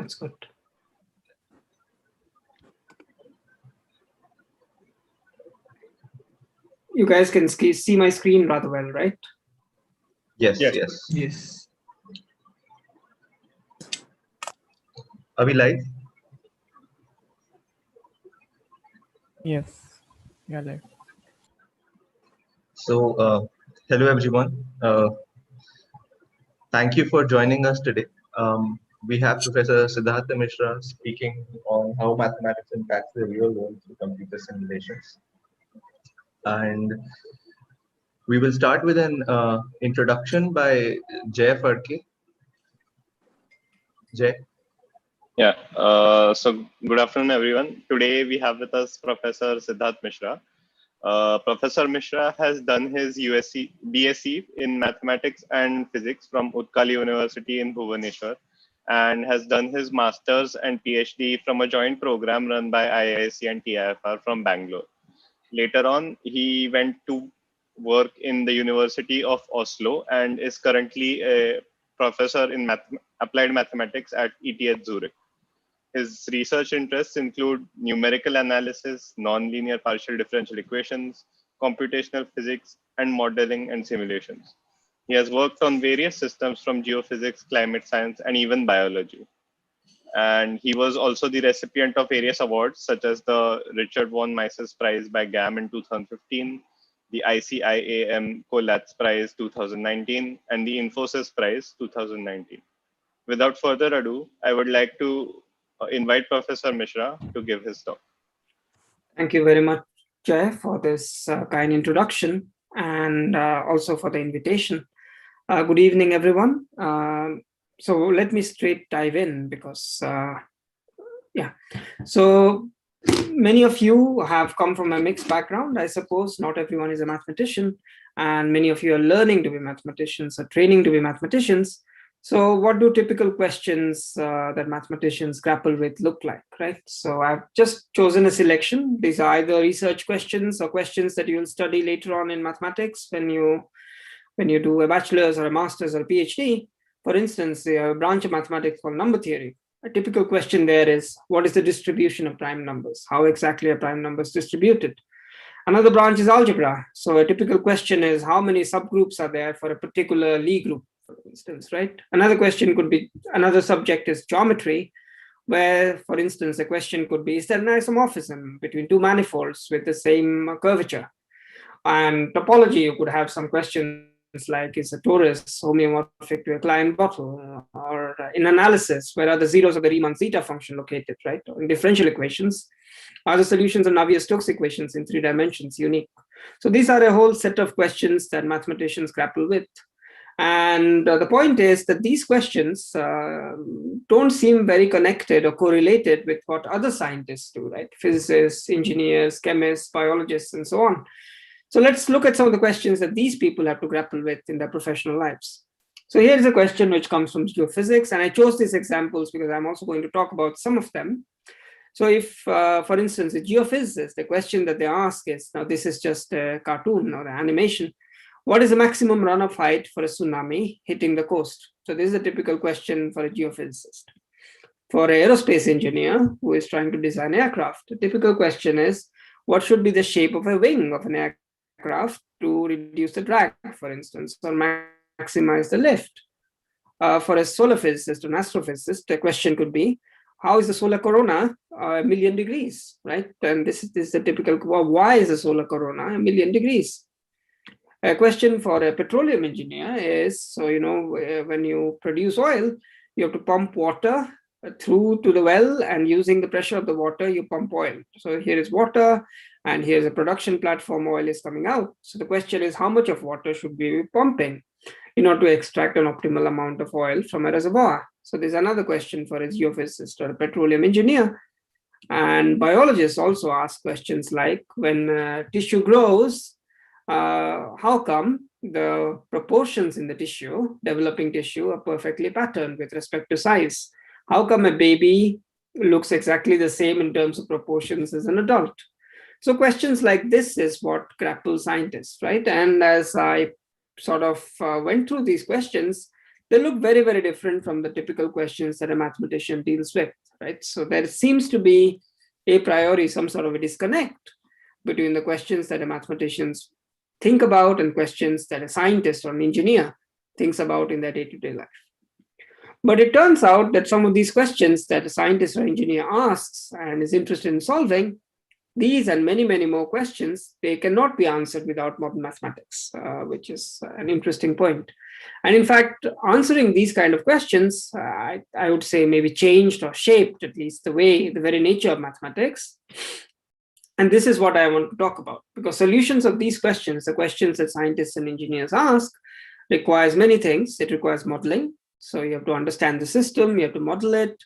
Sounds good. You guys can see my screen rather well, right? Yes, Yes. yes. Yes. Are we live? Yes, yeah, like. So, hello everyone. Thank you for joining us today. We have Professor Siddhartha Mishra speaking on how mathematics impacts the real world through computer simulations. And we will start with an introduction by 𝗫𝗺𝗃𝗁. Jay. Yeah, so good afternoon, everyone. Today we have with us Professor Siddhartha Mishra. Professor Mishra has done his BSc in Mathematics and Physics from Utkal University in Bhubaneswar, and has done his Masters and PhD from a joint program run by IISc and TIFR from Bangalore. Later on, he went to work in the University of Oslo and is currently a professor in applied mathematics at ETH Zürich. His research interests include numerical analysis, nonlinear partial differential equations, computational physics, and modeling and simulations. He has worked on various systems from geophysics, climate science, and even biology. And he was also the recipient of various awards, such as the Richard von Mises Prize by GAM in 2015, the 𝗫𝗍𝗵𝗵𝗿 Prize 2019, and the Infosys Prize 2019. Without further ado, I would like to invite Professor Mishra to give his talk. Thank you very much, Jay, for this kind introduction and also for the invitation. Good evening, everyone. So let me straight dive in because, yeah. So many of you have come from a mixed background. I suppose not everyone is a mathematician, and many of you are learning to be mathematicians or training to be mathematicians. So what do typical questions that mathematicians grapple with look like, right? So I've just chosen a selection. These are either research questions or questions that you will study later on in mathematics when you do a bachelor's or a master's or a PhD. For instance, a branch of mathematics called number theory. A typical question there is, what is the distribution of prime numbers? How exactly are prime numbers distributed? Another branch is algebra. So a typical question is, how many subgroups are there for a particular Lie group, for instance, right? Another question could be, another subject is geometry, where, for instance, the question could be, is there an isomorphism between two manifolds with the same curvature? And topology, you could have some questions like, is a torus homeomorphic to a Klein bottle? Or in analysis, where are the zeros of the Riemann zeta function located, right? Or in differential equations, are the solutions of Navier-Stokes equations in 3 dimensions unique? So these are a whole set of questions that mathematicians grapple with. And the point is that these questions don't seem very connected or correlated with what other scientists do, right? Physicists, engineers, chemists, biologists, and so on. So let's look at some of the questions that these people have to grapple with in their professional lives. So here's a question which comes from geophysics, and I chose these examples because I'm also going to talk about some of them. So if, for instance, a geophysicist, the question that they ask is, now this is just a cartoon or an animation, what is the maximum runoff height for a tsunami hitting the coast? So this is a typical question for a geophysicist. For an aerospace engineer who is trying to design aircraft, the typical question is, what should be the shape of a wing of an aircraft to reduce the drag, for instance, or maximize the lift? For a solar physicist or an astrophysicist, the question could be, how is the solar corona 1,000,000 degrees, right? And this is the typical, well, why is the solar corona 1,000,000 degrees? A question for a petroleum engineer is, so, you know, when you produce oil, you have to pump water through to the well, and using the pressure of the water, you pump oil. So here is water, and here's a production platform, oil is coming out. So the question is, how much of water should we be pumping in order to extract an optimal amount of oil from a reservoir? So there's another question for a geophysicist or a petroleum engineer. And biologists also ask questions like, when tissue grows, how come the proportions in the tissue, developing tissue, are perfectly patterned with respect to size? How come a baby looks exactly the same in terms of proportions as an adult? So questions like this is what grapple scientists, right? And as I sort of went through these questions, they look very, very different from the typical questions that a mathematician deals with, right? So there seems to be a priori some sort of a disconnect between the questions that a mathematicians think about and questions that a scientist or an engineer thinks about in their day-to-day life. But it turns out that some of these questions that a scientist or engineer asks and is interested in solving, these and many, many more questions, they cannot be answered without modern mathematics, which is an interesting point. And in fact, answering these kind of questions, I would say maybe changed or shaped at least the very nature of mathematics. And this is what I want to talk about, because solutions of these questions, the questions that scientists and engineers ask, requires many things. It requires modeling. So you have to understand the system, you have to model it.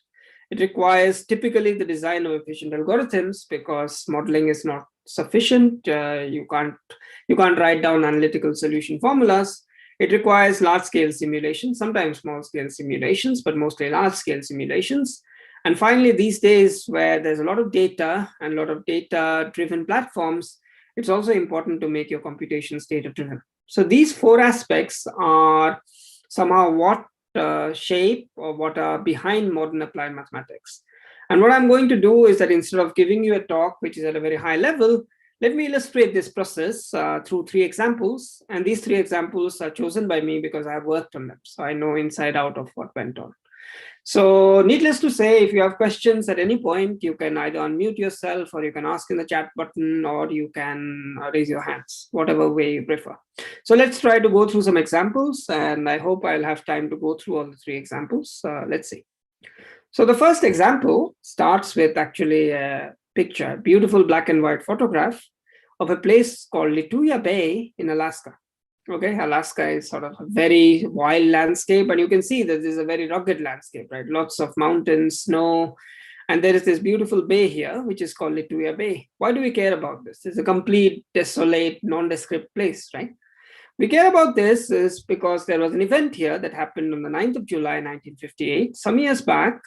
It requires typically the design of efficient algorithms, because modeling is not sufficient. You can't write down analytical solution formulas. It requires large-scale simulations, sometimes small-scale simulations, but mostly large-scale simulations. And finally, these days where there's a lot of data and a lot of data-driven platforms, it's also important to make your computations data-driven. So these four aspects are somehow what shape or what are behind modern applied mathematics. And what I'm going to do is that instead of giving you a talk which is at a very high level, let me illustrate this process through 3 examples. And these 3 examples are chosen by me because I've worked on them. So I know inside out of what went on. So needless to say, if you have questions at any point, you can either unmute yourself or you can ask in the chat button, or you can raise your hands, whatever way you prefer. So let's try to go through some examples, and I hope I'll have time to go through all the 3 examples. Let's see. So the first example starts with actually a picture, beautiful black and white photograph of a place called 𝗵𝗺𝗵𝗍 in Alaska. Okay, Alaska is sort of a very wild landscape, and you can see that this is a very rugged landscape, right? Lots of mountains, snow, and there is this beautiful bay here, which is called 𝗵𝗺𝗵𝗍. Why do we care about this? It's a complete, desolate, nondescript place, right? We care about this is because there was an event here that happened on the 9th of July, 1958, some years back.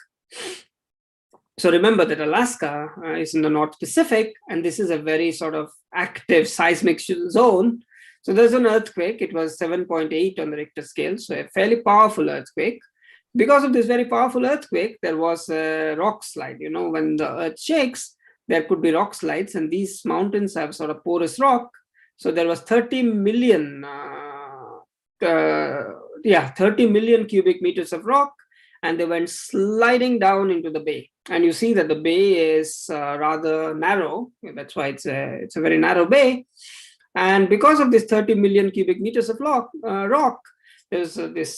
So remember that Alaska is in the North Pacific, and this is a very sort of active seismic zone. So there's an earthquake. It was 7.8 on the Richter scale, so a fairly powerful earthquake. Because of this very powerful earthquake, there was a rock slide. You know, when the earth shakes, there could be rock slides, and these mountains have sort of porous rock. So there was 30 million cubic meters of rock, and they went sliding down into the bay. And you see that the bay is rather narrow. That's why it's a very narrow bay. And because of this 30 million cubic meters of rock, there's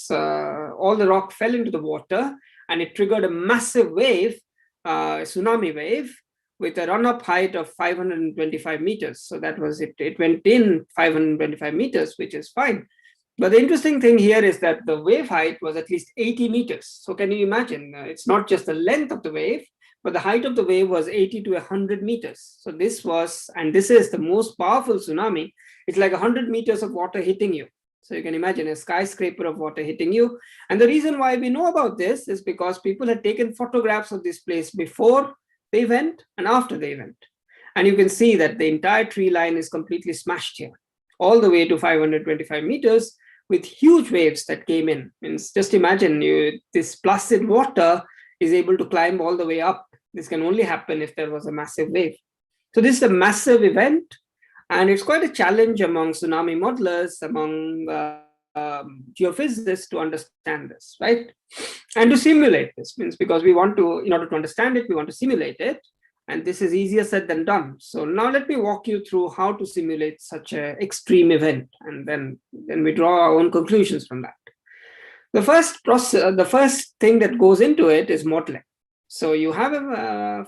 all the rock fell into the water, and it triggered a massive wave, a tsunami wave, with a run-up height of 525 meters. So that was it. It went in 525 meters, which is fine. But the interesting thing here is that the wave height was at least 80 meters. So can you imagine? It's not just the length of the wave, but the height of the wave was 80 to 100 meters. So this was, and this is the most powerful tsunami. It's like 100 meters of water hitting you. So you can imagine a skyscraper of water hitting you. And the reason why we know about this is because people had taken photographs of this place before the event and after the event. And you can see that the entire tree line is completely smashed here, all the way to 525 meters with huge waves that came in. Means just imagine this placid water is able to climb all the way up. This can only happen if there was a massive wave. So this is a massive event, and it's quite a challenge among tsunami modelers, among geophysicists to understand this, right? And to simulate this, means because we want to, in order to understand it, we want to simulate it. And this is easier said than done. So now let me walk you through how to simulate such an extreme event, and then we draw our own conclusions from that. The first thing that goes into it is modeling. So you have a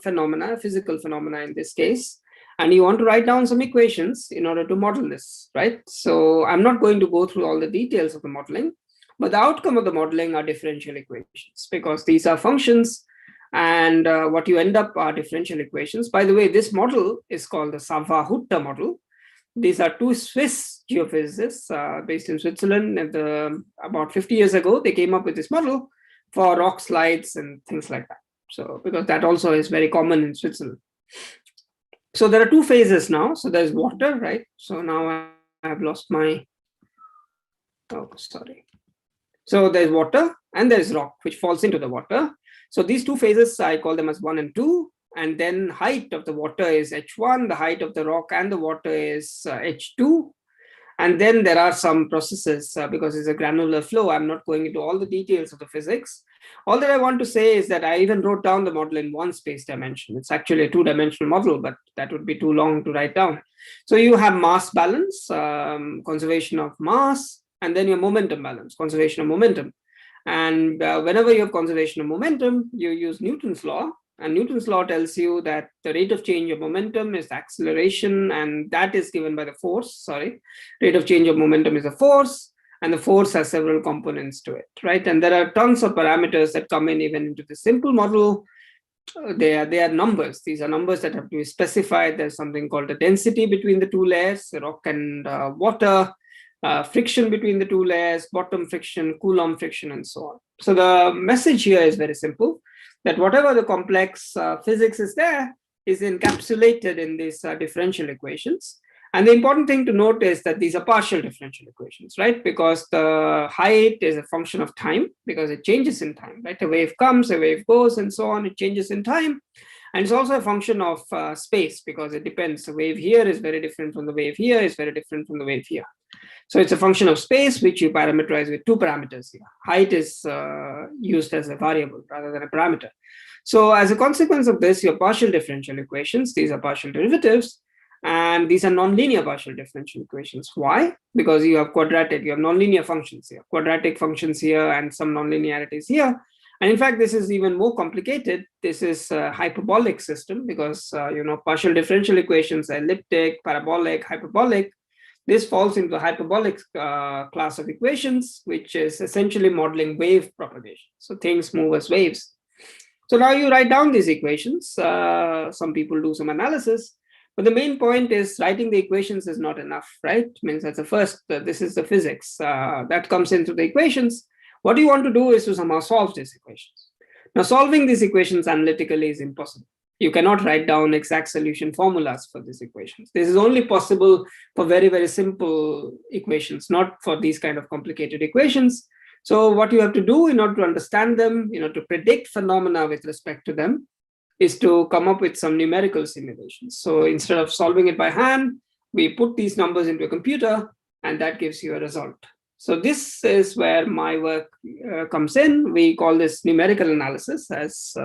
physical phenomena in this case, and you want to write down some equations in order to model this, right? So I'm not going to go through all the details of the modeling, but the outcome of the modeling are differential equations, because these are functions, and what you end up are differential equations. By the way, this model is called the 𝗤𝗏 model. These are 2 Swiss geophysicists based in Switzerland. About 50 years ago, they came up with this model for rock slides and things like that. So because that also is very common in Switzerland. So there are 2 phases now. So there's water, right? So now I have lost my, oh, sorry. So there's water and there's rock, which falls into the water. So these two phases, I call them as 1 and 2. And then height of the water is h1, the height of the rock and the water is h2. And then there are some processes, because it's a granular flow. I'm not going into all the details of the physics. All that I want to say is that I even wrote down the model in one space dimension. It's actually a 2-dimensional model, but that would be too long to write down. So you have mass balance, conservation of mass, and then your momentum balance, conservation of momentum. And whenever you have conservation of momentum, you use Newton's law. And Newton's law tells you that the rate of change of momentum is acceleration, and that is given by the force. Rate of change of momentum is a force, and the force has several components to it, right? And there are tons of parameters that come in even into the simple model. They are numbers. These are numbers that have to be specified. There's something called the density between the two layers, the rock and water, friction between the two layers, bottom friction, Coulomb friction, and so on. So the message here is very simple, that whatever the complex physics is there is encapsulated in these differential equations. And the important thing to note is that these are partial differential equations, right? Because the height is a function of time, because it changes in time, right? A wave comes, a wave goes, and so on. It changes in time. And it's also a function of space, because it depends. The wave here is very different from the wave here, is very different from the wave here. So it's a function of space, which you parameterize with 2 parameters here. Height is used as a variable rather than a parameter. So as a consequence of this, your partial differential equations, these are partial derivatives, and these are nonlinear partial differential equations. Why? Because you have quadratic, you have nonlinear functions here, quadratic functions here, and some nonlinearities here. And in fact, this is even more complicated. This is a hyperbolic system, because partial differential equations are elliptic, parabolic, hyperbolic. This falls into the hyperbolic class of equations, which is essentially modeling wave propagation. So things move as waves. So now you write down these equations. Some people do some analysis, but the main point is writing the equations is not enough, right? Means that's the first, this is the physics that comes into the equations. What you want to do is to somehow solve these equations. Now, solving these equations analytically is impossible. You cannot write down exact solution formulas for these equations. This is only possible for very, very simple equations, not for these kind of complicated equations. So what you have to do in order to understand them, to predict phenomena with respect to them, is to come up with some numerical simulations. So instead of solving it by hand, we put these numbers into a computer, and that gives you a result. So this is where my work comes in. We call this numerical analysis, as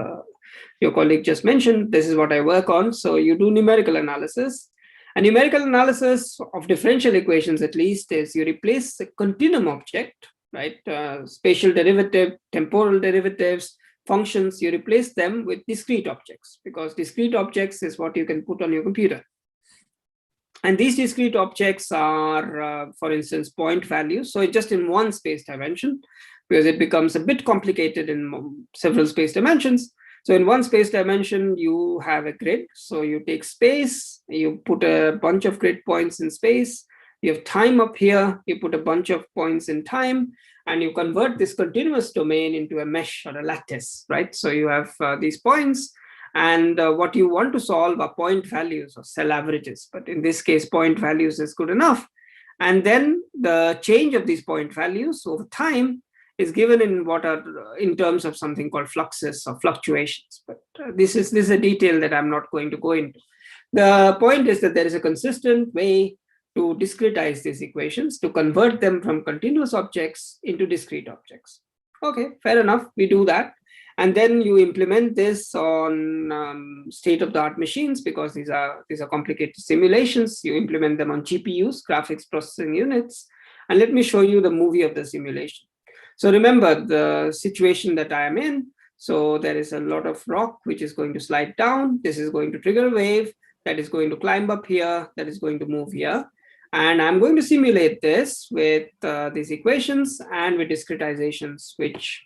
your colleague just mentioned. This is what I work on. So you do numerical analysis. And numerical analysis of differential equations, at least, is you replace a continuum object, right? Spatial derivative, temporal derivatives, functions, you replace them with discrete objects, because discrete objects is what you can put on your computer. And these discrete objects are, for instance, point values. So it's just in one space dimension, because it becomes a bit complicated in several space dimensions. So in one space dimension, you have a grid. So you take space, you put a bunch of grid points in space, you have time up here, you put a bunch of points in time, and you convert this continuous domain into a mesh or a lattice, right? So you have these points, and what you want to solve are point values or cell averages. But in this case, point values is good enough. And then the change of these point values over time is given in terms of something called fluxes or fluctuations. But this is a detail that I'm not going to go into. The point is that there is a consistent way to discretize these equations, to convert them from continuous objects into discrete objects. Okay, fair enough, we do that. And then you implement this on state-of-the-art machines, because these are complicated simulations. You implement them on GPUs, graphics processing units. And let me show you the movie of the simulation. So remember the situation that I am in. So there is a lot of rock which is going to slide down. This is going to trigger a wave that is going to climb up here, that is going to move here. And I'm going to simulate this with these equations and with discretizations, which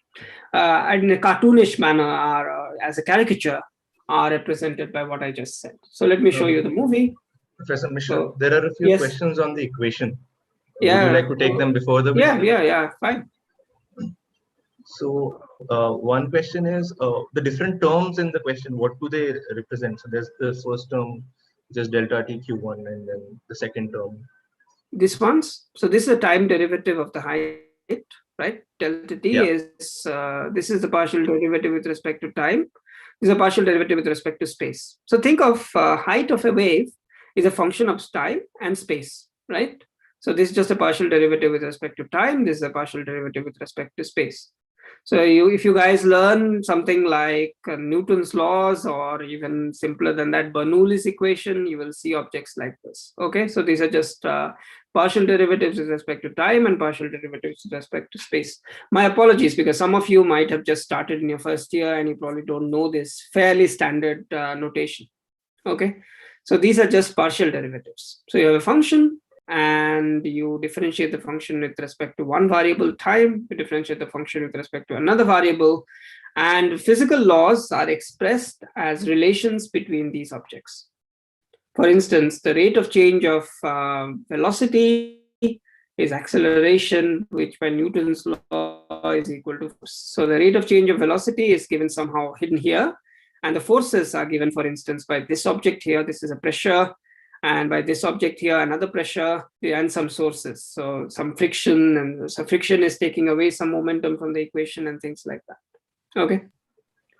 in a cartoonish manner are, as a caricature, are represented by what I just said. So let me show you the movie. Professor Mishra, there are a few questions on the equation. Yeah. Would you like to take them before the video? Yeah, fine. So one question is the different terms in the question, what do they represent? So there's the first term, just delta t q1, and then the second term. This one's, so this is a time derivative of the height, right? Delta t Yeah. is, this is the partial derivative with respect to time. This is a partial derivative with respect to space. So think of height of a wave is a function of time and space, right? So this is just a partial derivative with respect to time. This is a partial derivative with respect to space. So if you guys learn something like Newton's laws, or even simpler than that, Bernoulli's equation, you will see objects like this. Okay, so these are just partial derivatives with respect to time and partial derivatives with respect to space. My apologies, because some of you might have just started in your first year and you probably don't know this fairly standard notation. Okay, so these are just partial derivatives. So you have a function, and you differentiate the function with respect to one variable time, you differentiate the function with respect to another variable, and physical laws are expressed as relations between these objects. For instance, the rate of change of velocity is acceleration, which by Newton's law is equal to force. So the rate of change of velocity is given somehow hidden here, and the forces are given, for instance, by this object here, this is a pressure, and by this object here, another pressure, and some sources. So some friction, and so friction is taking away some momentum from the equation and things like that. Okay.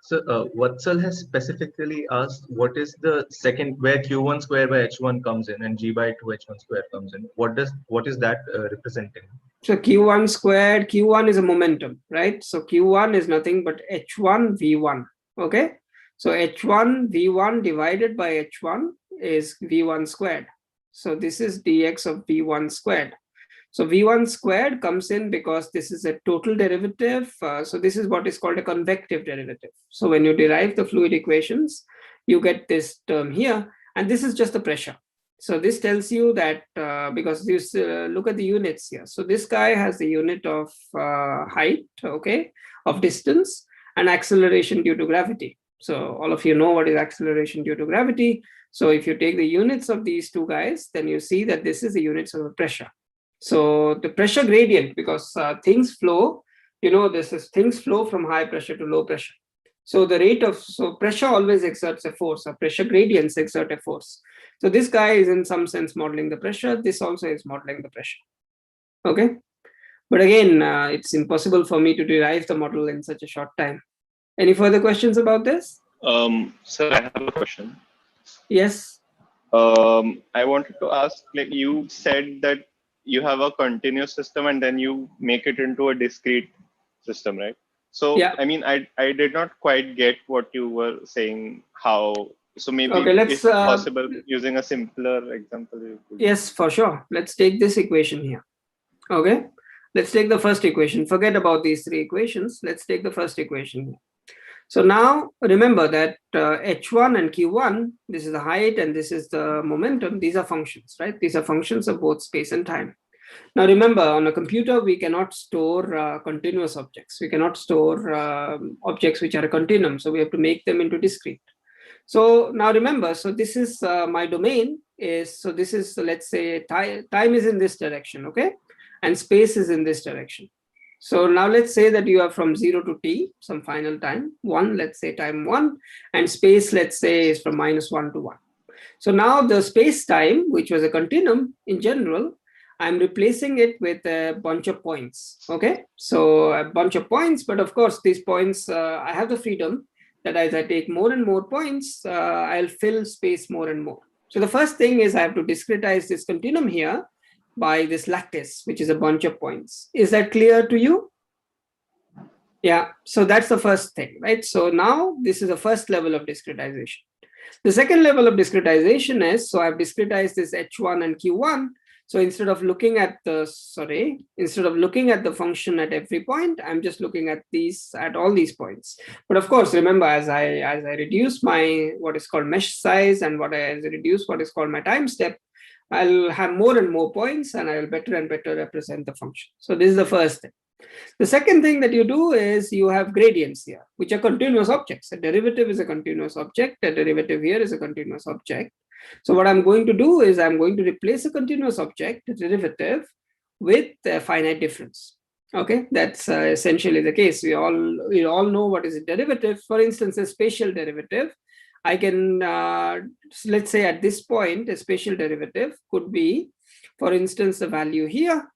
So Vatsal has specifically asked what is the second, where q1 square by h1 comes in and g by 2 h1 square comes in. What is that representing? So q1 squared, q1 is a momentum, right? So q1 is nothing but h1 v1. Okay. So h1 v1 divided by h1 is v1 squared. So this is dx of v1 squared. So v1 squared comes in because this is a total derivative. So this is what is called a convective derivative. So when you derive the fluid equations, you get this term here, and this is just the pressure. So this tells you that because you look at the units here. So this guy has the unit of height, okay, of distance, and acceleration due to gravity. So all of you know what is acceleration due to gravity. So if you take the units of these two guys, then you see that this is the units of the pressure. So the pressure gradient, because things flow, you know, things flow from high pressure to low pressure. So the rate of, so pressure always exerts a force, or pressure gradients exert a force. So this guy is in some sense modeling the pressure. This also is modeling the pressure. Okay. But again, it's impossible for me to derive the model in such a short time. Any further questions about this? Sir, I have a question. Yes. I wanted to ask, like you said that you have a continuous system and then you make it into a discrete system, right? So, yeah. I mean, I did not quite get what you were saying, how, so maybe okay, let's, if possible, using a simpler example. Yes, for sure. Let's take this equation here. Okay, let's take the first equation. Forget about these three equations. Let's take the first equation here. So now remember that h1 and q1, this is the height and this is the momentum. These are functions, right? These are functions of both space and time. Now remember, on a computer, we cannot store continuous objects. We cannot store objects which are a continuum. So we have to make them into discrete. So now remember, so this is my domain is, so this is, let's say time is in this direction, okay? And space is in this direction. So now let's say that you are from 0 to t, some final time, 1, let's say time 1, and space, let's say, is from -1 to 1. So now the space-time, which was a continuum in general, I'm replacing it with a bunch of points, okay? So a bunch of points, but of course, these points, I have the freedom that as I take more and more points, I'll fill space more and more. So the first thing is I have to discretize this continuum here by this lattice, which is a bunch of points. Is that clear to you? Yeah, so that's the first thing, right? So now this is the first level of discretization. The second level of discretization is, so I've discretized this h1 and q1. So instead of looking at the, instead of looking at the function at every point, I'm just looking at these, at all these points. But of course, remember, as I reduce my, what is called mesh size, and as I reduce what is called my time step, I'll have more and more points and I'll better and better represent the function. So this is the first thing. The second thing that you do is you have gradients here, which are continuous objects. A derivative is a continuous object. A derivative here is a continuous object. So what I'm going to do is I'm going to replace a continuous object, a derivative, with a finite difference. Okay, that's essentially the case. We all know what is a derivative. For instance, a spatial derivative. I can, let's say at this point, a spatial derivative could be, for instance, the value here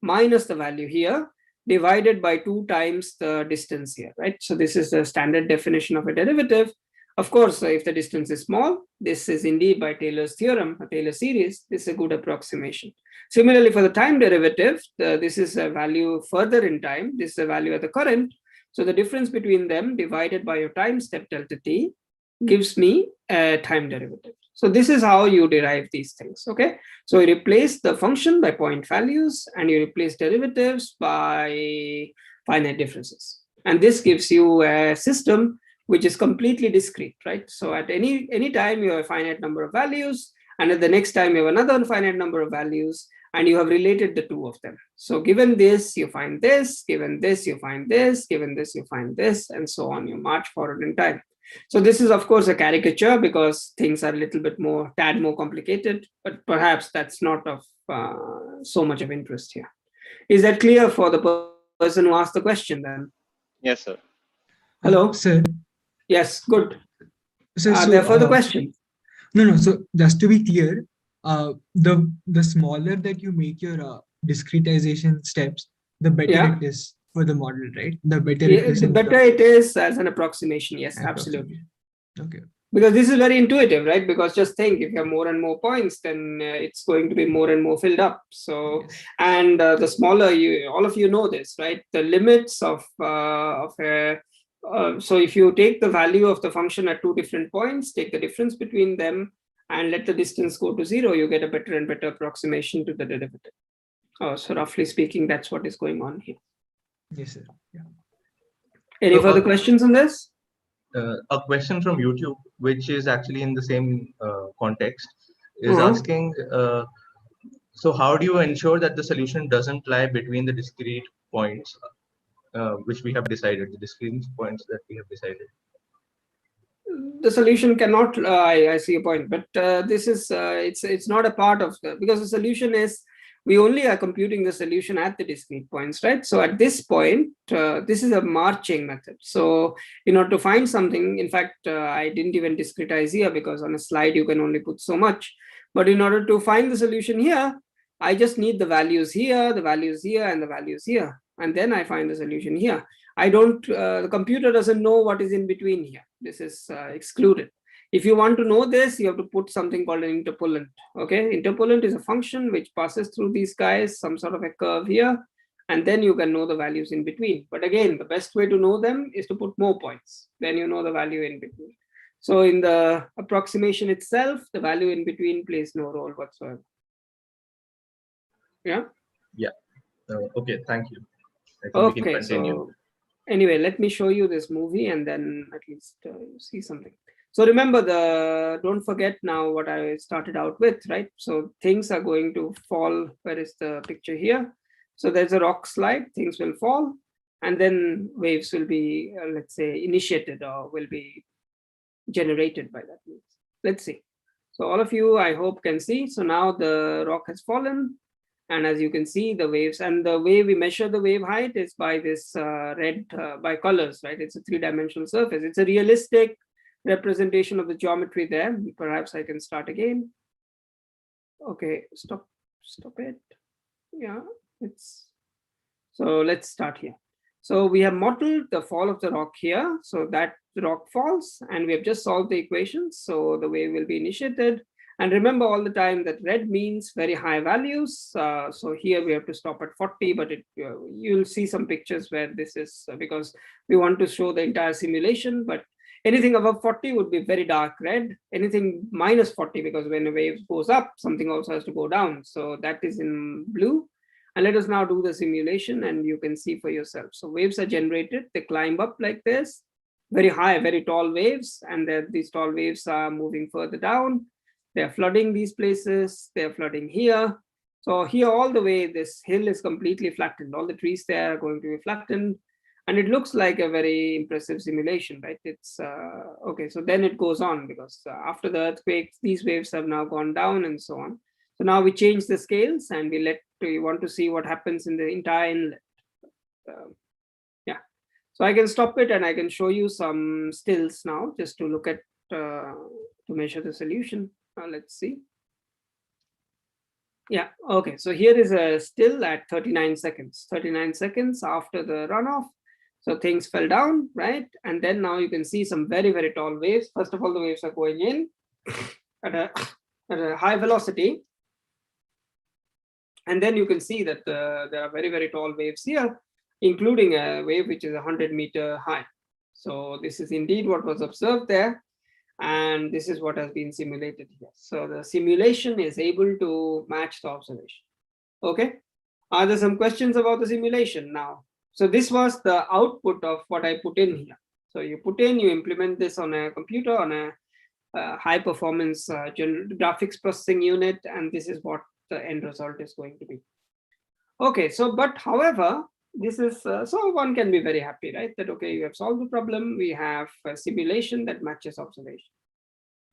minus the value here, divided by 2 times the distance here, right? So this is the standard definition of a derivative. Of course, if the distance is small, this is indeed by Taylor's theorem, a Taylor series, this is a good approximation. Similarly, for the time derivative, this is a value further in time, this is a value at the current. So the difference between them divided by your time step delta t gives me a time derivative. So this is how you derive these things, okay? So you replace the function by point values and you replace derivatives by finite differences. And this gives you a system which is completely discrete, right? So at any time you have a finite number of values, and at the next time you have another finite number of values, and you have related the two of them. So given this, you find this, given this, you find this, given this, you find this, and so on. You march forward in time. So this is, of course, a caricature because things are a little bit more, tad more complicated, but perhaps that's not of so much of interest here. Is that clear for the person who asked the question then? Yes, sir. Hello? Sir. Yes, good. Sir, Are there further questions? No. So just to be clear, the smaller that you make your discretization steps, the better it is for the model, right? The better it is. The better it is as an approximation. Yes, absolutely. Okay. Because this is very intuitive, right? Because just think, if you have more and more points, then it's going to be more and more filled up. So, yes. And the smaller all of you know this, right? The limits of so if you take the value of the function at 2 different points, take the difference between them, and let the distance go to 0, you get a better and better approximation to the derivative. So roughly speaking, that's what is going on here. Yes, sir. Yeah. Any further questions on this? A question from YouTube, which is actually in the same context, is asking, so how do you ensure that the solution doesn't lie between the discrete points which we have decided, the discrete points that we have decided? The solution cannot, I see a point, but this is, it's not a part of, because the solution is, we only are computing the solution at the discrete points, right? So at this point, this is a marching method. So in order to find something, in fact, I didn't even discretize here because on a slide you can only put so much. But in order to find the solution here, I just need the values here, the values here, and the values here. And then I find the solution here. I don't, the computer doesn't know what is in between here. This is excluded. If you want to know this, you have to put something called an interpolant. Okay, interpolant is a function which passes through these guys, some sort of a curve here, and then you can know the values in between. But again, the best way to know them is to put more points. Then you know the value in between. So in the approximation itself, the value in between plays no role whatsoever. Yeah? Yeah. Okay, thank you. Okay, so anyway, let me show you this movie and then at least you see something. So remember, don't forget now what I started out with, right? So things are going to fall. Where is the picture here? So there's a rock slide, things will fall, and then waves will be, let's say, initiated or will be generated by that means. Let's see. So all of you, I hope, can see. So now the rock has fallen. And as you can see, the waves, and the way we measure the wave height is by this by colors, right? It's a 3-dimensional surface. It's a realistic representation of the geometry there. Perhaps I can start again. Okay, stop it. Yeah, so let's start here. So we have modeled the fall of the rock here. So that the rock falls, and we have just solved the equations. So the wave will be initiated. And remember all the time that red means very high values. So here we have to stop at 40, but you'll see some pictures where this is because we want to show the entire simulation, but anything above 40 would be very dark red, anything minus 40, because when a wave goes up, something also has to go down. So that is in blue. And let us now do the simulation and you can see for yourself. So waves are generated, they climb up like this, very high, very tall waves. And then these tall waves are moving further down. They're flooding these places, they're flooding here. So here all the way, this hill is completely flattened. All the trees there are going to be flattened. And it looks like a very impressive simulation, right? It's okay, so then it goes on because after the earthquake, these waves have now gone down and so on. So now we change the scales and we want to see what happens in the entire inlet. Yeah, so I can stop it and I can show you some stills now just to look at, to measure the solution. Let's see. Yeah, okay. So here is a still at 39 seconds. 39 seconds after the runoff. So things fell down, right? And then now you can see some very, very tall waves. First of all, the waves are going in at a high velocity. And then you can see that there are very, very tall waves here, including a wave which is 100-meter high. So this is indeed what was observed there. And this is what has been simulated here. So the simulation is able to match the observation. Okay. Are there some questions about the simulation now? So this was the output of what I put in here. So you put in, you implement this on a computer, on a high performance graphics processing unit, and this is what the end result is going to be. Okay, so but however, this is so one can be very happy, right? That okay, you have solved the problem. We have a simulation that matches observation.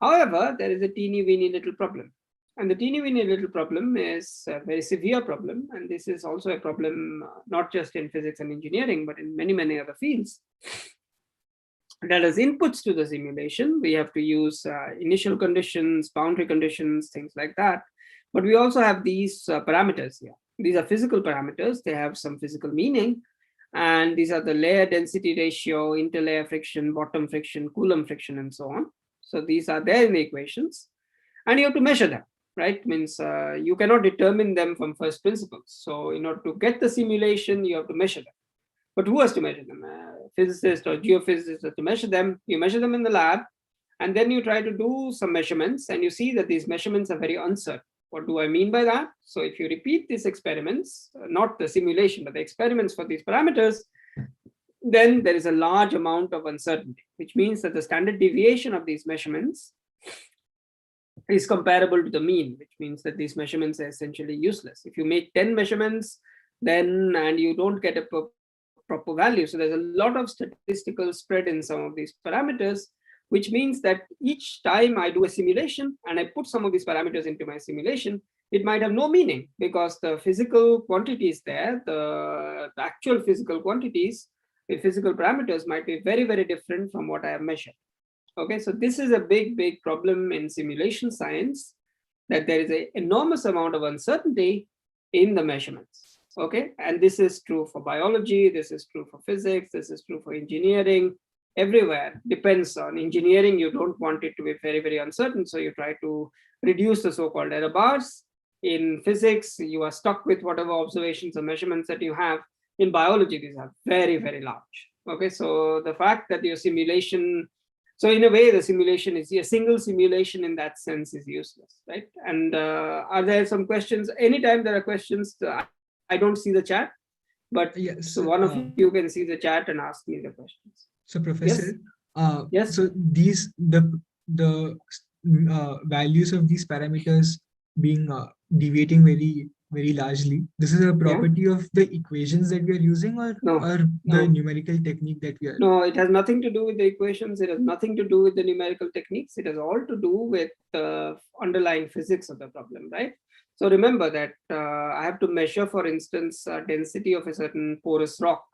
However, there is a teeny weeny little problem, and the teeny weeny little problem is a very severe problem, and this is also a problem not just in physics and engineering, but in many, many other fields. That as inputs to the simulation, we have to use initial conditions, boundary conditions, things like that. But we also have these parameters here. These are physical parameters. They have some physical meaning. And these are the layer density ratio, interlayer friction, bottom friction, Coulomb friction, and so on. So these are there in the equations. And you have to measure them, right? Means you cannot determine them from first principles. So in order to get the simulation, you have to measure them. But who has to measure them? Physicists or geophysicists have to measure them. You measure them in the lab, and then you try to do some measurements, and you see that these measurements are very uncertain. What do I mean by that? So if you repeat these experiments, not the simulation, but the experiments for these parameters, then there is a large amount of uncertainty, which means that the standard deviation of these measurements is comparable to the mean, which means that these measurements are essentially useless. If you make 10 measurements, then and you don't get a proper value. So there's a lot of statistical spread in some of these parameters, which means that each time I do a simulation and I put some of these parameters into my simulation, it might have no meaning because the physical quantities there, the actual physical quantities, the physical parameters might be very, very different from what I have measured. Okay, so this is a big, big problem in simulation science, that there is an enormous amount of uncertainty in the measurements. Okay, and this is true for biology, this is true for physics, this is true for engineering, everywhere. Depends on engineering, you don't want it to be very, very uncertain, so you try to reduce the so-called error bars. In physics, you are stuck with whatever observations or measurements that you have. In biology, these are very, very large. Okay, so the fact that your simulation, so in a way, the simulation is a single simulation in that sense is useless, right? And are there some questions? Anytime there are questions, I don't see the chat, but yes, so one of you can see the chat and ask me the questions. So Professor, yes. So these the values of these parameters being deviating very, very largely, this is a property of the equations that we are using, or the numerical technique that we are? No, it has nothing to do with the equations. It has nothing to do with the numerical techniques. It has all to do with the underlying physics of the problem, right? So remember that I have to measure, for instance, density of a certain porous rock,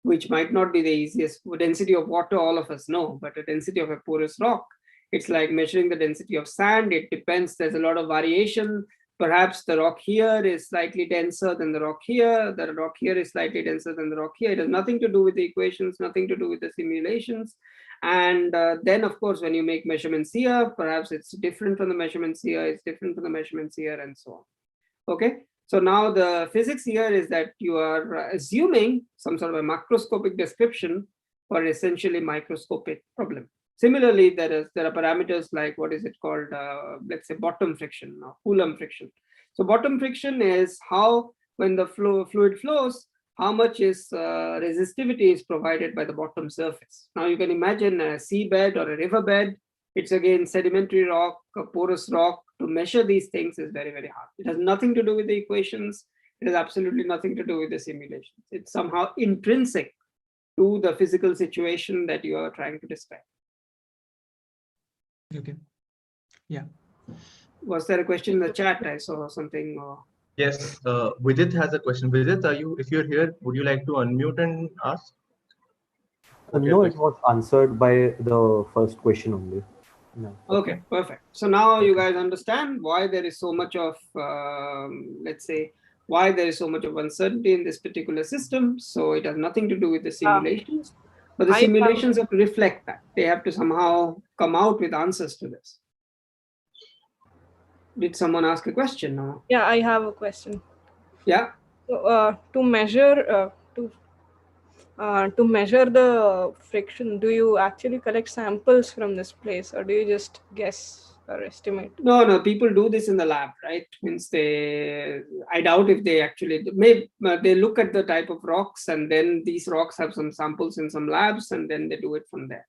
which might not be the easiest. Density of water, all of us know, but the density of a porous rock, it's like measuring the density of sand. It depends. There's a lot of variation. Perhaps the rock here is slightly denser than the rock here. The rock here is slightly denser than the rock here. It has nothing to do with the equations, nothing to do with the simulations. And then, of course, when you make measurements here, perhaps it's different from the measurements here, it's different from the measurements here, and so on. Okay, so now the physics here is that you are assuming some sort of a macroscopic description for essentially microscopic problem. Similarly, there are parameters like, what is it called, let's say bottom friction or Coulomb friction. So bottom friction is how, when the fluid flows, how much is resistivity is provided by the bottom surface. Now you can imagine a seabed or a riverbed. It's again sedimentary rock, a porous rock. To measure these things is very, very hard. It has nothing to do with the equations. It has absolutely nothing to do with the simulations. It's somehow intrinsic to the physical situation that you are trying to describe. Okay. Yeah. Was there a question in the chat? I saw something. Yes, Vijit has a question. Vijit, if you're here, would you like to unmute and ask? No, it was answered by the first question only. No. Okay, perfect. So now you guys understand why there is so much of, let's say, why there is so much of uncertainty in this particular system. So it has nothing to do with the simulations, but the simulations have to reflect that. They have to somehow come out with answers to this. Did someone ask a question now? Yeah, I have a question. Yeah. So, to measure the friction, do you actually collect samples from this place, or do you just guess or estimate? No, people do this in the lab, right? Means I doubt if they actually they look at the type of rocks, and then these rocks have some samples in some labs, and then they do it from there.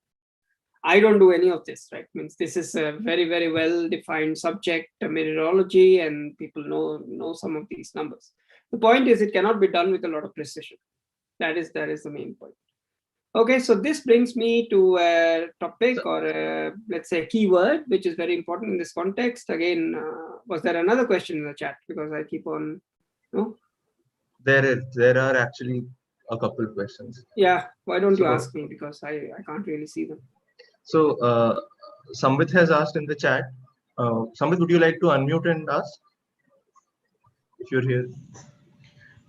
I don't do any of this, right? Means this is a very, very well-defined subject, meteorology, and people know some of these numbers. The point is it cannot be done with a lot of precision. That is the main point. Okay, so this brings me to a topic or let's say a keyword, which is very important in this context. Again, was there another question in the chat? Because I keep on, no? There are actually a couple of questions. Yeah, why don't you ask me? Because I can't really see them. So 𝗏𝗵𝗿 has asked in the chat, 𝗏𝗵𝗿, would you like to unmute and ask if you're here?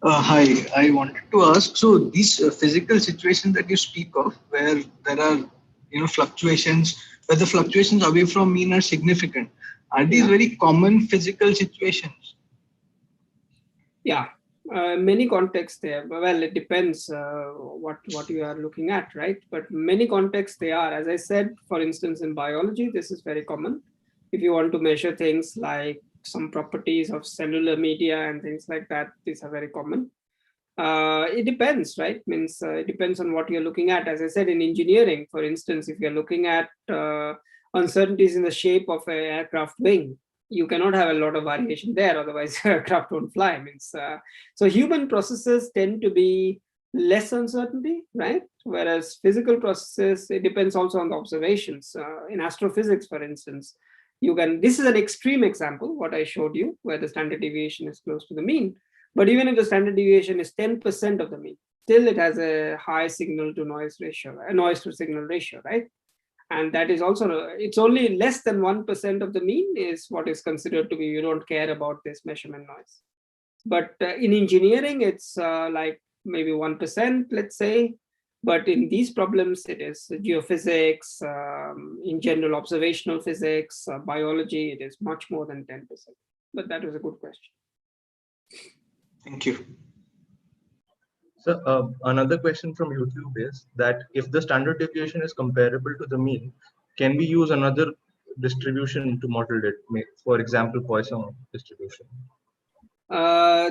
Hi, I wanted to ask, so these physical situations that you speak of, where there are fluctuations, where the fluctuations away from mean are significant, are these very common physical situations? Yeah, many contexts there. Well, it depends what you are looking at, right? But many contexts they are. As I said, for instance, in biology, this is very common. If you want to measure things like some properties of cellular media and things like that, these are very common. It depends, right? Means it depends on what you're looking at. As I said, in engineering, for instance, if you're looking at uncertainties in the shape of an aircraft wing, you cannot have a lot of variation there, otherwise aircraft won't fly. Means so human processes tend to be less uncertainty, right? Whereas physical processes, it depends also on the observations. In astrophysics, for instance, this is an extreme example, what I showed you, where the standard deviation is close to the mean. But even if the standard deviation is 10% of the mean, still it has a high signal to noise ratio, a noise to signal ratio, right? And that is also, it's only less than 1% of the mean is what is considered to be, you don't care about this measurement noise. But in engineering, it's like maybe 1%, let's say. But in these problems, it is geophysics, in general observational physics, biology, it is much more than 10%. But that was a good question. Thank you. So another question from YouTube is that if the standard deviation is comparable to the mean, can we use another distribution to model it? For example, Poisson distribution.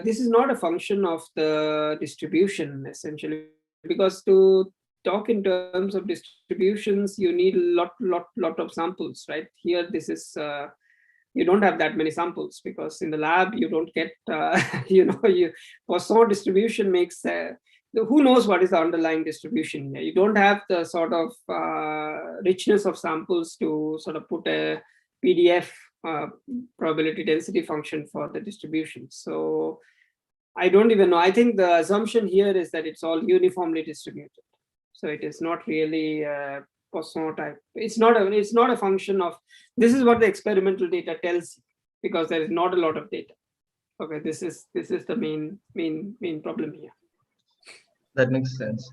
This is not a function of the distribution essentially, because to talk in terms of distributions, you need a lot of samples, right? Here, this is you don't have that many samples, because in the lab you don't get Poisson distribution makes who knows what is the underlying distribution here. You don't have the sort of richness of samples to sort of put a PDF probability density function for the distribution. So I don't even know. I think the assumption here is that it's all uniformly distributed. So it is not really Poisson type. It's not a function of, this is what the experimental data tells you, because there is not a lot of data. Okay, this is the main problem here. That makes sense.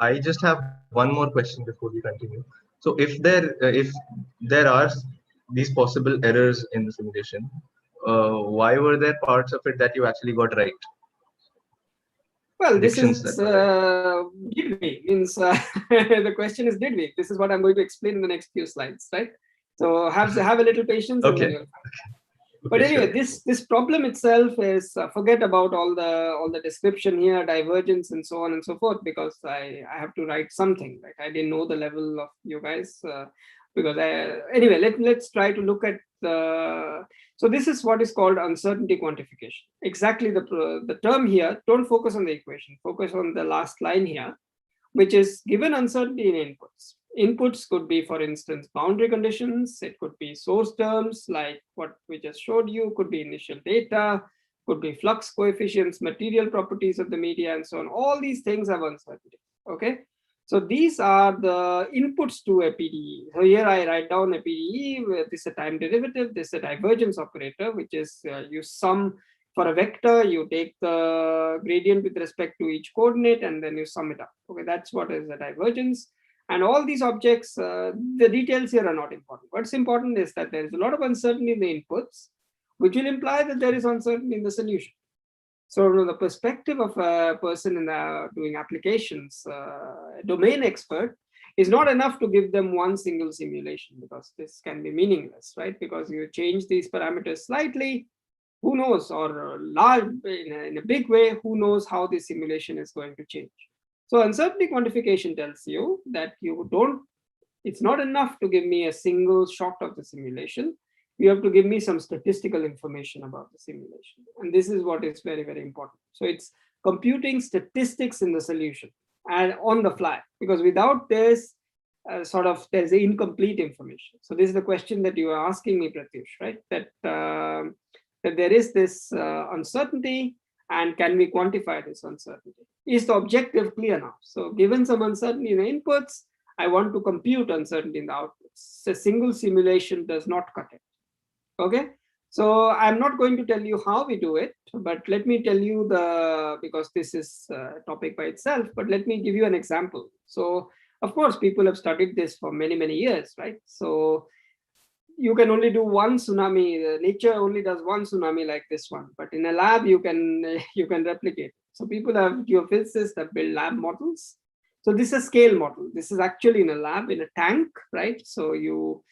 I just have one more question before we continue. So if there are these possible errors in the simulation, why were there parts of it that you actually got right? Well, this is did we means the question is, did we? This is what I'm going to explain in the next few slides, right? So have a little patience. Okay. But anyway, this problem itself is forget about all the description here, divergence and so on and so forth, because I have to write something. Like I didn't know the level of you guys, because anyway, let's try to look at the. So this is what is called uncertainty quantification. Exactly the term here. Don't focus on the equation. Focus on the last line here, which is given uncertainty in inputs. Inputs could be, for instance, boundary conditions. It could be source terms like what we just showed you, could be initial data, could be flux coefficients, material properties of the media, and so on. All these things have uncertainty, okay? So these are the inputs to a PDE. So here I write down a PDE, where this is a time derivative, this is a divergence operator, which is you sum for a vector, you take the gradient with respect to each coordinate and then you sum it up. Okay, that's what is the divergence. And all these objects, the details here are not important. What's important is that there is a lot of uncertainty in the inputs, which will imply that there is uncertainty in the solution. So from the perspective of a person in doing applications, a domain expert, is not enough to give them one single simulation, because this can be meaningless, right? Because you change these parameters slightly, who knows, or large in a big way, who knows how this simulation is going to change. So uncertainty quantification tells you that it's not enough to give me a single shot of the simulation. You have to give me some statistical information about the simulation. And this is what is very, very important. So it's computing statistics in the solution and on the fly, because without this, there's incomplete information. So this is the question that you are asking me, Pratyush, right? That there is this uncertainty, and can we quantify this uncertainty? Is the objective clear now? So given some uncertainty in the inputs, I want to compute uncertainty in the outputs. A single simulation does not cut it. Okay, so I'm not going to tell you how we do it, but let me tell you because this is a topic by itself, but let me give you an example. So of course, people have studied this for many, many years, right? So you can only do one tsunami. Nature only does one tsunami like this one, but in a lab you can replicate. So people have geophysicists that build lab models. So this is a scale model. This is actually in a lab in a tank, right? So you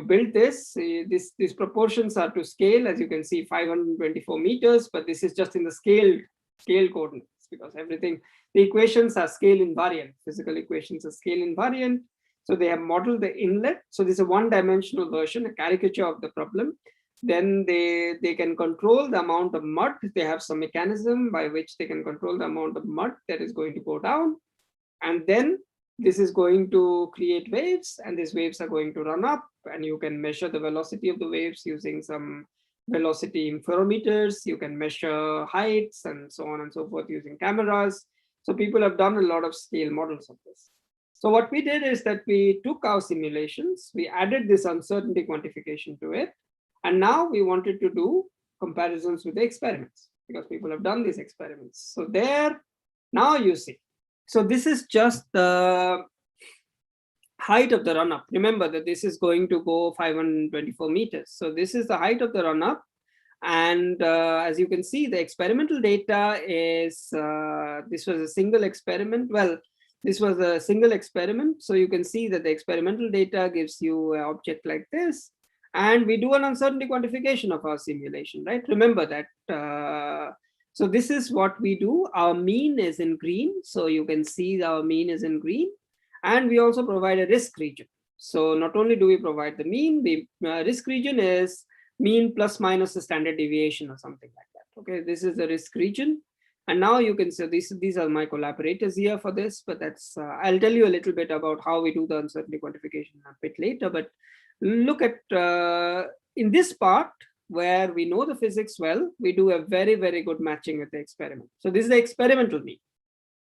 build this. These proportions are to scale, as you can see, 524 meters, but this is just in the scale coordinates, because everything, the equations are scale invariant. Physical equations are scale invariant. So they have modeled the inlet. So this is a one-dimensional version, a caricature of the problem. Then they can control the amount of mud. They have some mechanism by which they can control the amount of mud that is going to go down. And then this is going to create waves, and these waves are going to run up, and you can measure the velocity of the waves using some velocity interferometers. You can measure heights and so on and so forth using cameras. So people have done a lot of scale models of this. So what we did is that we took our simulations, we added this uncertainty quantification to it, and now we wanted to do comparisons with the experiments, because people have done these experiments. So there, now you see. So this is just the height of the run-up. Remember that this is going to go 524 meters. So this is the height of the run-up. And as you can see, the experimental data is, this was a single experiment. Well, this was a single experiment. So you can see that the experimental data gives you an object like this. And we do an uncertainty quantification of our simulation, right? Remember that. So this is what we do. Our mean is in green. So you can see our mean is in green. And we also provide a risk region. So not only do we provide the mean, the risk region is mean plus minus the standard deviation or something like that. Okay, this is the risk region. And now you can see these are my collaborators here for this, but that's, I'll tell you a little bit about how we do the uncertainty quantification a bit later. But look at, in this part, where we know the physics well, we do a very, very good matching with the experiment. So this is the experimental mean,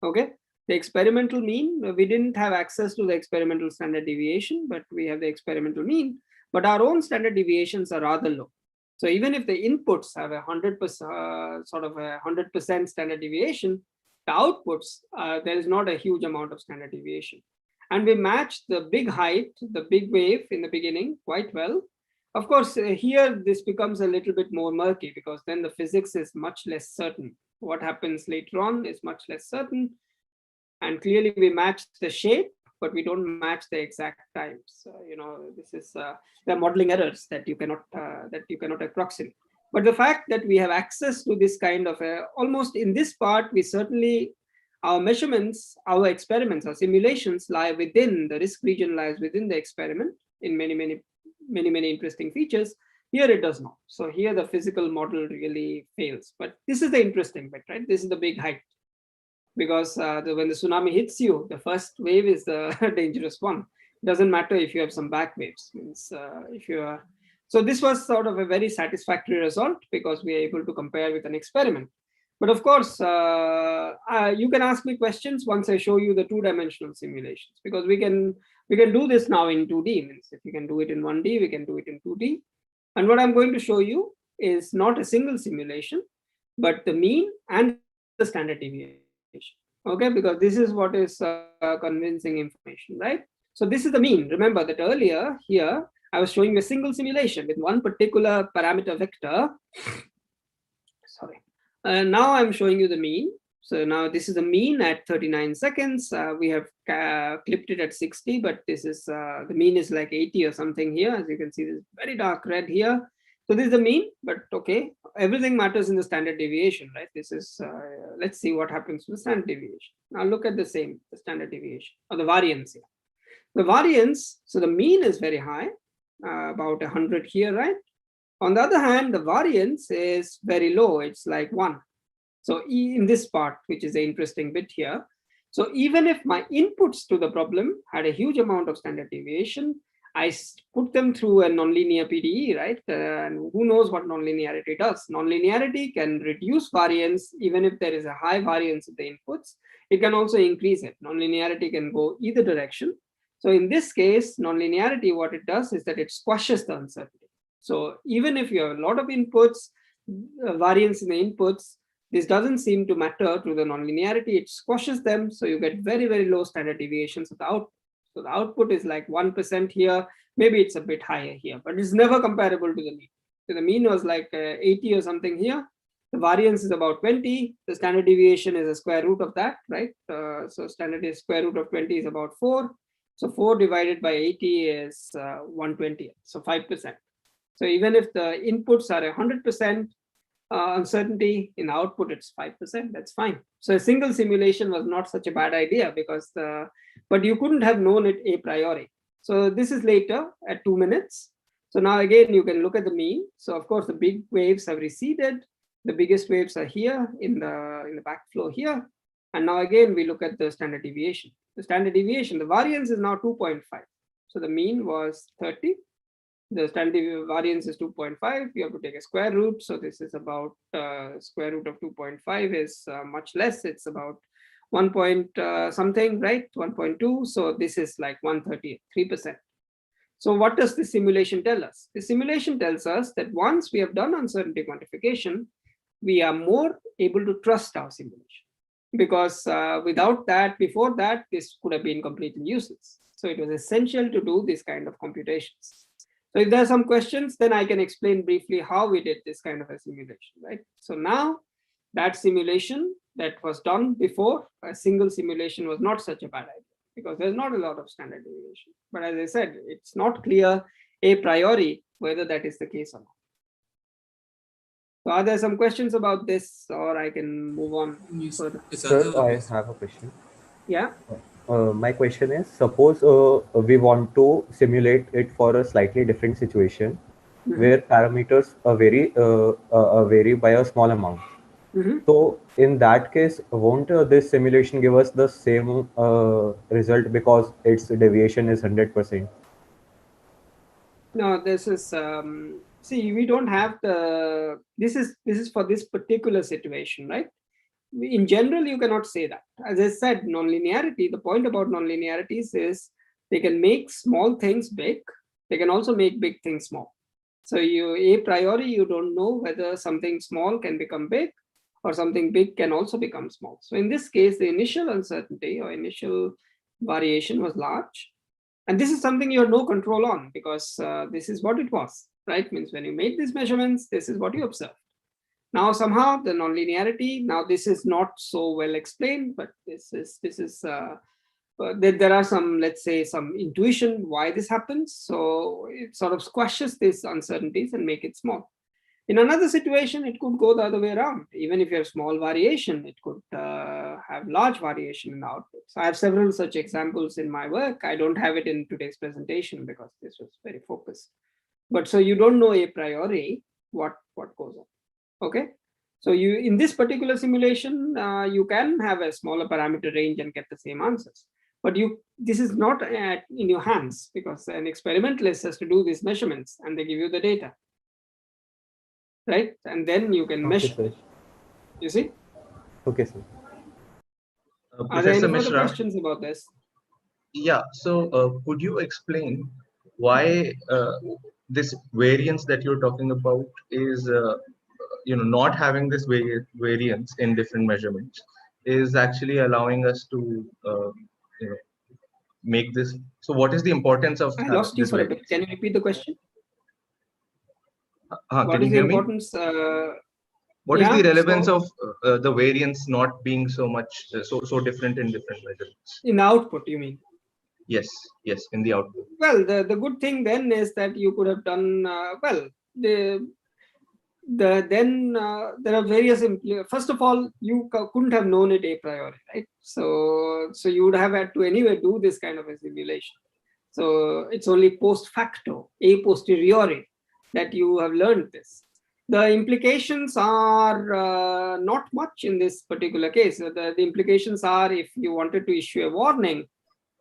okay? The experimental mean, we didn't have access to the experimental standard deviation, but we have the experimental mean, but our own standard deviations are rather low. So even if the inputs have 100%, sort of a 100% standard deviation, the outputs, there is not a huge amount of standard deviation. And we match the big height, the big wave in the beginning quite well. Of course, here this becomes a little bit more murky, because then the physics is much less certain. What happens later on is much less certain. And clearly we match the shape, but we don't match the exact times. You know, this is the modeling errors that you cannot approximate. But the fact that we have access to this kind of almost in this part, we certainly, our measurements, our experiments, our simulations lie within the risk region, lies within the experiment in many interesting features. Here it does not. So here the physical model really fails. But this is the interesting bit, right? This is the big height. Because when the tsunami hits you, the first wave is the dangerous one. It doesn't matter if you have some back waves. Means if you are, so this was sort of a very satisfactory result, because we are able to compare with an experiment. But of course, you can ask me questions once I show you the two-dimensional simulations, because we can do this now in 2D. Means if you can do it in 1D, we can do it in 2D. And what I'm going to show you is not a single simulation, but the mean and the standard deviation. Okay, because this is what is convincing information, right? So this is the mean. Remember that earlier here I was showing a single simulation with one particular parameter vector. Sorry. Now I'm showing you the mean. So now this is the mean at 39 seconds. We have clipped it at 60, but this is the mean is like 80 or something here. As you can see, this very dark red here. So this is the mean, but okay, everything matters in the standard deviation, right? This is, let's see what happens to the standard deviation. Now look at the standard deviation or the variance here. The variance, so the mean is very high, about 100 here, right? On the other hand, the variance is very low. It's like 1. So in this part, which is the interesting bit here. So even if my inputs to the problem had a huge amount of standard deviation, I put them through a nonlinear PDE, right? And who knows what nonlinearity does? Nonlinearity can reduce variance even if there is a high variance of the inputs. It can also increase it. Nonlinearity can go either direction. So in this case, nonlinearity, what it does is that it squashes the uncertainty. So even if you have a lot of inputs, variance in the inputs, this doesn't seem to matter to the nonlinearity. It squashes them, so you get very, very low standard deviations of the output. So the output is like 1% here. Maybe it's a bit higher here, but it's never comparable to the mean. So the mean was like 80 or something here. The variance is about 20. The standard deviation is a square root of that, right? So standard square root of 20 is about 4. So 4 divided by 80 is 120, so 5%. So even if the inputs are 100% uncertainty, in output it's 5%, that's fine. So a single simulation was not such a bad idea because but you couldn't have known it a priori. So this is later at 2 minutes. So now again, you can look at the mean. So of course the big waves have receded. The biggest waves are here in the backflow here. And now again, we look at the standard deviation. The standard deviation, the variance is now 2.5. So the mean was 30. The standard variance is 2.5. You have to take a square root. So this is about square root of 2.5 is much less. It's about 1 point something, right? 1.2. So this is like 133%. So what does the simulation tell us? The simulation tells us that once we have done uncertainty quantification, we are more able to trust our simulation. Because without that, before that, this could have been completely useless. So it was essential to do this kind of computations. So if there are some questions, then I can explain briefly how we did this kind of a simulation, right? So now that simulation that was done before, a single simulation was not such a bad idea because there's not a lot of standard deviation. But as I said, it's not clear a priori whether that is the case or not. So are there some questions about this, or I can move on further? Sir, I have a question. Yeah. My question is, suppose we want to simulate it for a slightly different situation where parameters vary by a small amount. So in that case, won't this simulation give us the same result because its deviation is 100%? No, this is see, we don't have the this is for this particular situation, right? In general, you cannot say that. As I said, nonlinearity, the point about nonlinearities is they can make small things big. They can also make big things small. So a priori, you don't know whether something small can become big or something big can also become small. So in this case, the initial uncertainty or initial variation was large. And this is something you have no control on because this is what it was, right? Means when you made these measurements, this is what you observed. Now somehow the nonlinearity, now this is not so well explained, but there are some, let's say, some intuition why this happens. So it sort of squashes these uncertainties and make it small. In another situation, it could go the other way around. Even if you have small variation, it could have large variation in the output. So I have several such examples in my work. I don't have it in today's presentation because this was very focused. But so you don't know a priori what goes on. Okay, so in this particular simulation, you can have a smaller parameter range and get the same answers. But this is not in your hands because an experimentalist has to do these measurements and they give you the data. Right, and then you can measure. You see? Okay, sir. Are there any Professor further Mishra, questions about this? yeah, so could you explain why this variance that you're talking about is, not having this variance in different measurements is actually allowing us to, you know, make this. So what is the importance of I lost you this for a bit. variance? Can you repeat the question? Can What you is the hear me? importance? What is the Yeah, relevance so of the variance not being so much so different in different measurements? in output, you mean? Yes, yes, in the output. Well, the good thing then is that you could have done well. There are various first of all, you couldn't have known it a priori, right? So you would have had to anyway do this kind of a simulation. So it's only post facto, a posteriori, that you have learned this. The implications are not much in this particular case. The implications are, if you wanted to issue a warning,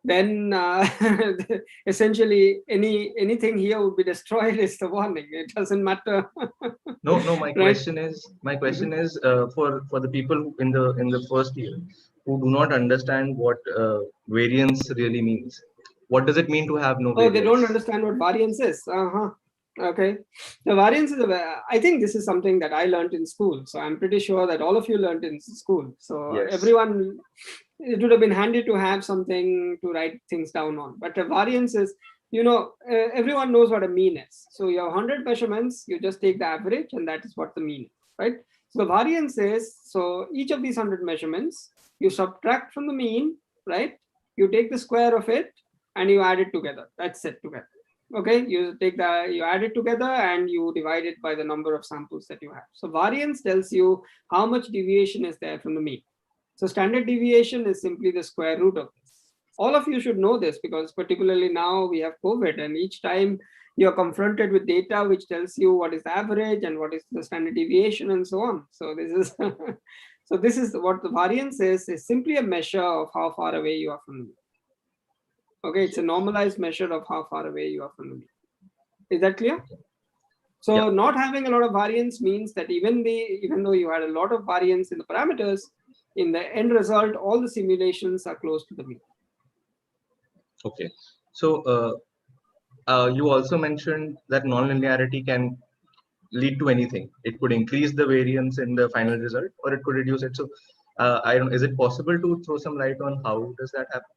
then essentially anything here would be destroyed is the warning. It doesn't matter. No, my right? question is for the people in the first year who do not understand what variance really means. What does it mean to have no variance? They don't understand what variance is. Okay. The variance is, I think this is something that I learned in school. So I'm pretty sure that all of you learned in school. So Yes. everyone, it would have been handy to have something to write things down on. But the variance is, everyone knows what a mean is. So you have 100 measurements, you just take the average, and that is what the mean is, right? So the variance is, so each of these 100 measurements, you subtract from the mean, right? You take the square of it, and you add it together. That's it together. Okay, you add it together and you divide it by the number of samples that you have. So variance tells you how much deviation is there from the mean. So standard deviation is simply the square root of this. All of you should know this, because particularly now we have COVID, and each time you're confronted with data which tells you what is the average and what is the standard deviation and so on. So this is this is what the variance is simply a measure of how far away you are from the mean. Okay, it's a normalized measure of how far away you are from the mean. Is that clear? So Yeah. Not having a lot of variance means that even though you had a lot of variance in the parameters, in the end result, all the simulations are close to the mean. Okay. So you also mentioned that nonlinearity can lead to anything. It could increase the variance in the final result, or it could reduce it. So is it possible to throw some light on how does that happen?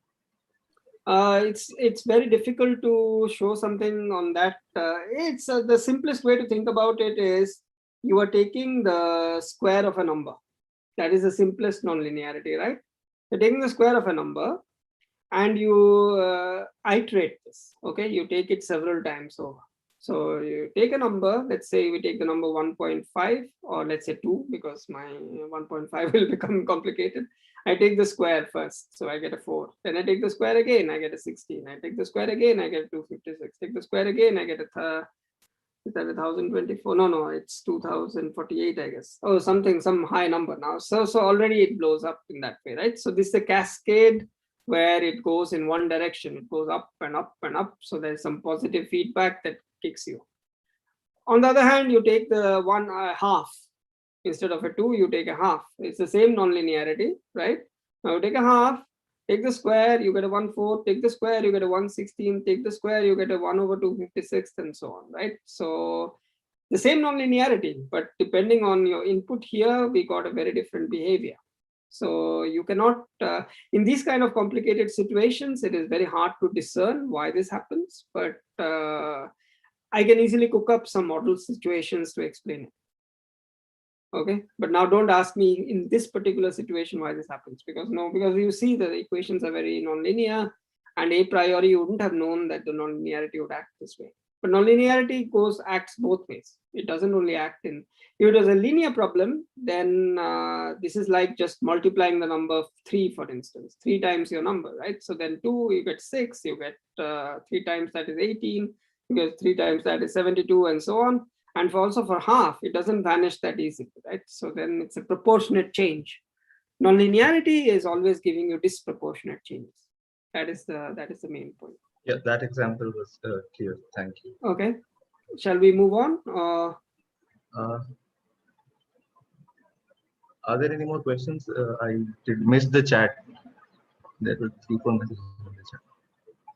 It's very difficult to show something on that. It's the simplest way to think about it is you are taking the square of a number. That is the simplest nonlinearity, right? You're taking the square of a number and you iterate this. Okay, you take it several times over. So you take a number, let's say we take the number 1.5, or let's say 2, because my 1.5 will become complicated. I take the square first, so I get a 4. Then I take the square again, I get a 16. I take the square again, I get 256. Take the square again, I get a is that 1024? No, it's 2048, I guess. Oh, some high number now. So already it blows up in that way, right? So this is a cascade where it goes in one direction. It goes up and up and up. So there's some positive feedback that kicks you. On the other hand, you take the one half. Instead of a 2, you take a half. It's the same nonlinearity, right? Now you take a half, take the square, you get a 1/4, take the square, you get a 1/16, take the square, you get a 1/256, and so on, right? So the same nonlinearity, but depending on your input here, we got a very different behavior. So you cannot, in these kind of complicated situations, it is very hard to discern why this happens, but I can easily cook up some model situations to explain it. Okay, but now don't ask me in this particular situation why this happens, because you see the equations are very nonlinear, and a priori you wouldn't have known that the nonlinearity would act this way. But nonlinearity acts both ways. It doesn't only act in, if it was a linear problem, then this is like just multiplying the number 3, for instance, 3 times your number, right? So then 2, you get 6, you get 3 times that is 18, you get 3 times that is 72, and so on. And also for half, it doesn't vanish that easily, right? So then it's a proportionate change. Nonlinearity is always giving you disproportionate changes. That is the main point. Yeah, that example was clear. Thank you. Okay, shall we move on? Are there any more questions? I did miss the chat. There were 3-4 messages in the chat.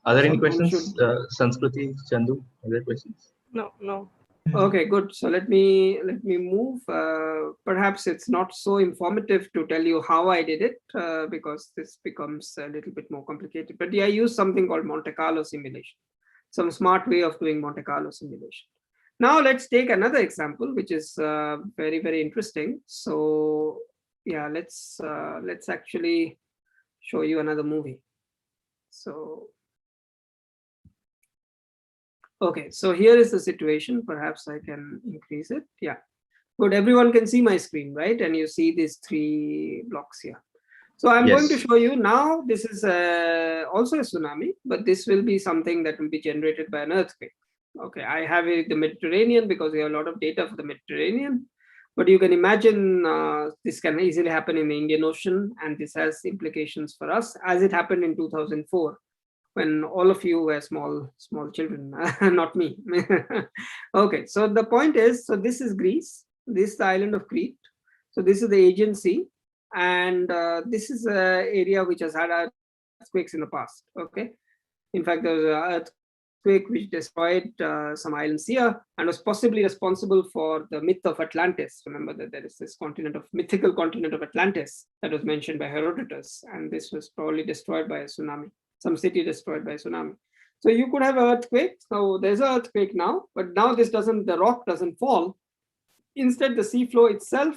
Are there any questions? Sanskriti, Chandu, are there questions? No, no. Okay, good. So let me move. Perhaps it's not so informative to tell you how I did it because this becomes a little bit more complicated. But yeah, I used something called Monte Carlo simulation, some smart way of doing Monte Carlo simulation. Now let's take another example, which is very, very interesting. So yeah, let's actually show you another movie. So okay, so here is the situation. Perhaps I can increase it. Yeah, good. Everyone can see my screen, right? And you see these 3 blocks here. So I'm going to show you now. This is also a tsunami, but this will be something that will be generated by an earthquake. Okay, I have the Mediterranean because we have a lot of data for the Mediterranean. But you can imagine this can easily happen in the Indian Ocean, and this has implications for us, as it happened in 2004. When all of you were small children, not me. Okay, so the point is, so this is Greece, this is the island of Crete. So this is the Aegean Sea, and this is an area which has had earthquakes in the past. Okay, in fact, there was an earthquake which destroyed some islands here and was possibly responsible for the myth of Atlantis. Remember that there is this mythical continent of Atlantis that was mentioned by Herodotus, and this was probably destroyed by a tsunami. Some city destroyed by a tsunami. So you could have an earthquake. So there's an earthquake now, but now the rock doesn't fall. Instead, the seafloor itself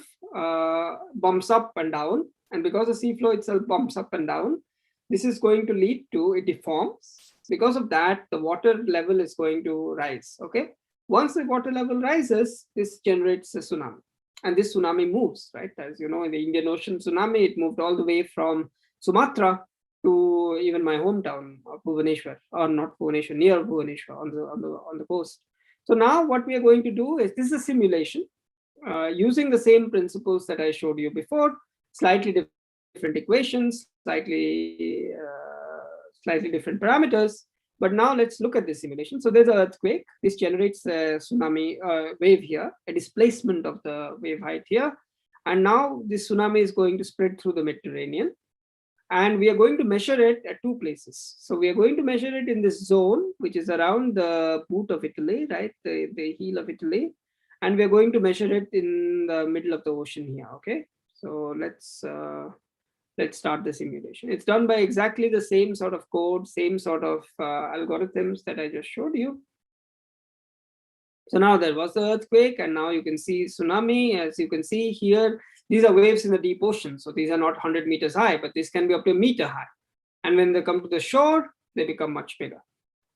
bumps up and down. And because the seafloor itself bumps up and down, this is going to lead to, it deforms. Because of that, the water level is going to rise. Okay. Once the water level rises, this generates a tsunami. And this tsunami moves, right? As you know, in the Indian Ocean tsunami, it moved all the way from Sumatra to even my hometown of Bhubaneswar, or not Bhubaneswar, near Bhubaneswar on the coast. So now what we are going to do is, this is a simulation using the same principles that I showed you before, slightly different equations, slightly different parameters. But now let's look at this simulation. So there's an earthquake. This generates a tsunami wave here, a displacement of the wave height here. And now this tsunami is going to spread through the Mediterranean. And we are going to measure it at 2 places. So we are going to measure it in this zone, which is around the boot of Italy, right? The heel of Italy. And we are going to measure it in the middle of the ocean here, okay? So let's start the simulation. It's done by exactly the same sort of code, same sort of algorithms that I just showed you. So now there was the earthquake, and now you can see tsunami. As you can see here, these are waves in the deep ocean. So these are not 100 meters high, but this can be up to a meter high. And when they come to the shore, they become much bigger.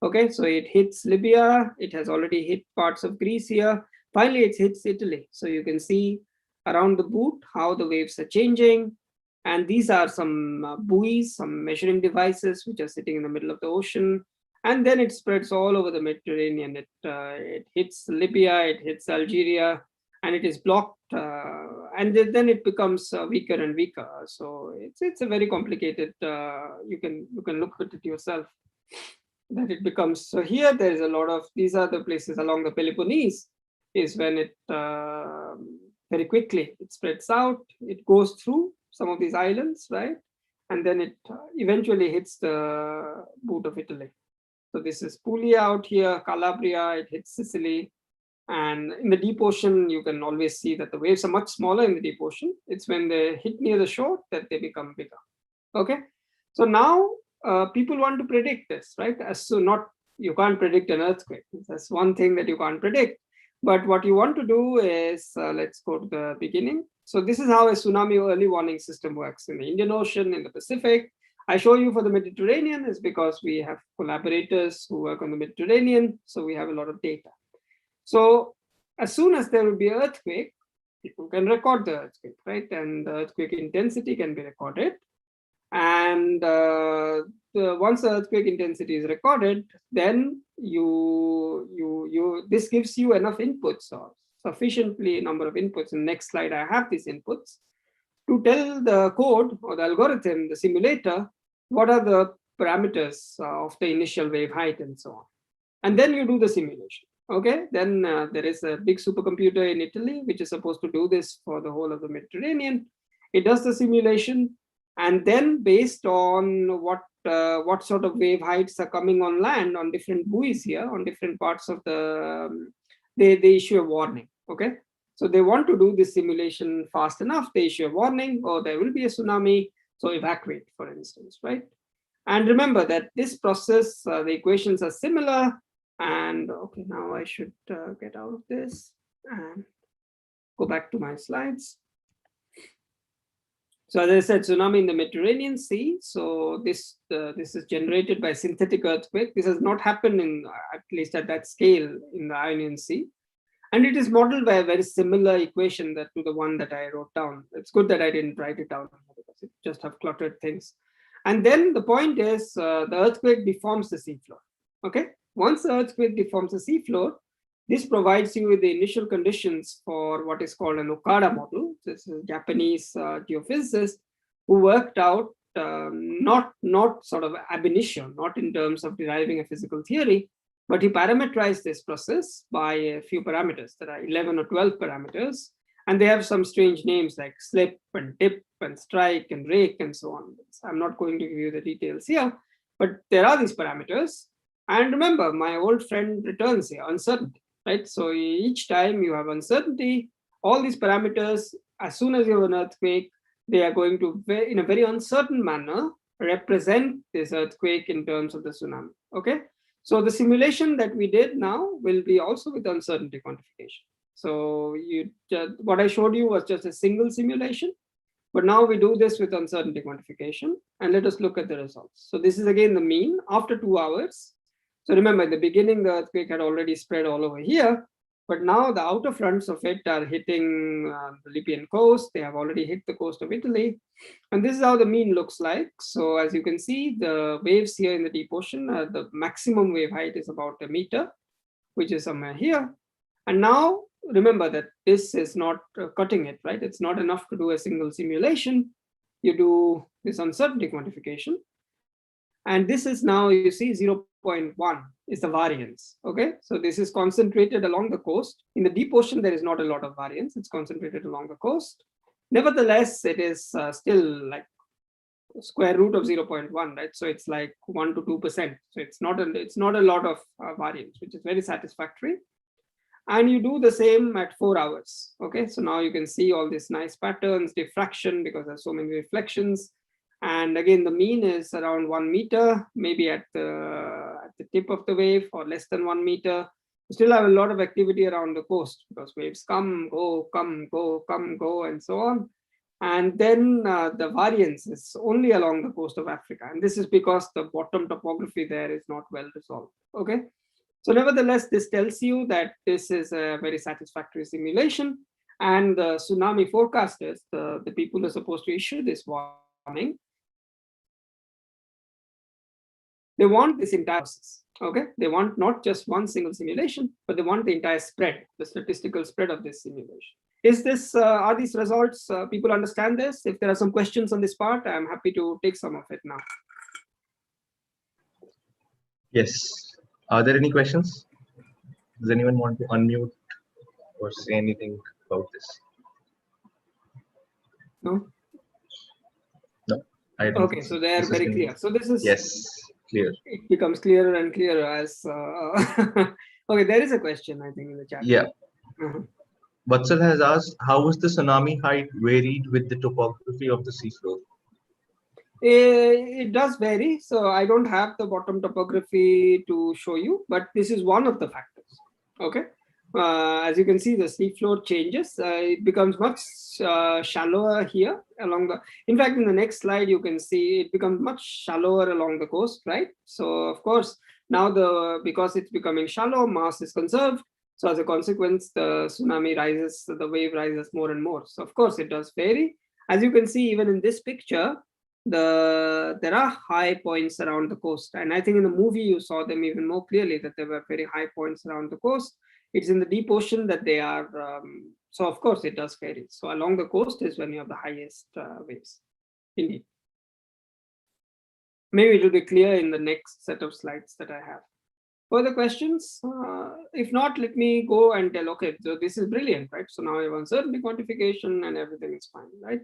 Okay, so it hits Libya. It has already hit parts of Greece here. Finally, it hits Italy. So you can see around the boot how the waves are changing. And these are some buoys, some measuring devices, which are sitting in the middle of the ocean. And then it spreads all over the Mediterranean. It hits Libya, it hits Algeria, and it is blocked. And then it becomes weaker and weaker. So it's a very complicated. You can look at it yourself. That it becomes. So here there is a lot of. These are the places along the Peloponnese. Is when it very quickly it spreads out. It goes through some of these islands, right? And then it eventually hits the boot of Italy. So this is Puglia out here, Calabria, it hits Sicily. And in the deep ocean, you can always see that the waves are much smaller in the deep ocean. It's when they hit near the shore that they become bigger. Okay. So now people want to predict this, right? You can't predict an earthquake. That's one thing that you can't predict. But what you want to do is, let's go to the beginning. So this is how a tsunami early warning system works in the Indian Ocean, in the Pacific. I show you for the Mediterranean is because we have collaborators who work on the Mediterranean. So we have a lot of data. So as soon as there will be an earthquake, people can record the earthquake, right? And the earthquake intensity can be recorded. And once the earthquake intensity is recorded, then this gives you enough inputs, or sufficiently number of inputs. In the next slide, I have these inputs to tell the code or the algorithm, the simulator, what are the parameters of the initial wave height and so on. And then you do the simulation. Okay, then there is a big supercomputer in Italy, which is supposed to do this for the whole of the Mediterranean. It does the simulation, and then based on what sort of wave heights are coming on land on different buoys here, on different parts of the, they issue a warning, okay? So they want to do this simulation fast enough, they issue a warning, or there will be a tsunami, so evacuate, for instance, right? And remember that this process, the equations are similar, and okay, now I should get out of this and go back to my slides. So as I said, tsunami in the Mediterranean Sea. So this is generated by synthetic earthquake. This has not happened in, at least at that scale, in the Ionian Sea. And it is modeled by a very similar equation to the one that I wrote down. It's good that I didn't write it down because it just have cluttered things. And then the point is the earthquake deforms the seafloor. Okay, once the earthquake deforms the seafloor, this provides you with the initial conditions for what is called an Okada model. This is a Japanese geophysicist who worked out not sort of ab initio, not in terms of deriving a physical theory, but he parameterized this process by a few parameters. There are 11 or 12 parameters, and they have some strange names like slip and dip and strike and rake and so on. I'm not going to give you the details here, but there are these parameters. And remember, my old friend returns here, uncertainty, right? So each time you have uncertainty, all these parameters, as soon as you have an earthquake, they are going to, in a very uncertain manner, represent this earthquake in terms of the tsunami, okay? So the simulation that we did now will be also with uncertainty quantification. So what I showed you was just a single simulation, but now we do this with uncertainty quantification, and let us look at the results. So this is again the mean after 2 hours. So remember, in the beginning, the earthquake had already spread all over here, but now the outer fronts of it are hitting the Libyan coast. They have already hit the coast of Italy. And this is how the mean looks like. So as you can see, the waves here in the deep ocean, the maximum wave height is about 1 meter, which is somewhere here. And now remember that this is not cutting it, right? It's not enough to do a single simulation. You do this uncertainty quantification. And this is now, you see, 0.1 is the variance, okay? So this is concentrated along the coast. In the deep ocean, there is not a lot of variance. It's concentrated along the coast. Nevertheless, it is still like square root of 0.1, right? So it's like 1 to 2%. So it's not a lot of variance, which is very satisfactory. And you do the same at 4 hours, okay? So now you can see all these nice patterns, diffraction, because there's so many reflections. And again, the mean is around 1 meter, maybe at the tip of the wave, or less than 1 meter. You still have a lot of activity around the coast because waves come, go, come, go, come, go, and so on. And then the variance is only along the coast of Africa. And this is because the bottom topography there is not well resolved, okay? So nevertheless, this tells you that this is a very satisfactory simulation. And the tsunami forecasters, the people who are supposed to issue this warning, they want this entire process, okay? They want not just one single simulation, but they want the entire spread, the statistical spread of this simulation. Is this, are these results, people understand this? If there are some questions on this part, I'm happy to take some of it now. Yes. Are there any questions? Does anyone want to unmute or say anything about this? No? No. I don't Okay, think so they are very clear. So this is, yes, clear. It becomes clearer and clearer as, okay, there is a question, I think, in the chat. Yeah. Vatsal has asked, how was the tsunami height varied with the topography of the seafloor? It does vary. So I don't have the bottom topography to show you, but this is one of the factors. Okay. As you can see, the seafloor changes. It becomes much shallower here along the, in fact, in the next slide, you can see it becomes much shallower along the coast, right? So of course, now because it's becoming shallow, mass is conserved. So as a consequence, the tsunami rises, the wave rises more and more. So of course, it does vary. As you can see, even in this picture, there are high points around the coast. And I think in the movie, you saw them even more clearly that there were very high points around the coast. It's in the deep ocean that they are, so of course it does vary. So along the coast is when you have the highest waves, indeed. Maybe it will be clear in the next set of slides that I have. Further questions? If not, let me go and tell, okay, so this is brilliant, right? So now I have uncertainty quantification and everything is fine, right?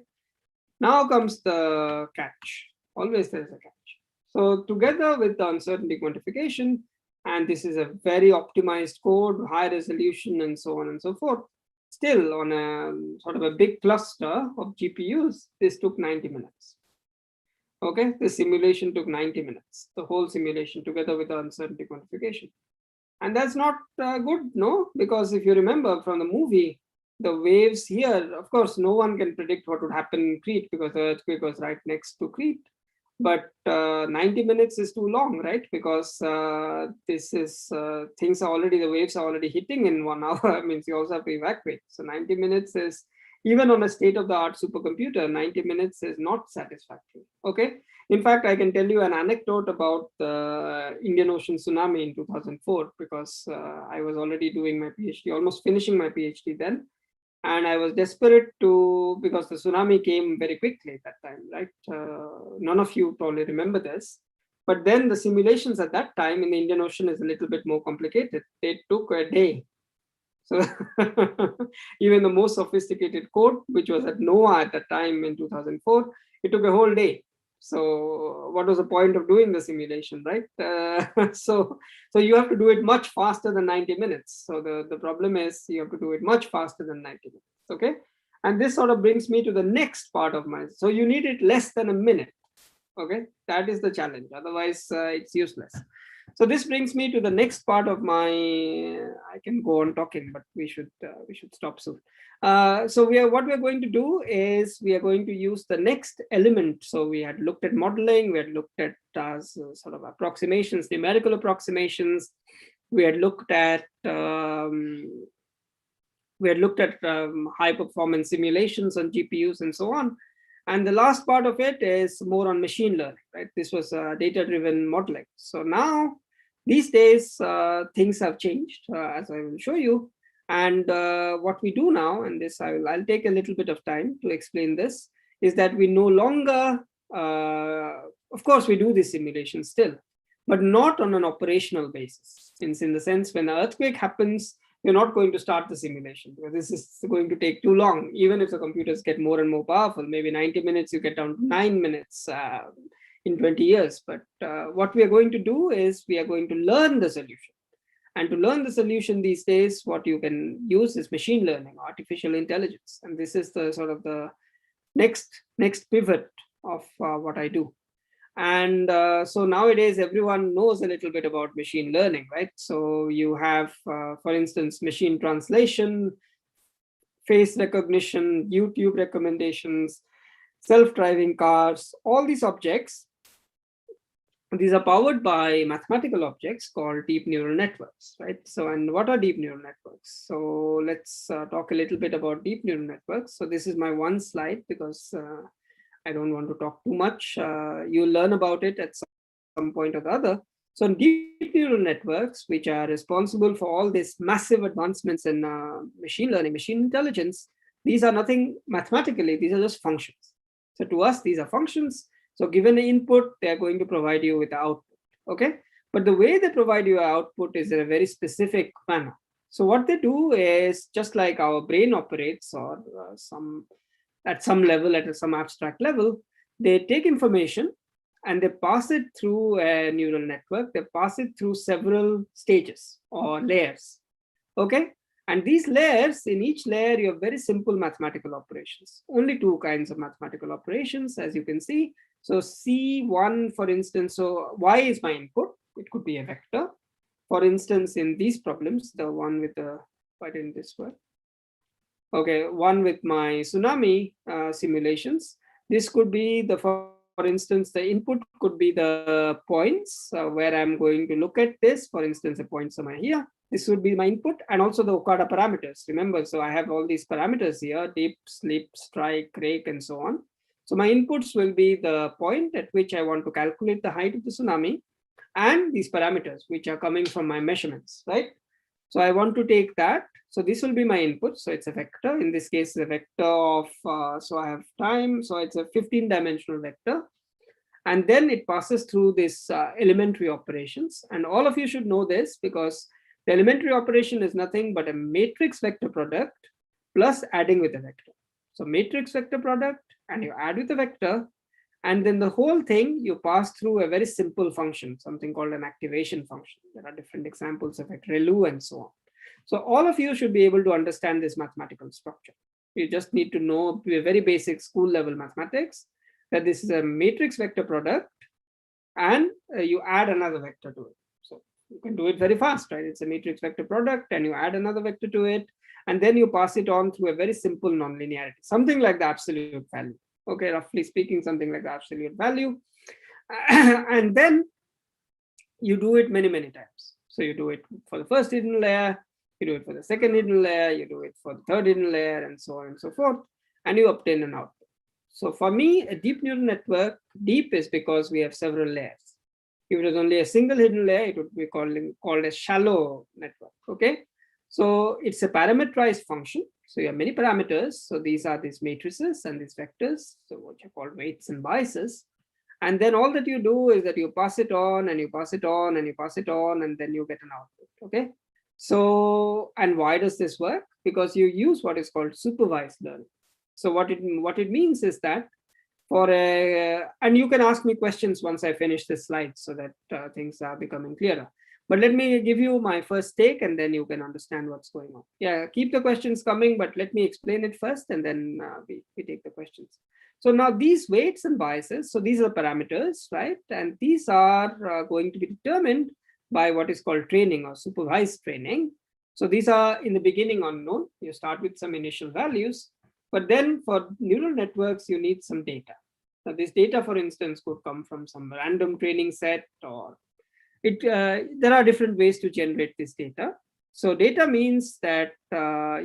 Now comes the catch. Always there's a catch. So together with the uncertainty quantification, and this is a very optimized code, high resolution, and so on and so forth, still on a sort of a big cluster of GPUs, this took 90 minutes. Okay, the simulation took 90 minutes, the whole simulation together with the uncertainty quantification. And that's not good, no? Because if you remember from the movie, the waves here, of course, no one can predict what would happen in Crete because the earthquake was right next to Crete. But 90 minutes is too long, right? Because this is, things are already, the waves are already hitting in 1 hour, means you also have to evacuate. So 90 minutes is, even on a state-of-the-art supercomputer, 90 minutes is not satisfactory, okay? In fact, I can tell you an anecdote about the Indian Ocean tsunami in 2004, because I was already doing my PhD, almost finishing my PhD then. And I was desperate to, because the tsunami came very quickly at that time, right? None of you probably remember this. But then the simulations at that time in the Indian Ocean is a little bit more complicated. It took a day. So even the most sophisticated code, which was at NOAA at that time in 2004, it took a whole day. So what was the point of doing the simulation, right? So you have to do it much faster than 90 minutes. So the problem is you have to do it much faster than 90 minutes, okay? And this sort of brings me to the next part of my, so you need it less than a minute, okay? That is the challenge, otherwise it's useless. So this brings me to the next part of my, I can go on talking, but we should stop soon. So what we're going to do is we are going to use the next element. So we had looked at modeling, we had looked at sort of approximations, numerical approximations. We had looked at high performance simulations on GPUs and so on. And the last part of it is more on machine learning, right? This was data-driven modeling. So now, these days, things have changed, as I will show you. And what we do now, and this I'll take a little bit of time to explain this, is that we no longer, of course, we do this simulation still, but not on an operational basis. Since in the sense when an earthquake happens, you're not going to start the simulation because this is going to take too long. Even if the computers get more and more powerful, maybe 90 minutes, you get down to 9 minutes in 20 years. But what we are going to do is we are going to learn the solution. And to learn the solution these days, what you can use is machine learning, artificial intelligence. And this is the sort of the next pivot of what I do. And so nowadays, everyone knows a little bit about machine learning, right? So you have, for instance, machine translation, face recognition, YouTube recommendations, self-driving cars, all these objects. These are powered by mathematical objects called deep neural networks, right? So, and what are deep neural networks? So let's talk a little bit about deep neural networks. So this is my one slide because I don't want to talk too much. You'll learn about it at some point or the other. So deep neural networks, which are responsible for all these massive advancements in machine learning, machine intelligence, these are nothing mathematically, these are just functions. So to us, these are functions. So given the input, they're going to provide you with the output, okay? But the way they provide you output is in a very specific manner. So what they do is just like our brain operates or at some level, at some abstract level, they take information and they pass it through a neural network. They pass it through several stages or layers, okay? And these layers, in each layer, you have very simple mathematical operations. Only two kinds of mathematical operations, as you can see. So C1, for instance, so Y is my input. It could be a vector. For instance, in these problems, the one with the, why didn't this work? Okay, one with my tsunami simulations. This could be the, for instance, the input could be the points where I'm going to look at this. For instance, a point somewhere here. This would be my input, and also the Okada parameters. Remember, so I have all these parameters here: dip, slip, strike, rake, and so on. So my inputs will be the point at which I want to calculate the height of the tsunami, and these parameters which are coming from my measurements, right? So I want to take that. So this will be my input. So it's a vector. In this case, a vector of, so I have time. So it's a 15-dimensional vector. And then it passes through this elementary operations. And all of you should know this because the elementary operation is nothing but a matrix vector product plus adding with a vector. So matrix vector product and you add with a vector, and then the whole thing you pass through a very simple function, something called an activation function. There are different examples of it, ReLU and so on. So all of you should be able to understand this mathematical structure. You just need to know a very basic school level mathematics, that this is a matrix vector product, and you add another vector to it. So you can do it very fast, right? It's a matrix vector product, and you add another vector to it, and then you pass it on through a very simple nonlinearity, something like the absolute value. Okay, roughly speaking, something like the absolute value. And then you do it many, many times. So you do it for the first hidden layer, you do it for the second hidden layer, you do it for the third hidden layer, and so on and so forth, and you obtain an output. So for me, a deep neural network, deep is because we have several layers. If it was only a single hidden layer, it would be called a shallow network. Okay, so it's a parameterized function. So you have many parameters. So these are these matrices and these vectors, so what you call weights and biases. And then all that you do is that you pass it on and you pass it on and you pass it on, and then you get an output. Okay. So, and why does this work? Because you use what is called supervised learning. So what it means is that for a, and you can ask me questions once I finish this slide so that things are becoming clearer. But let me give you my first take, and then you can understand what's going on. Yeah, keep the questions coming, but let me explain it first, and then we take the questions. So now these weights and biases, so these are parameters, right? And these are going to be determined by what is called training or supervised training. So these are in the beginning unknown. You start with some initial values, but then for neural networks, you need some data. Now this data, for instance, could come from some random training set, or there are different ways to generate this data. So data means that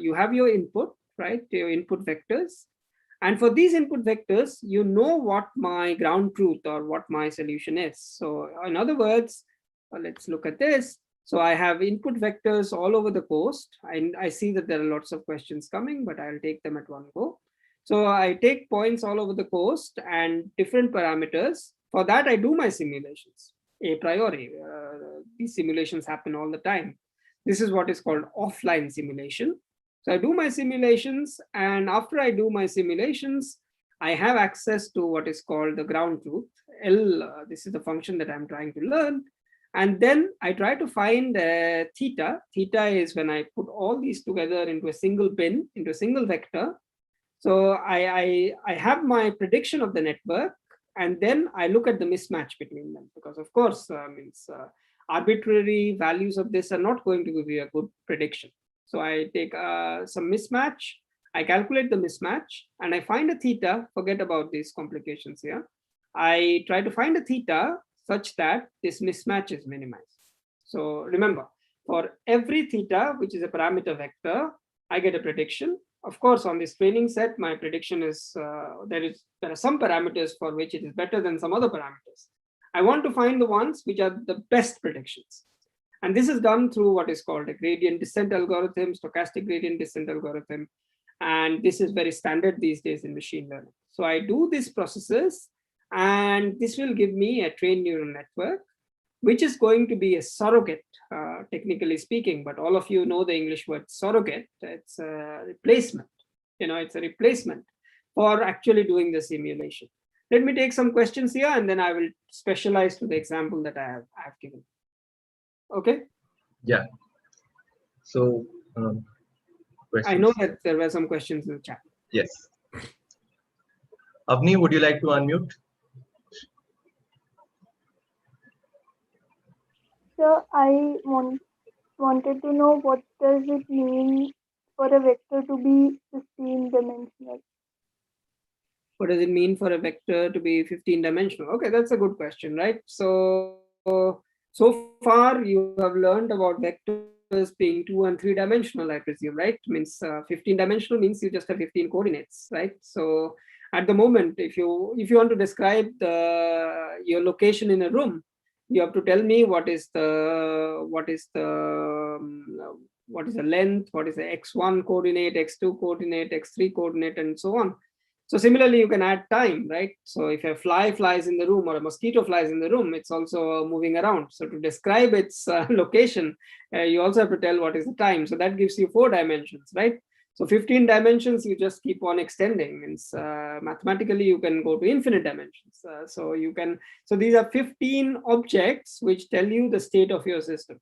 you have your input, right? Your input vectors. And for these input vectors, you know what my ground truth or what my solution is. So in other words, let's look at this. So I have input vectors all over the coast. I see that there are lots of questions coming, but I'll take them at one go. So I take points all over the coast and different parameters. For that, I do my simulations a priori. These simulations happen all the time. This is what is called offline simulation. So I do my simulations, and after I do my simulations, I have access to what is called the ground truth. This is the function that I'm trying to learn. And then I try to find theta. Theta is when I put all these together into a single bin, into a single vector. So I have my prediction of the network, and then I look at the mismatch between them, because of course, arbitrary values of this are not going to give you a good prediction. So I take some mismatch, I calculate the mismatch, and I find a theta. Forget about these complications here. I try to find a theta such that this mismatch is minimized. So remember, for every theta, which is a parameter vector, I get a prediction. Of course, on this training set, my prediction is there are some parameters for which it is better than some other parameters. I want to find the ones which are the best predictions. And this is done through what is called a gradient descent algorithm, stochastic gradient descent algorithm. And this is very standard these days in machine learning. So I do these processes, and this will give me a trained neural network, which is going to be a surrogate, technically speaking, but all of you know the English word surrogate. It's a replacement, it's a replacement for actually doing the simulation. Let me take some questions here, and then I will specialize to the example that I have given. Okay? Yeah. So, I know that there were some questions in the chat. Yes. Avni, would you like to unmute? So I wanted to know, what does it mean for a vector to be 15-dimensional? What does it mean for a vector to be 15-dimensional? Okay, that's a good question, right? So far you have learned about vectors being 2- and 3-dimensional, I presume, right? Means 15-dimensional means you just have 15 coordinates, right? So at the moment, if you want to describe your location in a room, you have to tell me what is the length, what is the x1 coordinate, x2 coordinate, x3 coordinate, and so on. So similarly, you can add time, right? So if a fly flies in the room or a mosquito flies in the room, it's also moving around. So to describe its location, you also have to tell what is the time. So that gives you 4 dimensions, right? So 15 dimensions, you just keep on extending. Means mathematically, you can go to infinite dimensions. So these are 15 objects which tell you the state of your system.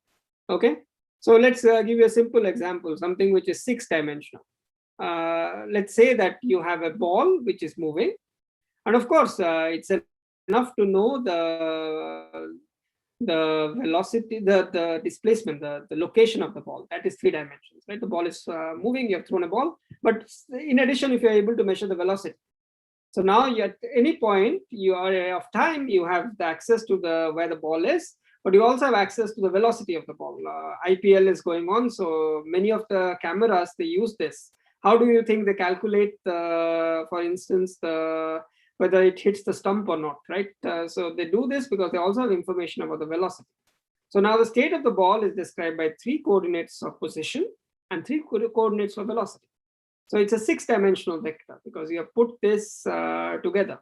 Okay. So let's give you a simple example, something which is 6-dimensional. Let's say that you have a ball which is moving. And of course, it's enough to know the velocity, the displacement, the location of the ball. That is 3 dimensions, right? The ball is moving, you have thrown a ball. But in addition, if you're able to measure the velocity. So now at any point you are of time, you have the access to where the ball is, but you also have access to the velocity of the ball. IPL is going on, so many of the cameras, they use this. How do you think they calculate, for instance, whether it hits the stump or not, right? So they do this because they also have information about the velocity. So now the state of the ball is described by 3 coordinates of position and 3 coordinates of velocity. So it's a 6-dimensional vector because you have put this together.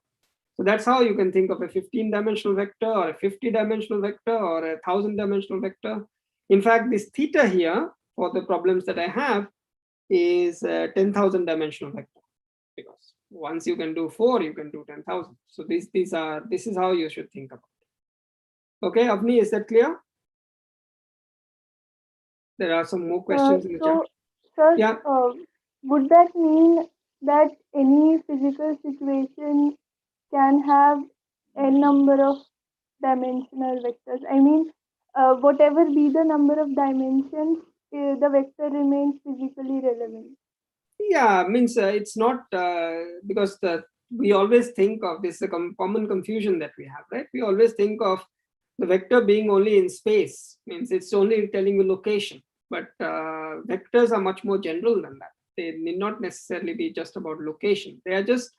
So that's how you can think of a 15-dimensional vector or a 50-dimensional vector or a 1,000-dimensional vector. In fact, this theta here for the problems that I have is a 10,000-dimensional vector, because once you can do 4, you can do 10,000. So this is how you should think about it. Okay, Avni, is that clear? There are some more questions in the chat. Sir, yeah. Would that mean that any physical situation can have a number of dimensional vectors? I mean, whatever be the number of dimensions, the vector remains physically relevant. Yeah, means it's not because we always think of this, a common confusion that we have, right? We always think of the vector being only in space, means it's only telling you location, but vectors are much more general than that. They need not necessarily be just about location. They're just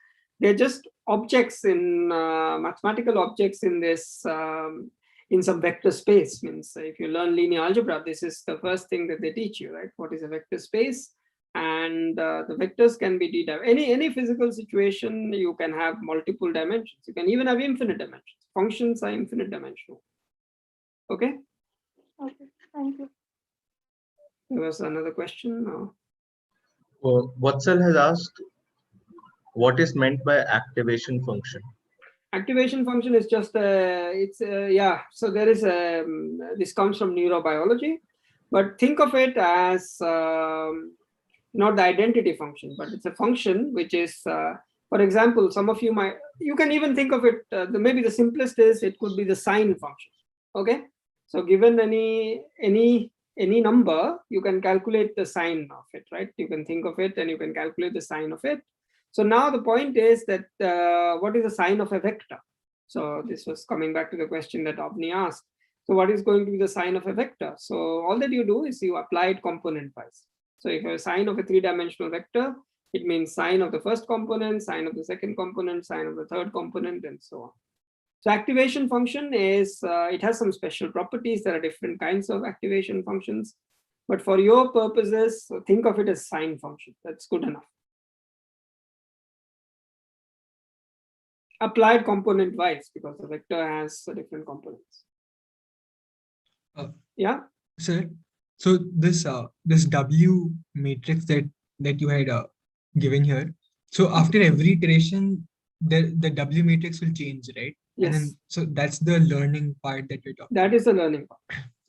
objects in mathematical objects in this in some vector space. Means if you learn linear algebra, this is the first thing that they teach you, right? What is a vector space? And the vectors can be any physical situation, you can have multiple dimensions. You can even have infinite dimensions. Functions are infinite dimensional. Okay. Okay, thank you. There was another question. No? Vatshal has asked, what is meant by activation function? Activation function is just yeah. So there is this comes from neurobiology, but think of it as not the identity function, but it's a function which is, for example, some of you can even think of it, maybe the simplest is it could be the sign function. Okay, so given any number, you can calculate the sign of it, right? You can think of it and you can calculate the sign of it. So now the point is that what is the sign of a vector? So this was coming back to the question that Avni asked. So what is going to be the sign of a vector? So all that you do is you apply it component-wise. So if you have a sign of a 3-dimensional vector, it means sign of the first component, sign of the second component, sign of the third component, and so on. So activation function is, it has some special properties. There are different kinds of activation functions. But for your purposes, think of it as sign function. That's good enough. Applied component-wise, because the vector has different components. Yeah? Sir, so this W matrix that you had given here, so after every iteration, the W matrix will change, right? Yes. And then, so that's the learning part that we're talking. That is the learning part.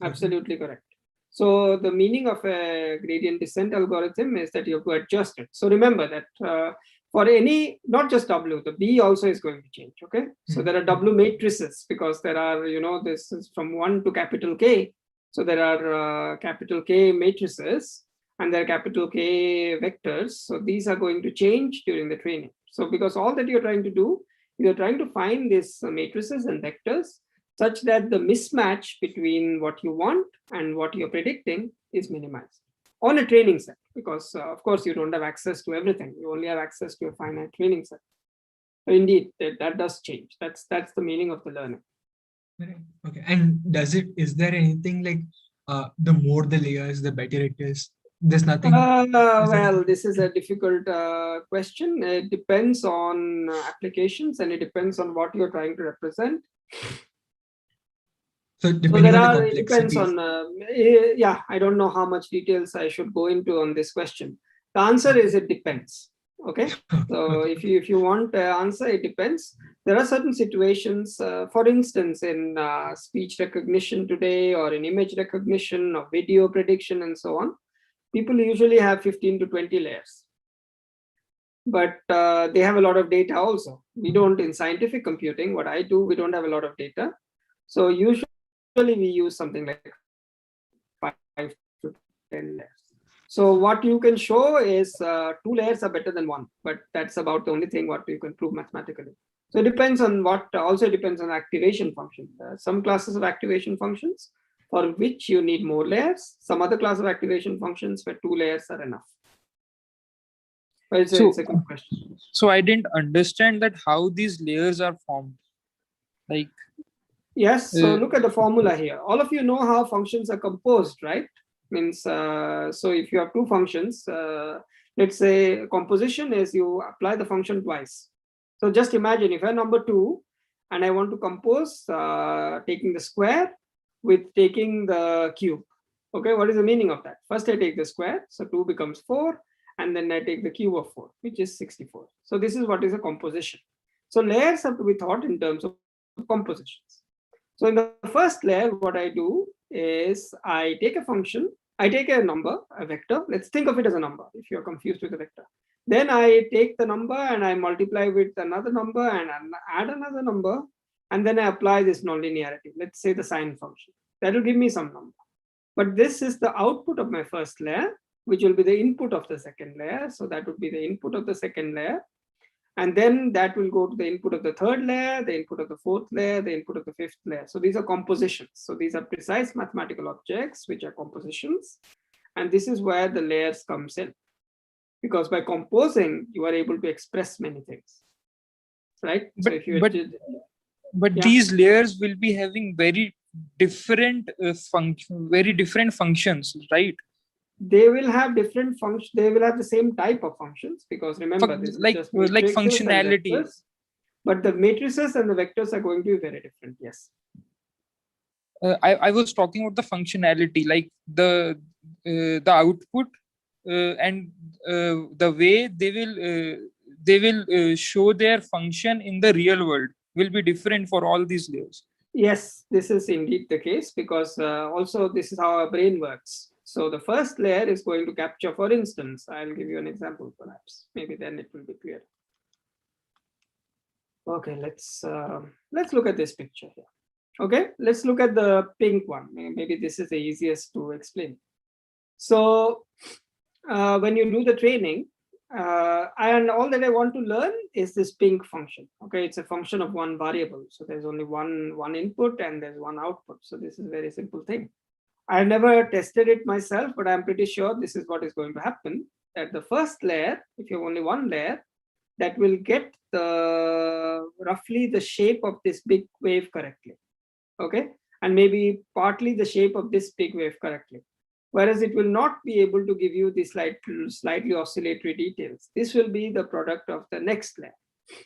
Absolutely correct. So the meaning of a gradient descent algorithm is that you have to adjust it. So remember that for any, not just W, the B also is going to change. Okay. So there are W matrices because there are, this is from 1 to capital K. So there are capital K matrices and there are capital K vectors. So these are going to change during the training. So because all that you're trying to do, you're trying to find these matrices and vectors such that the mismatch between what you want and what you're predicting is minimized on a training set, because of course you don't have access to everything. You only have access to a finite training set. So indeed, that does change. That's the meaning of the learning. Okay, and is there anything like the more the layers, the better it is? There's nothing. Well, this is a difficult question. It depends on applications and it depends on what you're trying to represent. So depending on the it depends on, yeah, I don't know how much details I should go into on this question. The answer is it depends. Okay, so if you want the answer, it depends. There are certain situations, for instance, in speech recognition today, or in image recognition, or video prediction, and so on. People usually have 15 to 20 layers, but they have a lot of data also. We don't, in scientific computing, what I do, we don't have a lot of data. So usually we use something like 5 to 10 layers. So what you can show is 2 layers are better than 1, but that's about the only thing what you can prove mathematically. So it depends on what, also depends on activation function. Some classes of activation functions for which you need more layers. Some other class of activation functions where 2 layers are enough. But it's a good question. So I didn't understand that how these layers are formed. Like, yes, so look at the formula here. All of you know how functions are composed, right? Means, so if you have 2 functions, let's say composition is you apply the function twice. So just imagine if I have number 2 and I want to compose taking the square with taking the cube. Okay, what is the meaning of that? First I take the square, so 2 becomes 4, and then I take the cube of 4, which is 64. So this is what is a composition. So layers have to be thought in terms of compositions. So in the first layer, what I do is I take a function, I take a number, a vector. Let's think of it as a number if you're confused with a vector. Then I take the number and I multiply with another number and add another number. And then I apply this nonlinearity. Let's say the sine function. That will give me some number. But this is the output of my first layer, which will be the input of the second layer. So that would be the input of the second layer. And then that will go to the input of the third layer, the input of the fourth layer, the input of the fifth layer. So these are compositions. So these are precise mathematical objects, which are compositions. And this is where the layers comes in. Because by composing, you are able to express many things. Right? But, so if you but these layers will be having very different functions, right? They will have different functions. They will have the same type of functions, because remember, this like is just like functionality. But the matrices and the vectors are going to be very different. Yes. I was talking about the functionality, like the output and the way they will show their function in the real world will be different for all these layers. Yes, this is indeed the case, because also this is how our brain works. So the first layer is going to capture, for instance, I'll give you an example perhaps, maybe then it will be clear. Okay, let's look at this picture here. Okay, let's look at the pink one. Maybe this is the easiest to explain. So when you do the training, and all that I want to learn is this pink function. Okay, it's a function of one variable. So there's only one input and there's one output. So this is a very simple thing. I've never tested it myself, but I'm pretty sure this is what is going to happen. At the first layer, if you have only one layer, that will get roughly the shape of this big wave correctly. Okay, and maybe partly the shape of this big wave correctly. Whereas it will not be able to give you the slightly oscillatory details. This will be the product of the next layer.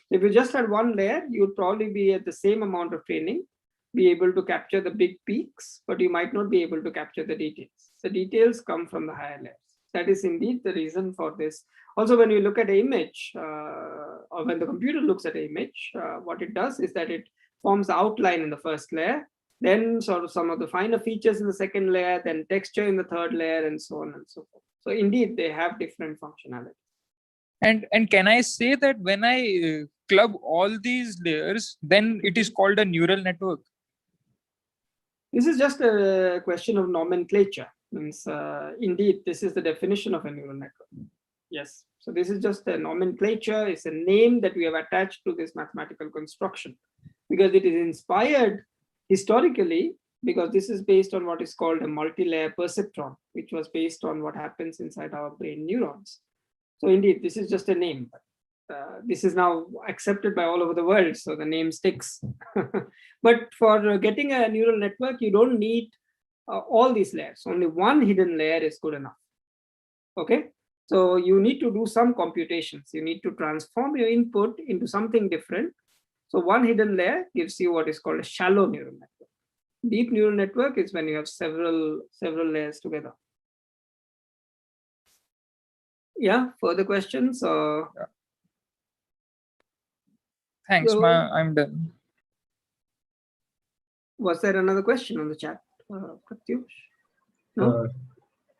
If you just had one layer, you would probably be at the same amount of training, be able to capture the big peaks, but you might not be able to capture the details. The details come from the higher layers. That is indeed the reason for this. Also, when you look at an image, or when the computer looks at an image, what it does is that it forms the outline in the first layer, then sort of some of the finer features in the second layer, then texture in the third layer, and so on and so forth. So indeed, they have different functionality. And can I say that when I club all these layers, then it is called a neural network? This is just a question of nomenclature. Means, indeed, this is the definition of a neural network. Yes. So this is just a nomenclature. It's a name that we have attached to this mathematical construction, because it is inspired historically, because this is based on what is called a multi-layer perceptron, which was based on what happens inside our brain neurons. So indeed, this is just a name. This is now accepted by all over the world, so the name sticks. But for getting a neural network, you don't need all these layers. Only one hidden layer is good enough. Okay, so you need to do some computations. You need to transform your input into something different. So one hidden layer gives you what is called a shallow neural network. Deep neural network is when you have several layers together. Yeah, further questions? Thanks, So, I'm done. was there another question on the chat, Pratyush? No?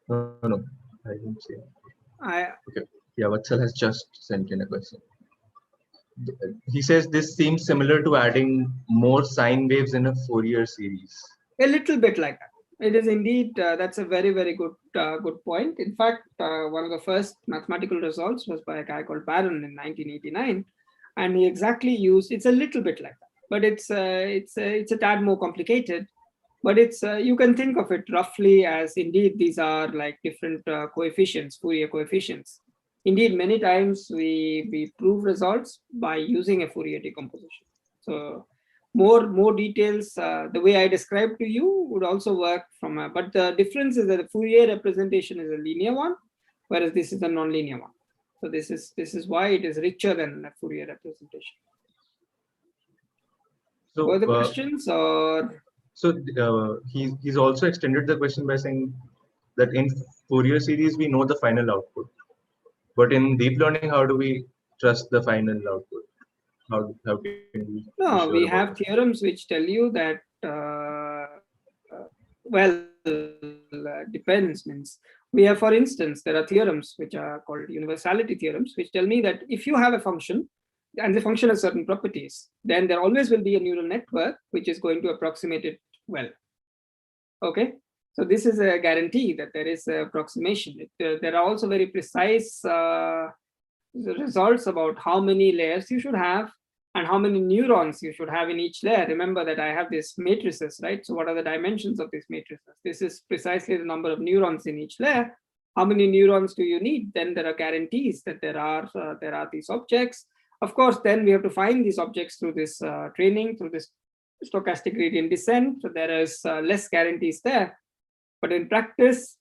No, I didn't see it. Okay. Yeah, Vatsal has just sent in a question. He says this seems similar to adding more sine waves in a Fourier series. A little bit like that. It is indeed, that's a very, very good point. In fact, one of the first mathematical results was by a guy called Barron in 1989. And he exactly used, it's a little bit like that, but it's a tad more complicated. But it's you can think of it roughly as indeed these are like different coefficients, Fourier coefficients. Indeed, many times we prove results by using a Fourier decomposition. So more details, the way I described to you would also work from a, but the difference is that the Fourier representation is a linear one, whereas this is a nonlinear one. So this is why it is richer than a Fourier representation. So further questions or? So he's also extended the question by saying that in Fourier series we know the final output, but in deep learning, how do we trust the final output? How can we? No, we have theorems which tell you that depends. Means we have, for instance, there are theorems which are called universality theorems, which tell me that if you have a function and the function has certain properties, then there always will be a neural network which is going to approximate it well. Okay, so this is a guarantee that there is an approximation. There are also very precise results about how many layers you should have and how many neurons you should have in each layer. Remember that I have these matrices, right? So what are the dimensions of these matrices? This is precisely the number of neurons in each layer. How many neurons do you need? Then there are guarantees that there are these objects. Of course, then we have to find these objects through this training, through this stochastic gradient descent. So there is less guarantees there. But in practice,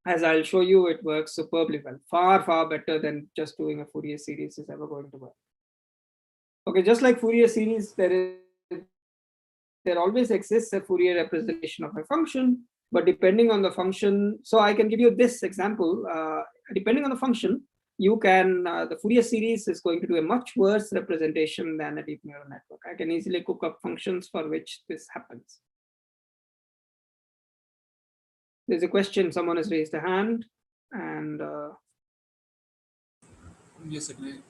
as I'll show you, it works superbly well. Far, far better than just doing a Fourier series is ever going to work. Okay, just like Fourier series, there always exists a Fourier representation of a function, but depending on the function, so I can give you this example. Depending on the function, you can, the Fourier series is going to do a much worse representation than a deep neural network. I can easily cook up functions for which this happens. There's a question, someone has raised a hand, and yes, I can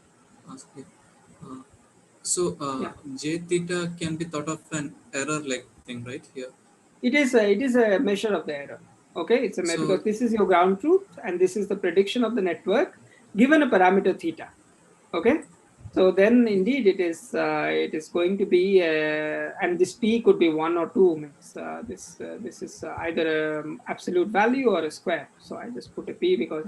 ask it. J theta can be thought of an error-like thing, right? Here, it is a measure of the error. Okay, it's a measure because this is your ground truth, and this is the prediction of the network given a parameter theta. Okay, so then indeed it is going to be and this p could be 1 or 2. Means this is either an absolute value or a square. So I just put a p because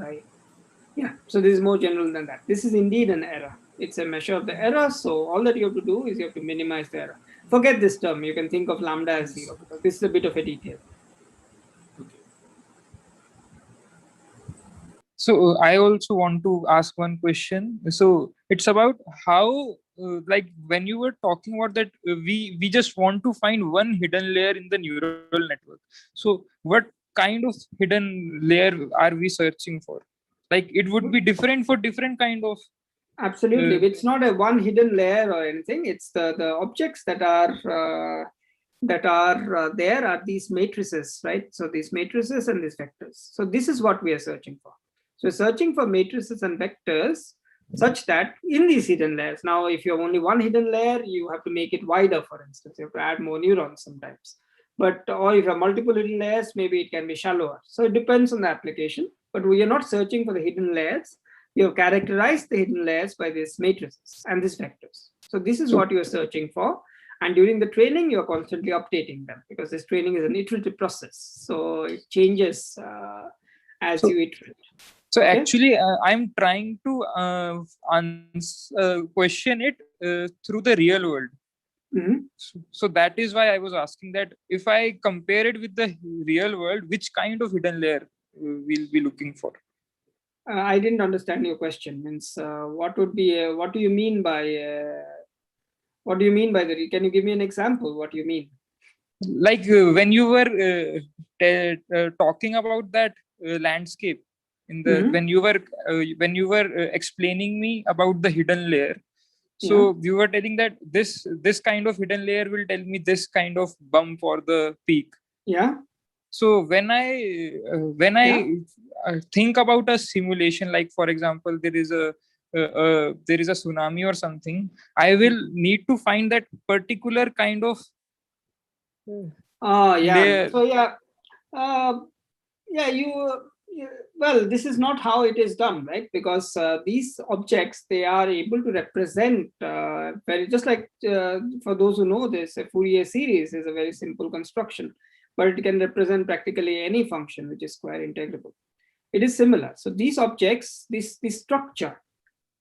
so this is more general than that. This is indeed an error. It's a measure of the error. So all that you have to do is you have to minimize the error. Forget this term. You can think of lambda as 0 because this is a bit of a detail. So I also want to ask one question. So it's about how, like when you were talking about that, we just want to find one hidden layer in the neural network. So what kind of hidden layer are we searching for? Like it would be different for different kind of. Absolutely, it's not a one hidden layer or anything. It's the objects that are there are these matrices, right? So these matrices and these vectors. So this is what we are searching for. So searching for matrices and vectors such that in these hidden layers. Now, if you have only one hidden layer, you have to make it wider, for instance. You have to add more neurons sometimes. But or if you have multiple hidden layers, maybe it can be shallower. So it depends on the application. But we are not searching for the hidden layers. You have characterized the hidden layers by these matrices and these vectors. So this is what you are searching for. And during the training, you're constantly updating them because this training is an iterative process. So it changes as you iterate. So actually, I'm trying to question it through the real world. So that is why I was asking that if I compare it with the real world, which kind of hidden layer we'll be looking for? I didn't understand your question. Means what would be? What do you mean by? What do you mean by the? Can you give me an example? What do you mean? Like when you were talking about that landscape. in the when you were explaining me about the hidden layer. So you were telling that this kind of hidden layer will tell me this kind of bump for the peak. Yeah. So when I think about a simulation, like for example, there is a tsunami or something, I will need to find that particular kind of layer. So well, this is not how it is done, right? Because these objects, they are able to represent just like for those who know this, a Fourier series is a very simple construction, but it can represent practically any function which is square integrable. It is similar. So these objects, this structure,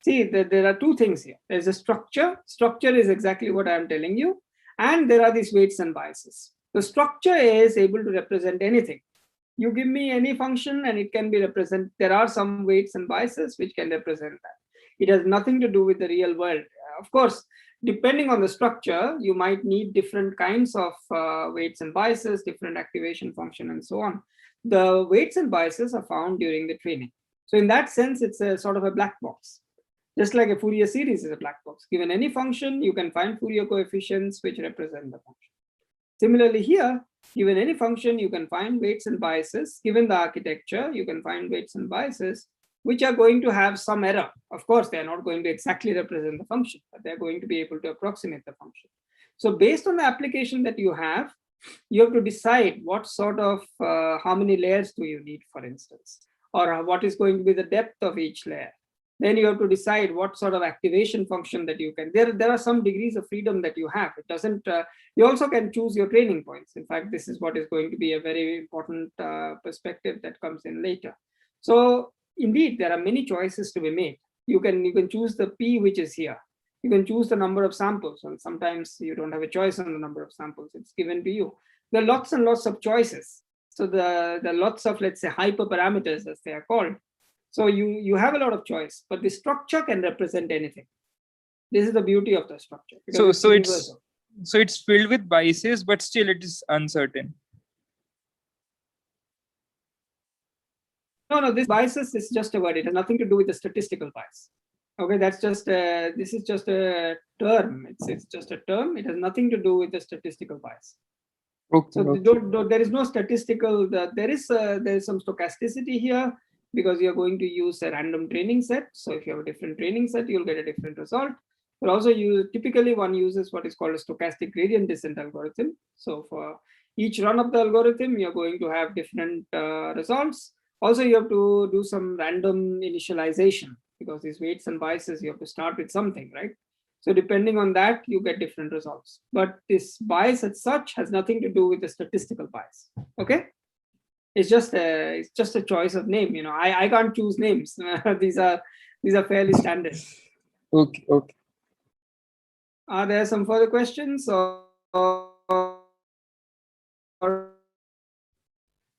see, there are two things here. There's a structure. Structure is exactly what I'm telling you. And there are these weights and biases. The structure is able to represent anything. You give me any function and it can be represented. There are some weights and biases which can represent that. It has nothing to do with the real world. Of course, depending on the structure, you might need different kinds of weights and biases, different activation function, and so on. The weights and biases are found during the training. So in that sense, it's a sort of a black box. Just like a Fourier series is a black box. Given any function, you can find Fourier coefficients which represent the function. Similarly here, given any function, you can find weights and biases. Given the architecture, you can find weights and biases which are going to have some error. Of course, they are not going to exactly represent the function, but they're going to be able to approximate the function. So based on the application that you have to decide what sort of, how many layers do you need, for instance, or what is going to be the depth of each layer. Then you have to decide what sort of activation function that you can. There are some degrees of freedom that you have. It doesn't. You also can choose your training points. In fact, this is what is going to be a very important perspective that comes in later. So indeed, there are many choices to be made. You can choose the P which is here. You can choose the number of samples, and sometimes you don't have a choice on the number of samples. It's given to you. There are lots and lots of choices. So there are lots of, let's say, hyperparameters, as they are called. So you have a lot of choice, but the structure can represent anything. This is the beauty of the structure. So it's filled with biases, but still it is uncertain. No, this biases is just a word. It has nothing to do with the statistical bias. Okay, that's just this is just a term. It's just a term. It has nothing to do with the statistical bias. Okay. So there is no statistical. There is some stochasticity here, because you're going to use a random training set. So if you have a different training set, you'll get a different result. But also typically one uses what is called a stochastic gradient descent algorithm. So for each run of the algorithm, you're going to have different results. Also, you have to do some random initialization, because these weights and biases, you have to start with something, right? So depending on that, you get different results. But this bias as such has nothing to do with the statistical bias. Okay? It's just a choice of name. You know, I can't choose names. These are fairly standard. Okay. Are there some further questions, or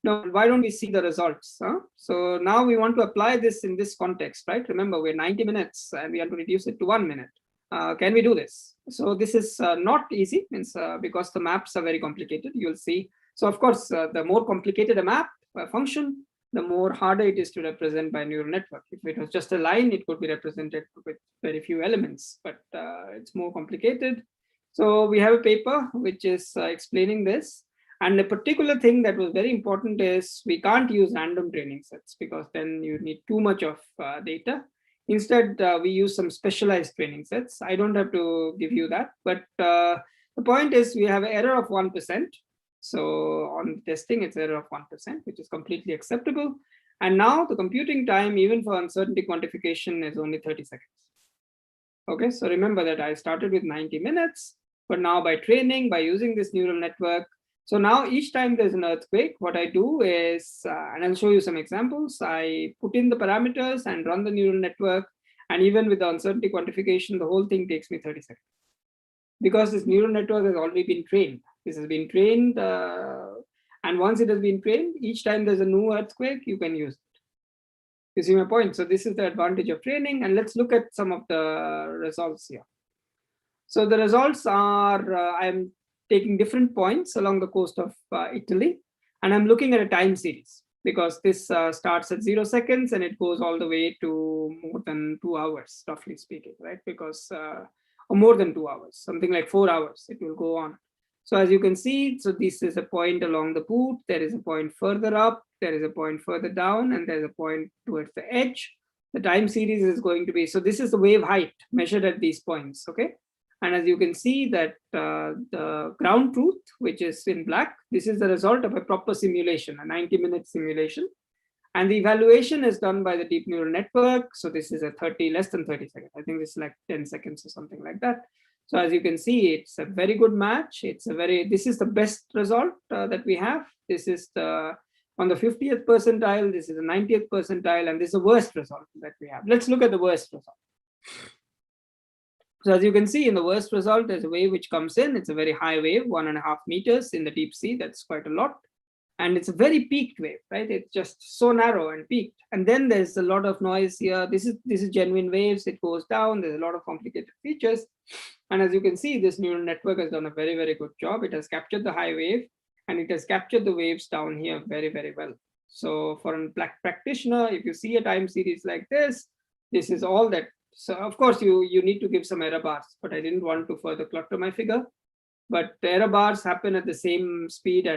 no? Why don't we see the results? So now we want to apply this in this context, right? Remember, we're 90 minutes and we have to reduce it to 1 minute. Can we do this? So this is not easy, because the maps are very complicated. You'll see. So of course, the more complicated a map, a function, the more harder it is to represent by neural network. If it was just a line, it could be represented with very few elements, but it's more complicated. So we have a paper which is explaining this. And a particular thing that was very important is we can't use random training sets, because then you need too much of data. Instead, we use some specialized training sets. I don't have to give you that, but the point is we have an error of 1%. So on testing, it's error of 1%, which is completely acceptable. And now the computing time, even for uncertainty quantification, is only 30 seconds. Okay, so remember that I started with 90 minutes, but now by training, by using this neural network, so now each time there's an earthquake, what I do is, and I'll show you some examples, I put in the parameters and run the neural network. And even with the uncertainty quantification, the whole thing takes me 30 seconds. Because this neural network has already been trained. This has been trained, and once it has been trained, each time there's a new earthquake, you can use it. You see my point? So this is the advantage of training, and let's look at some of the results here. So the results are, I'm taking different points along the coast of Italy, and I'm looking at a time series. because this starts at 0 seconds and it goes all the way to more than 2 hours, roughly speaking, right? Because, or more than 2 hours, something like 4 hours, it will go on. So as you can see, so this is a point along the boot, there is a point further up, there is a point further down, and there's a point towards the edge. The time series is going to be, so this is the wave height measured at these points, okay? And as you can see that the ground truth, which is in black, this is the result of a proper simulation, a 90-minute simulation. And the evaluation is done by the deep neural network. So this is a less than 30 seconds. I think this is like 10 seconds or something like that. So as you can see, it's a very good match. This is the best result that we have. This is on the 50th percentile, this is the 90th percentile, and this is the worst result that we have. Let's look at the worst result. So as you can see in the worst result, there's a wave which comes in. It's a very high wave, 1.5 meters in the deep sea. That's quite a lot. And it's a very peaked wave, right? It's just so narrow and peaked. And then there's a lot of noise here. This is genuine waves. It goes down. There's a lot of complicated features. And as you can see, this neural network has done a very, very good job. It has captured the high wave and it has captured the waves down here very, very well. So for a practitioner, if you see a time series like this is all that. So of course you need to give some error bars, but I didn't want to further clutter my figure. But the error bars happen at the same speed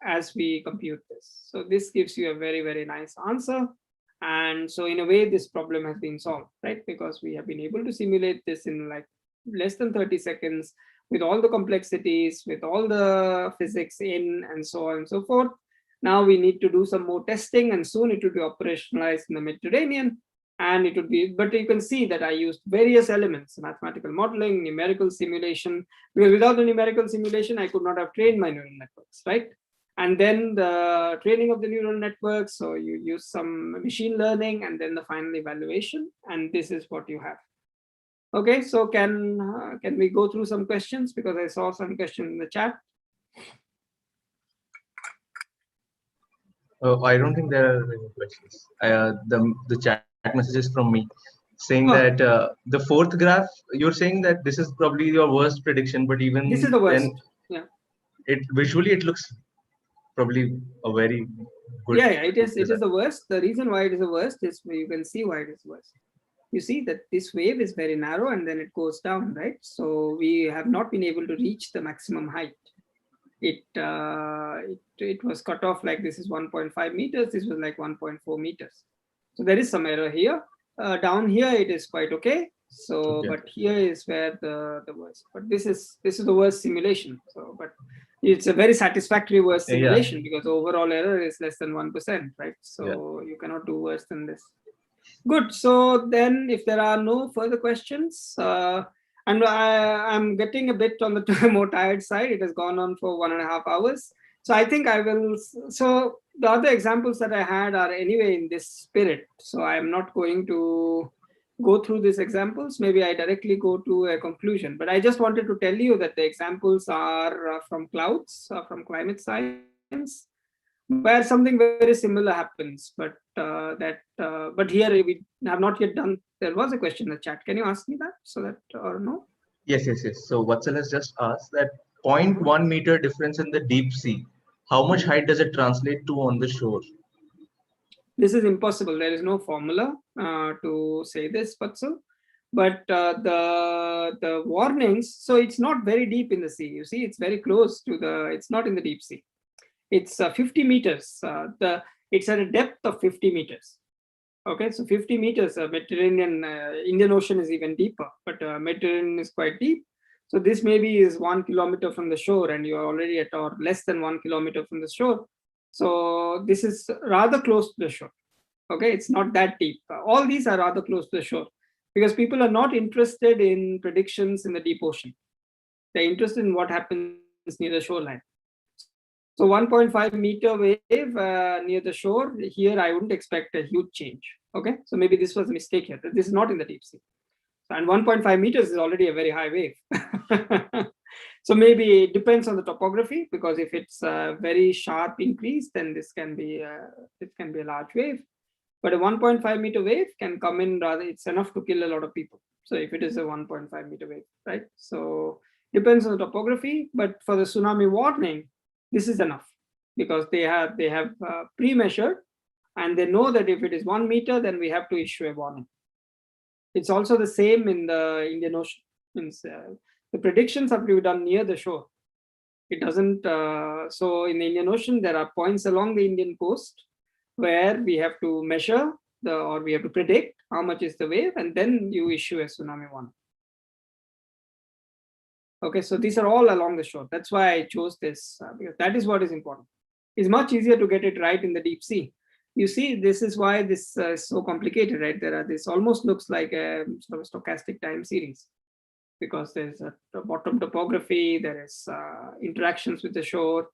as we compute this. So this gives you a very, very nice answer. And so in a way, this problem has been solved, right? Because we have been able to simulate this in like less than 30 seconds with all the complexities, with all the physics in, and so on and so forth. Now we need to do some more testing, and soon it will be operationalized in the Mediterranean. And it would be, but you can see that I used various elements, mathematical modeling, numerical simulation, because without the numerical simulation, I could not have trained my neural networks, right? And then the training of the neural networks, so you use some machine learning and then the final evaluation, and this is what you have. Okay, so can we go through some questions, because I saw some questions in the chat. I don't think there are any questions. The chat messages from me saying that the fourth graph, you're saying that this is probably your worst prediction, but even this is the worst. Then, yeah, visually it looks probably a very good. Yeah, it is the worst. The reason why it is the worst is you can see why it is worst. You see that this wave is very narrow and then it goes down, right? So we have not been able to reach the maximum height. It was cut off, like this is 1.5 meters, this was like 1.4 meters. So there is some error here. Down here it is quite okay. So, okay. But here is where the worst. But this is the worst simulation. So, but it's a very satisfactory worst simulation, because overall error is less than 1%, right? So you cannot do worse than this. Good. So then, if there are no further questions, and I'm getting a bit on the more tired side. It has gone on for 1.5 hours. So I think I will. So the other examples that I had are anyway in this spirit. So I'm not going to go through these examples. Maybe I directly go to a conclusion. But I just wanted to tell you that the examples are from clouds, from climate science, where something very similar happens. But but here we have not yet done. There was a question in the chat. Can you ask me that, so that, or no? Yes. So Vatsal has just asked that 0.1 meter difference in the deep sea, how much height does it translate to on the shore? This is impossible. There is no formula to say this, Vatsal. But the warnings, so it's not very deep in the sea. You see, it's very close to it's not in the deep sea. It's 50 meters. It's at a depth of 50 meters. Okay, so 50 meters, Mediterranean, Indian Ocean is even deeper, but Mediterranean is quite deep. So this maybe is 1 kilometer from the shore, and you're already at or less than 1 kilometer from the shore. So this is rather close to the shore. Okay, it's not that deep. All these are rather close to the shore, because people are not interested in predictions in the deep ocean. They're interested in what happens near the shoreline. So 1.5 meter wave near the shore, here I wouldn't expect a huge change. Okay, so maybe this was a mistake here. This is not in the deep sea. And 1.5 meters is already a very high wave. So maybe it depends on the topography, because if it's a very sharp increase, then this can be a large wave. But a 1.5 meter wave can come in rather, it's enough to kill a lot of people. So if it is a 1.5 meter wave, right? So depends on the topography, but for the tsunami warning, this is enough. because they have pre-measured, and they know that if it is 1 meter, then we have to issue a warning. It's also the same in the Indian Ocean. Means, the predictions have to be done near the shore. It doesn't. So in the Indian Ocean, there are points along the Indian coast where we have to measure or we have to predict how much is the wave, and then you issue a tsunami warning. Okay, so these are all along the shore. That's why I chose this, because that is what is important. It's much easier to get it right in the deep sea. You see, this is why this is so complicated, right? This almost looks like a sort of stochastic time series, because there's a bottom topography, there is interactions with the shore,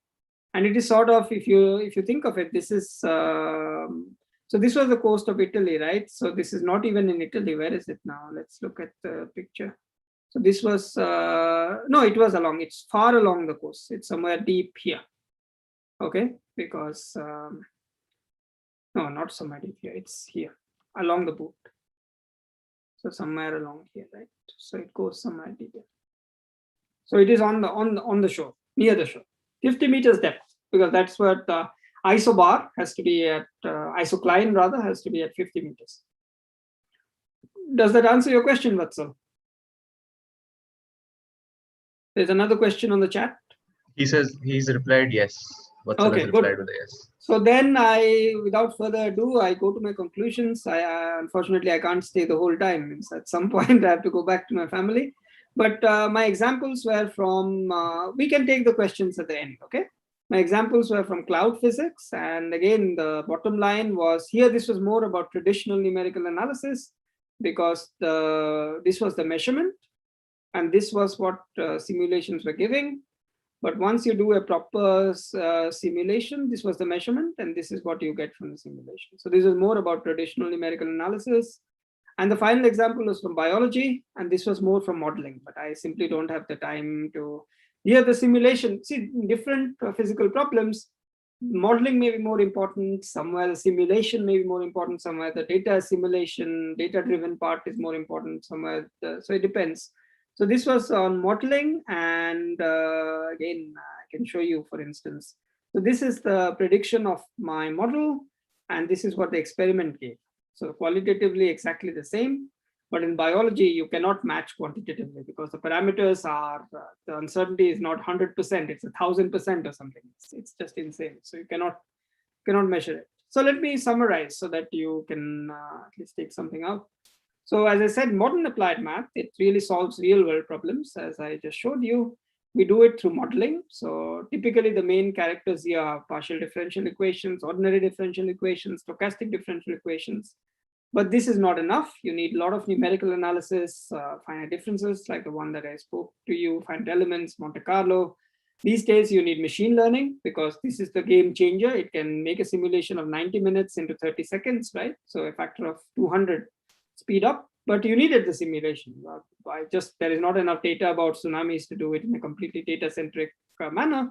and it is sort of, if you think of it, this is so this was the coast of Italy, right? So this is not even in Italy. Where is it now? Let's look at the picture. So this was no, it was along. It's far along the coast. It's somewhere deep here. Okay, because no, not somewhere deep here. It's here along the boot. So somewhere along here, right? So it goes somewhere deep here. So it is on the shore, near the shore, 50 meters depth, because that's what isobar has to be at, isocline rather has to be at 50 meters. Does that answer your question, Vatsal? There's another question on the chat. He says he's replied yes. Vatsal has replied with a yes. So then without further ado, I go to my conclusions. Unfortunately, I can't stay the whole time. At some point, I have to go back to my family. But my examples were from, we can take the questions at the end, okay? My examples were from cloud physics. And again, the bottom line was here, this was more about traditional numerical analysis, because this was the measurement. And this was what simulations were giving. But once you do a proper simulation, this was the measurement, and this is what you get from the simulation. So this is more about traditional numerical analysis. And the final example was from biology, and this was more from modeling, but I simply don't have the time to hear the simulation. See, different physical problems, modeling may be more important, somewhere the simulation may be more important, somewhere the data simulation, data-driven part is more important, somewhere, so it depends. So this was on modeling, and again, I can show you, for instance. So this is the prediction of my model, and this is what the experiment gave. So qualitatively exactly the same, but in biology, you cannot match quantitatively, because the parameters are, the uncertainty is not 100%, it's 1000% or something. It's just insane. So you cannot measure it. So let me summarize so that you can at least take something out. So as I said, modern applied math, it really solves real world problems, as I just showed you. We do it through modeling. So typically the main characters here are partial differential equations, ordinary differential equations, stochastic differential equations. But this is not enough. You need a lot of numerical analysis, finite differences, like the one that I spoke to you, finite elements, Monte Carlo. These days you need machine learning, because this is the game changer. It can make a simulation of 90 minutes into 30 seconds, right? So a factor of 200 speed up, but you needed the simulation. There is not enough data about tsunamis to do it in a completely data-centric manner.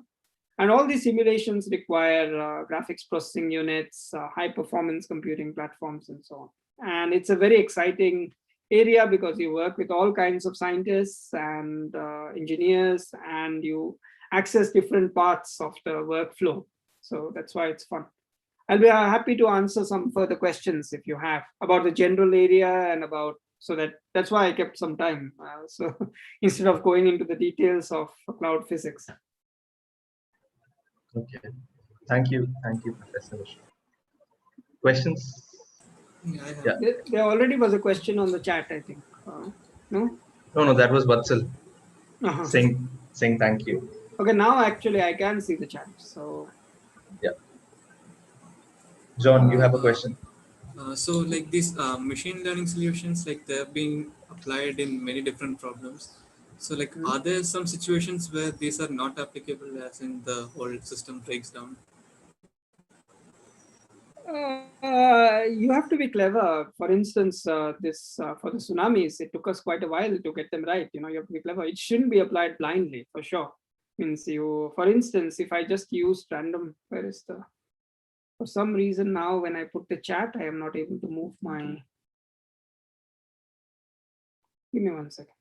And all these simulations require graphics processing units, high performance computing platforms, and so on. And it's a very exciting area, because you work with all kinds of scientists and engineers, and you access different parts of the workflow. So that's why it's fun. I'll be happy to answer some further questions if you have about the general area and about, so that's why I kept some time. So instead of going into the details of cloud physics. Okay, thank you, Professor Mishra. Questions? Yeah. There already was a question on the chat, I think. No? No, that was Vatsal saying thank you. Okay, now actually I can see the chat. So yeah. John, you have a question. So like these machine learning solutions, like they're being applied in many different problems. So like, are there some situations where these are not applicable, as in the whole system breaks down? You have to be clever. For instance, for the tsunamis, it took us quite a while to get them right. You have to be clever. It shouldn't be applied blindly, for sure. Means for instance, if I just used random, for some reason now when I put the chat, I am not able to move my, give me 1 second.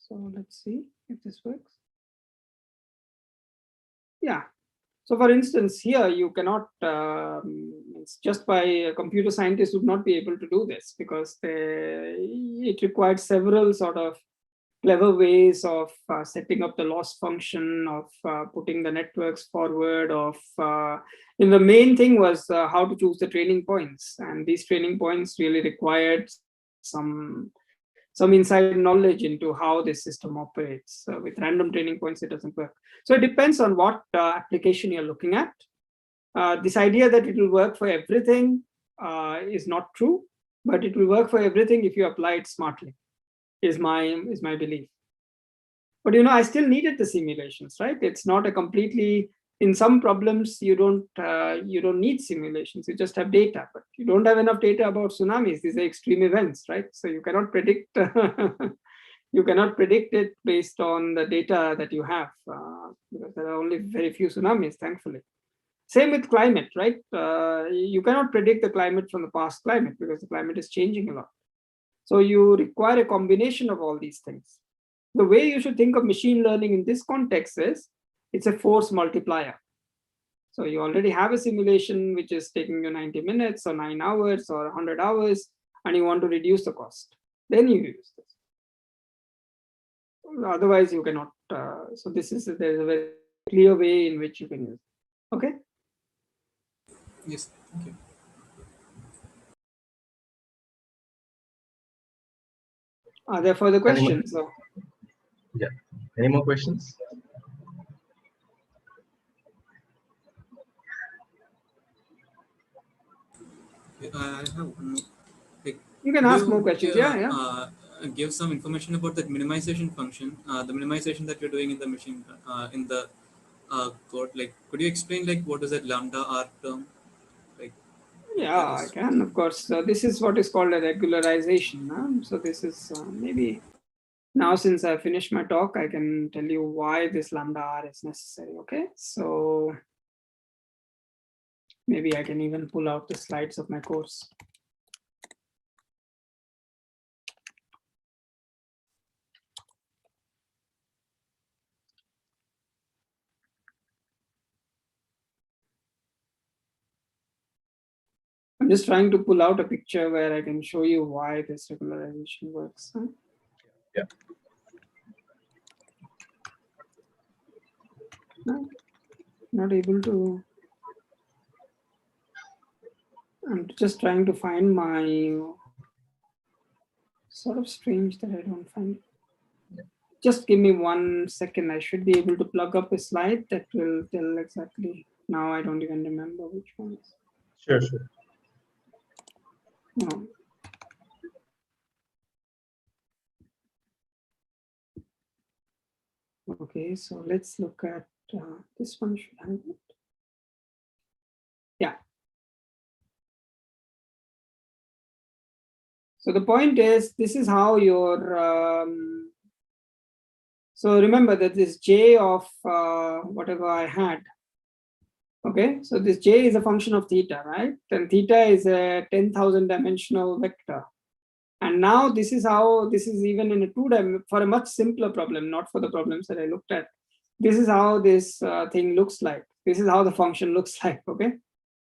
So let's see if this works. Yeah. So for instance, here you cannot, it's just by a computer scientist would not be able to do this because it required several sort of clever ways of setting up the loss function, of putting the networks forward, and the main thing was how to choose the training points. And these training points really required some inside knowledge into how this system operates. With random training points, it doesn't work. So it depends on what application you're looking at. This idea that it will work for everything is not true, but it will work for everything if you apply it smartly, is my belief. But I still needed the simulations, right? It's not a completely, in some problems you don't need simulations, you just have data, but you don't have enough data about tsunamis. These are extreme events, right? So you cannot predict you cannot predict it based on the data that you have, because there are only very few tsunamis, thankfully. Same with climate, right? You cannot predict the climate from the past climate because the climate is changing a lot. So you require a combination of all these things. The way you should think of machine learning in this context is it's a force multiplier. So you already have a simulation which is taking you 90 minutes or 9 hours or 100 hours, and you want to reduce the cost. Then you use this. Otherwise, you cannot. So there's a very clear way in which you can use it. Okay? Yes, thank you. Are there further questions? Yeah. Any more questions? I have one more. You can ask more questions. Give some information about that minimization function, the minimization that you're doing in the machine, in the code. Like, could you explain what is that lambda R term? Yeah, I can, of course. This is what is called a regularization. So this is maybe now, since I finished my talk, I can tell you why this lambda R is necessary. Okay, so maybe I can even pull out the slides of my course. I'm just trying to pull out a picture where I can show you why this regularization works. Yeah. No, not able to. I'm just trying to find my. Sort of strange that I don't find it. Just give me 1 second. I should be able to plug up a slide that will tell exactly. Now I don't even remember which one. Sure. No. Okay, so let's look at this one. Should have it. Yeah. So the point is, this is how your. So remember that this J of whatever I had. Okay, so this J is a function of theta, right? And theta is a 10,000 dimensional vector. And now this is how, this is even in a 2D, for a much simpler problem, not for the problems that I looked at. This is how this thing looks like. This is how the function looks like, okay?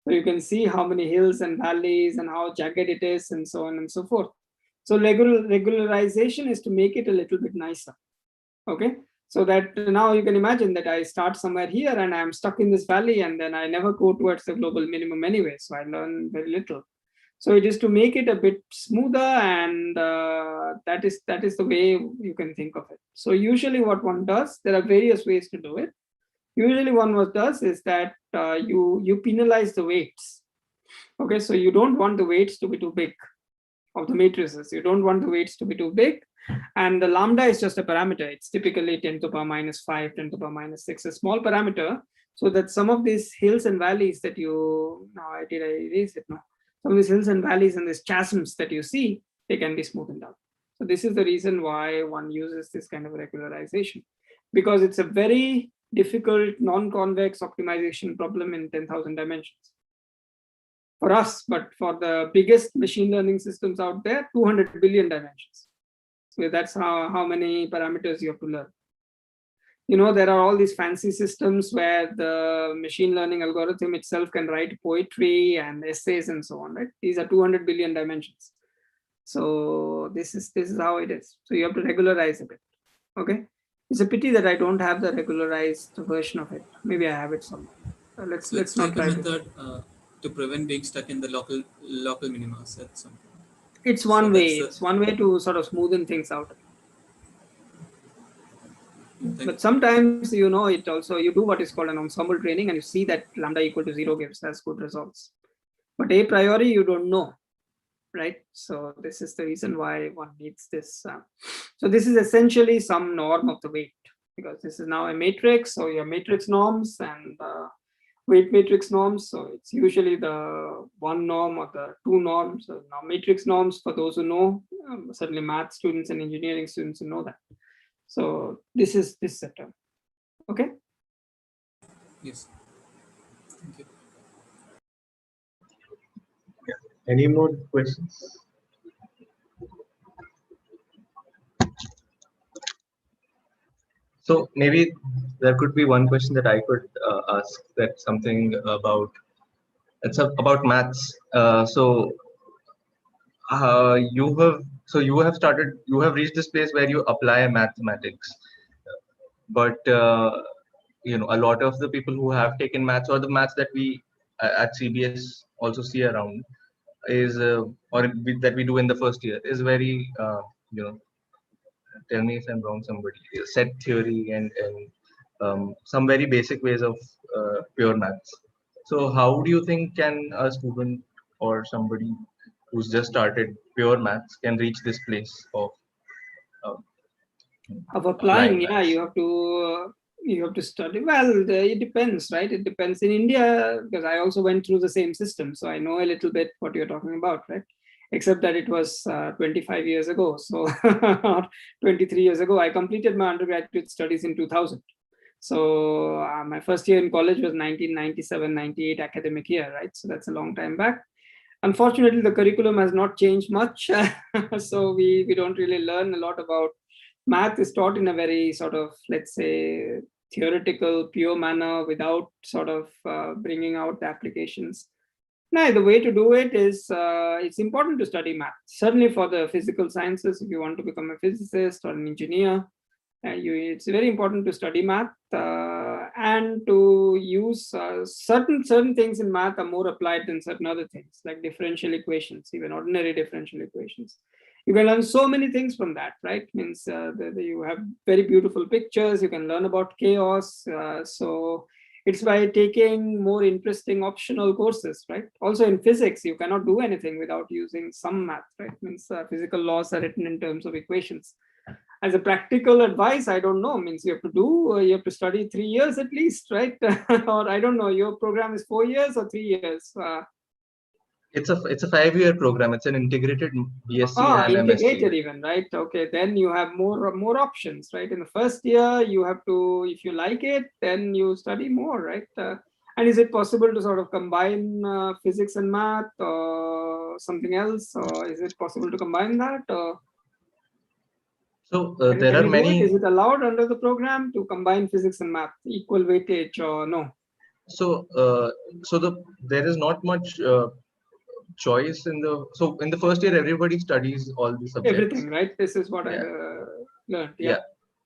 So you can see how many hills and valleys and how jagged it is and so on and so forth. So regularization is to make it a little bit nicer, okay? So that now you can imagine that I start somewhere here and I'm stuck in this valley and then I never go towards the global minimum anyway, so I learn very little. So it is to make it a bit smoother, and that is the way you can think of it. So usually what one does, there are various ways to do it. Usually what does is that you penalize the weights. Okay, so you don't want the weights to be too big of the matrices. You don't want the weights to be too big. And the lambda is just a parameter. It's typically 10 to the power minus 5, 10 to the power minus 6, a small parameter, so that some of these hills and valleys that you, now I erase it now. Some of these hills and valleys and these chasms that you see, they can be smoothened out. So this is the reason why one uses this kind of regularization, because it's a very difficult non-convex optimization problem in 10,000 dimensions. For us, but for the biggest machine learning systems out there, 200 billion dimensions. That's how many parameters you have to learn. You know, there are all these fancy systems where the machine learning algorithm itself can write poetry and essays and so on, right? These are 200 billion dimensions. So this is how it is. So you have to regularize a bit. Okay. It's a pity that I don't have the regularized version of it. Maybe I have it somewhere. Let's not try a method to prevent being stuck in the local minimas at some point. It's one way. It's one way to sort of smoothen things out. But sometimes, you know, it also, you do what is called an ensemble training and you see that lambda equal to 0 gives us good results. But a priori, you don't know, right? So this is the reason why one needs this. So this is essentially some norm of the weight, because this is now a matrix. So your matrix norms and weight matrix norms. So it's usually the one norm or the two norms. So now matrix norms, for those who know, certainly math students and engineering students who know that. So this is this setup. Okay. Yes. Thank you. Any more questions? So maybe there could be one question that I could ask. That's something about, it's about maths. You have reached this place where you apply mathematics, but you know, a lot of the people who have taken maths, or the maths that we at CBS also see around, is that we do in the first year, is very you know, tell me if I'm wrong, somebody, set theory and some very basic ways of pure maths. So how do you think can a student or somebody who's just started pure maths can reach this place of applying? Yeah, you have to study. Well, it depends, right? It depends. In India, because I also went through the same system, so I know a little bit what you're talking about, right? Except that it was 25 years ago. So 23 years ago, I completed my undergraduate studies in 2000. So my first year in college was 1997-98 academic year, right? So that's a long time back. Unfortunately, the curriculum has not changed much. So we don't really learn a lot about math. Is taught in a very sort of, let's say, theoretical, pure manner without sort of bringing out the applications. No, the way to do it is, it's important to study math. Certainly for the physical sciences, if you want to become a physicist or an engineer, it's very important to study math and to use certain things in math are more applied than certain other things, like differential equations, even ordinary differential equations. You can learn so many things from that, right? Means you have very beautiful pictures. You can learn about chaos. So it's by taking more interesting optional courses, right? Also in physics, you cannot do anything without using some math, right? Means physical laws are written in terms of equations. As a practical advice, I don't know, means you have to study 3 years at least, right? Or I don't know, your program is 4 years or 3 years? It's a 5-year program. It's an integrated BSc and integrated MSc. even, right? Okay, then you have more options, right? In the first year, you have to, if you like it, then you study more, right? And is it possible to sort of combine physics and math or something else? Or is it possible to combine that? Or so there are many. Is it allowed under the program to combine physics and math, equal weightage or no? So there is not much choice in the first year. Everybody studies all the subjects. Everything, right? This is what I learned. Yeah.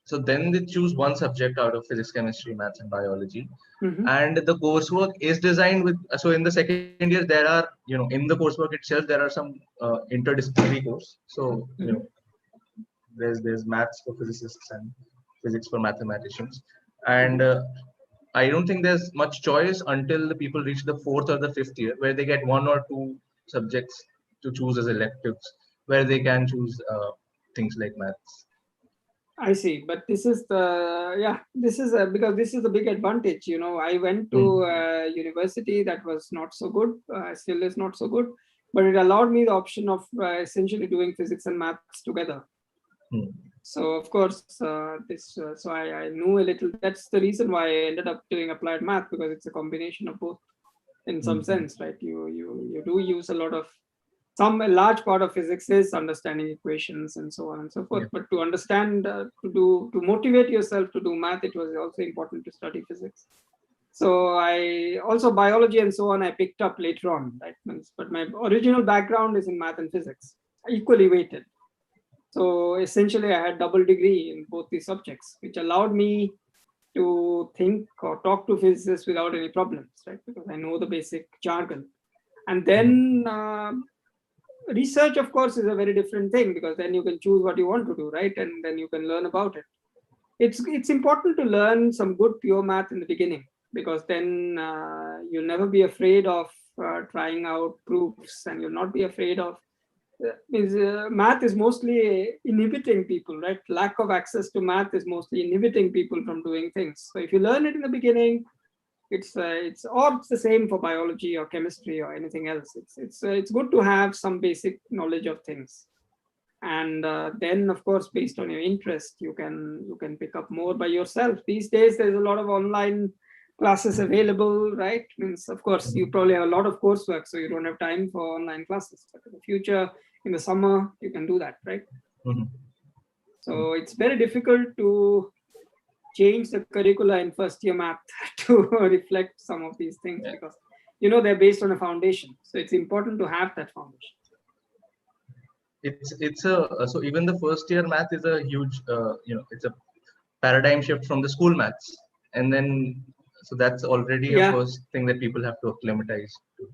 So then they choose one subject out of physics, chemistry, maths, and biology. And the coursework is designed with, so in the second year, there are, you know, in the coursework itself, there are some interdisciplinary course. So, you know, there's maths for physicists and physics for mathematicians. And I don't think there's much choice until the people reach the 4th or the 5th year, where they get 1 or 2 subjects to choose as electives, where they can choose things like maths. I see, but this is because this is the big advantage. You know, I went to a university that was not so good, still is not so good, but it allowed me the option of essentially doing physics and maths together. So of course, so I knew a little. That's the reason why I ended up doing applied math, because it's a combination of both in some sense, right? You do use a lot of a large part of physics is understanding equations and so on and so forth. Yeah. But to understand, to motivate yourself to do math, it was also important to study physics. So I also biology and so on, I picked up later on, right? But my original background is in math and physics, equally weighted. So essentially I had double degree in both these subjects, which allowed me to think or talk to physicists without any problems, right? Because I know the basic jargon. And then research, of course, is a very different thing, because then you can choose what you want to do, right? And then you can learn about it. It's important to learn some good pure math in the beginning, because then you'll never be afraid of trying out proofs, and you'll not be afraid of math is mostly inhibiting people, right? Lack of access to math is mostly inhibiting people from doing things. So if you learn it in the beginning, it's the same for biology or chemistry or anything else. It's good to have some basic knowledge of things, and then of course based on your interest you can pick up more by yourself. These days there's a lot of online classes available, right? Means of course you probably have a lot of coursework, so you don't have time for online classes, but in the future, in the summer, you can do that, right? So it's very difficult to change the curricula in first year math to reflect some of these things, because they're based on a foundation, so it's important to have that foundation. So even the first year math is a huge it's a paradigm shift from the school maths, and then so that's already a first thing that people have to acclimatize to.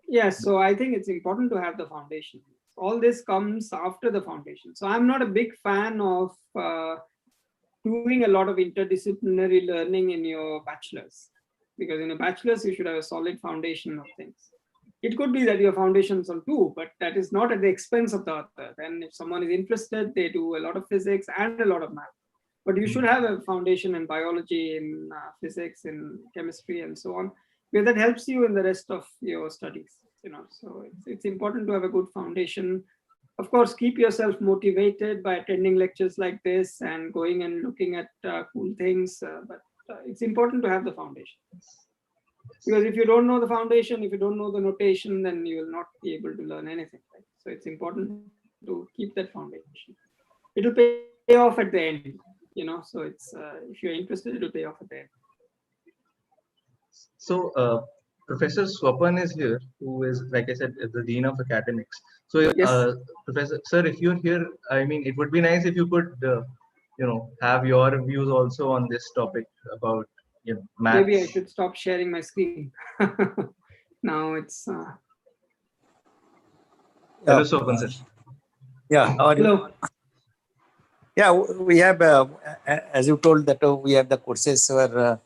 Yes, so I think it's important to have the foundation. All this comes after the foundation. So I'm not a big fan of doing a lot of interdisciplinary learning in your bachelor's, because in a bachelor's you should have a solid foundation of things. It could be that your foundations on two, but that is not at the expense of the other. Then if someone is interested, they do a lot of physics and a lot of math. But you should have a foundation in biology, in physics, in chemistry, and so on, because that helps you in the rest of your studies. So it's important to have a good foundation. Of course, keep yourself motivated by attending lectures like this and going and looking at cool things. But it's important to have the foundation. Because if you don't know the foundation, if you don't know the notation, then you will not be able to learn anything, right? So it's important to keep that foundation. It will pay off at the end, so it's if you're interested, it will pay off at the end. So Professor 𝗁𝗂𝗵 is here, who is, like I said, the Dean of Academics. So Professor, sir, if you're here, I mean, it would be nice if you could, have your views also on this topic about, maths. Maybe I should stop sharing my screen. Now it's. Hello, 𝗁𝗂𝗵 sir. Yeah. Hello. Yeah, we have, as you told, that we have the courses where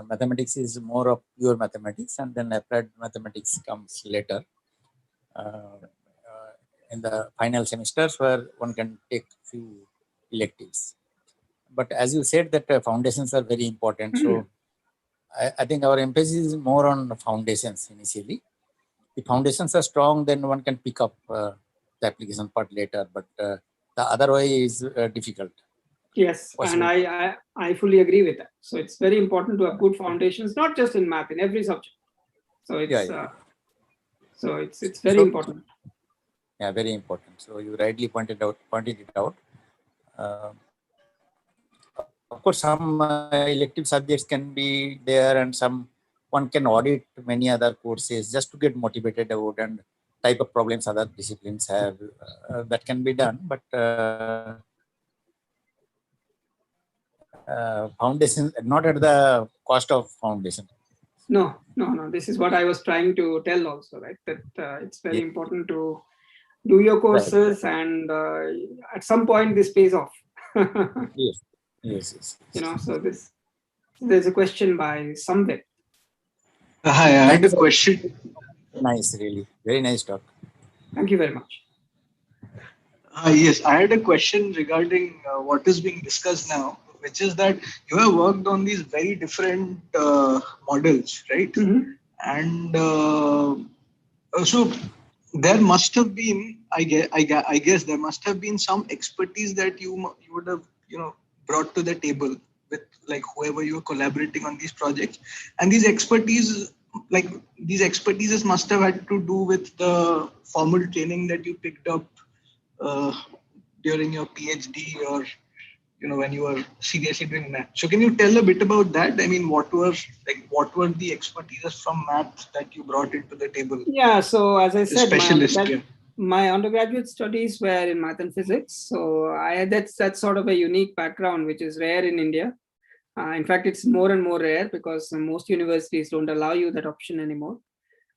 mathematics is more of pure mathematics, and then applied mathematics comes later in the final semesters, where one can take few electives. But as you said, that foundations are very important. So I think our emphasis is more on foundations initially. If foundations are strong, then one can pick up the application part later. But the other way is difficult. Yes, and I fully agree with that. So it's very important to have good foundations, not just in math, in every subject. So it's it's very important. Yeah, very important. So you rightly pointed it out. Of course, some elective subjects can be there, and one can audit many other courses just to get motivated about and type of problems other disciplines have. That can be done, but foundation, not at the cost of foundation. No. This is what I was trying to tell also, right? That it's very important to do your courses, and at some point this pays off. Yes. So there's a question by 𝗫𝗵𝗵𝗵𝗵. Hi, I had a question. Nice, really. Very nice talk. Thank you very much. Yes, I had a question regarding what is being discussed now, which is that you have worked on these very different models, right? And so there must have been, I guess there must have been some expertise that you would have, brought to the table with like whoever you were collaborating on these projects, and these expertise like these expertises must have had to do with the formal training that you picked up during your PhD, or when you were seriously doing math. So can you tell a bit about that? I mean, what were the expertises from math that you brought into the table? Yeah, so as I said, specialist, my undergraduate studies were in math and physics. So that's sort of a unique background, which is rare in India. In fact, it's more and more rare because most universities don't allow you that option anymore.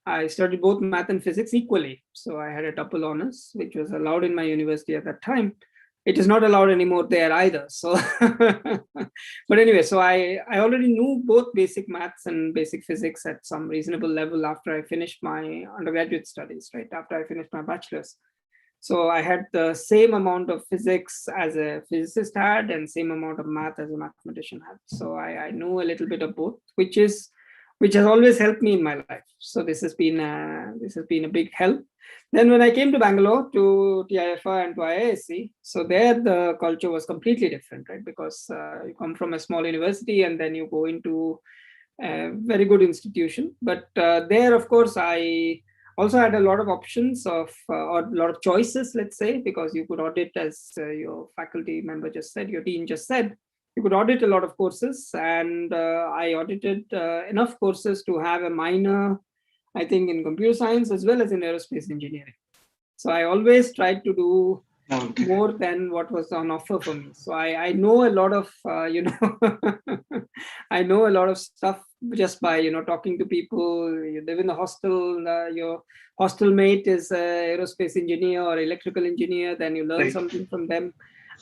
I studied both math and physics equally. So I had a double honors, which was allowed in my university at that time. It is not allowed anymore there either. So, but anyway, so I already knew both basic maths and basic physics at some reasonable level after I finished my undergraduate studies, right? After I finished my bachelor's. So I had the same amount of physics as a physicist had and same amount of math as a mathematician had. So I knew a little bit of both, which has always helped me in my life. So this has been a big help. Then when I came to Bangalore to TIFR and to IISc, so there the culture was completely different, right? Because you come from a small university and then you go into a very good institution. But there, of course, I also had a lot of options of, or a lot of choices, let's say, because you could audit, as your faculty member just said, your dean just said, you could audit a lot of courses. And I audited enough courses to have a minor, I think, in computer science as well as in aerospace engineering. So I always tried to do more than what was on offer for me. So I know a lot of, I know a lot of stuff just by, talking to people. You live in a hostel, your hostel mate is an aerospace engineer or electrical engineer, then you learn something from them.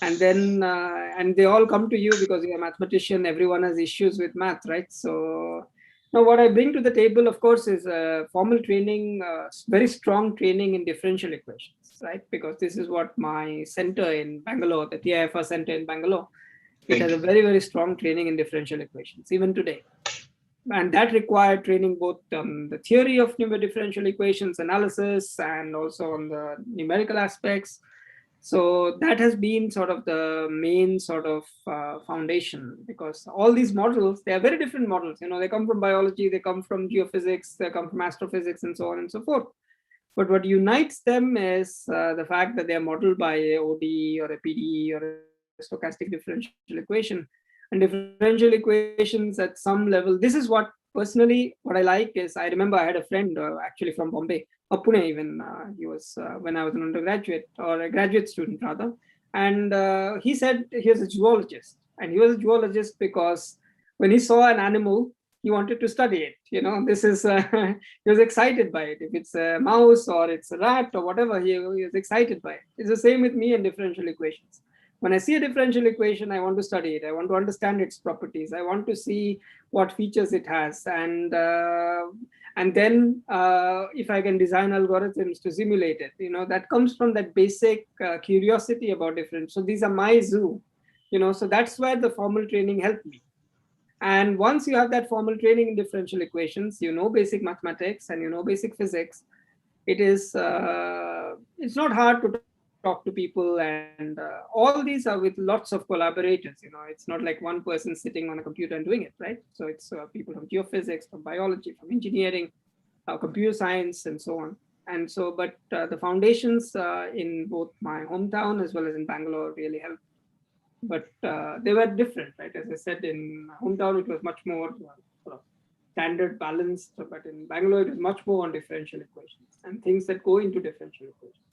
And then, and they all come to you because you're a mathematician, everyone has issues with math, right? So now what I bring to the table, of course, is formal training, very strong training in differential equations, right? Because this is what my center in Bangalore, the TIFR center in Bangalore, it has a very, very strong training in differential equations, even today. And that required training both on the theory of differential equations analysis and also on the numerical aspects. So that has been sort of the main sort of foundation, because all these models, they are very different models. They come from biology, they come from geophysics, they come from astrophysics, and so on and so forth. But what unites them is the fact that they are modeled by a ODE or a PDE or a stochastic differential equation. And differential equations at some level, this is what personally what I like is, I remember I had a friend actually from Bombay, or Pune even, he was when I was an undergraduate or a graduate student rather. And he said he was a zoologist, and he was a zoologist because when he saw an animal, he wanted to study it. This is, he was excited by it. If it's a mouse or it's a rat or whatever, he was excited by it. It's the same with me and differential equations. When I see a differential equation, I want to study it. I want to understand its properties. I want to see what features it has. And then if I can design algorithms to simulate it, that comes from that basic curiosity about difference. So these are my zoo, so that's where the formal training helped me. And once you have that formal training in differential equations, basic mathematics and basic physics, it is, it's not hard to talk to people, and all these are with lots of collaborators. It's not like one person sitting on a computer and doing it, right? So it's people from geophysics, from biology, from engineering, computer science, and so on. And so, but the foundations in both my hometown as well as in Bangalore really helped. But they were different, right? As I said, in hometown, it was much more sort of standard balanced, but in Bangalore, it was much more on differential equations and things that go into differential equations,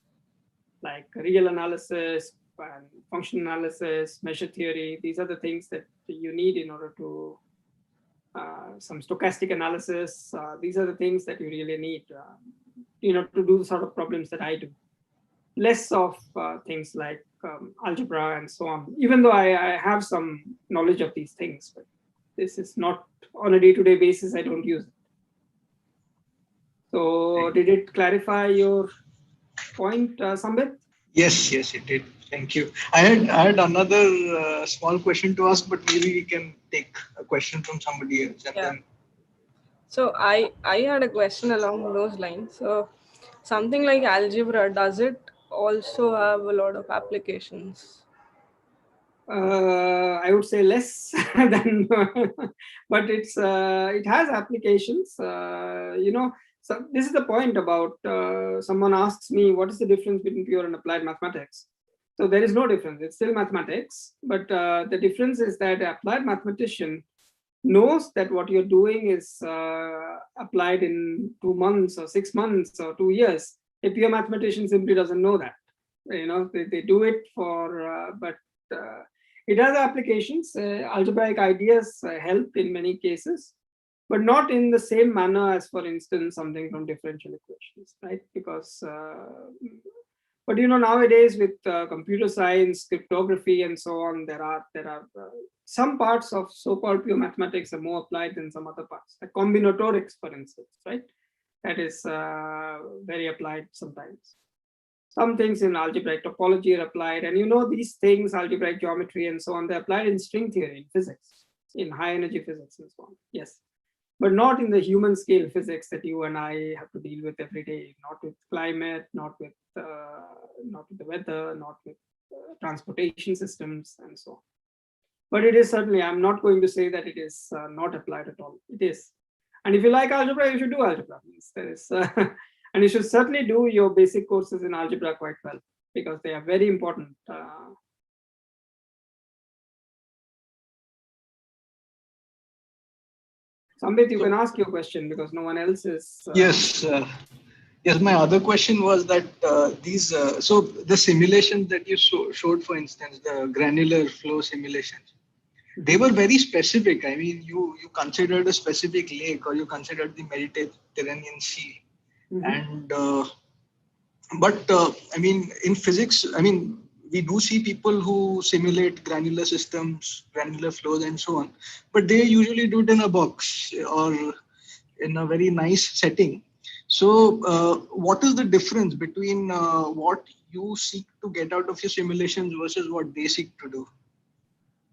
like real analysis, and function analysis, measure theory. These are the things that you need in order to, some stochastic analysis. These are the things that you really need, to do the sort of problems that I do. Less of things like algebra and so on, even though I have some knowledge of these things, but this is not on a day-to-day basis, I don't use it. So did it clarify your point, Sambit? Yes, it did. Thank you. I had another small question to ask, but maybe we can take a question from somebody else. And then... So I had a question along those lines. So something like algebra, does it also have a lot of applications? I would say less than, but it has applications. So this is the point about someone asks me, what is the difference between pure and applied mathematics? So there is no difference. It's still mathematics, but the difference is that an applied mathematician knows that what you're doing is applied in 2 months or 6 months or 2 years. A pure mathematician simply doesn't know that. They do it for, but it has applications. Algebraic ideas help in many cases, but not in the same manner as, for instance, something from differential equations, right? Because, but nowadays with computer science, cryptography, and so on, there are some parts of so-called pure mathematics are more applied than some other parts, like combinatorics, for instance, right? That is very applied sometimes. Some things in algebraic topology are applied, and these things, algebraic geometry and so on, they're applied in string theory, in physics, in high energy physics and so on. Yes, but not in the human scale physics that you and I have to deal with every day. Not with climate, not with the weather, not with transportation systems and so on. But it is certainly, I'm not going to say that it is not applied at all. It is. And if you like algebra, you should do algebra. There is, and you should certainly do your basic courses in algebra quite well, because they are very important. Sambit, you can ask your question because no one else is. Yes. Yes, my other question was that so the simulations that you showed, for instance, the granular flow simulations, they were very specific. I mean, you considered a specific lake, or you considered the Mediterranean Sea. And but I mean, in physics, I mean, we do see people who simulate granular systems, granular flows, and so on, but they usually do it in a box or in a very nice setting. So what is the difference between what you seek to get out of your simulations versus what they seek to do?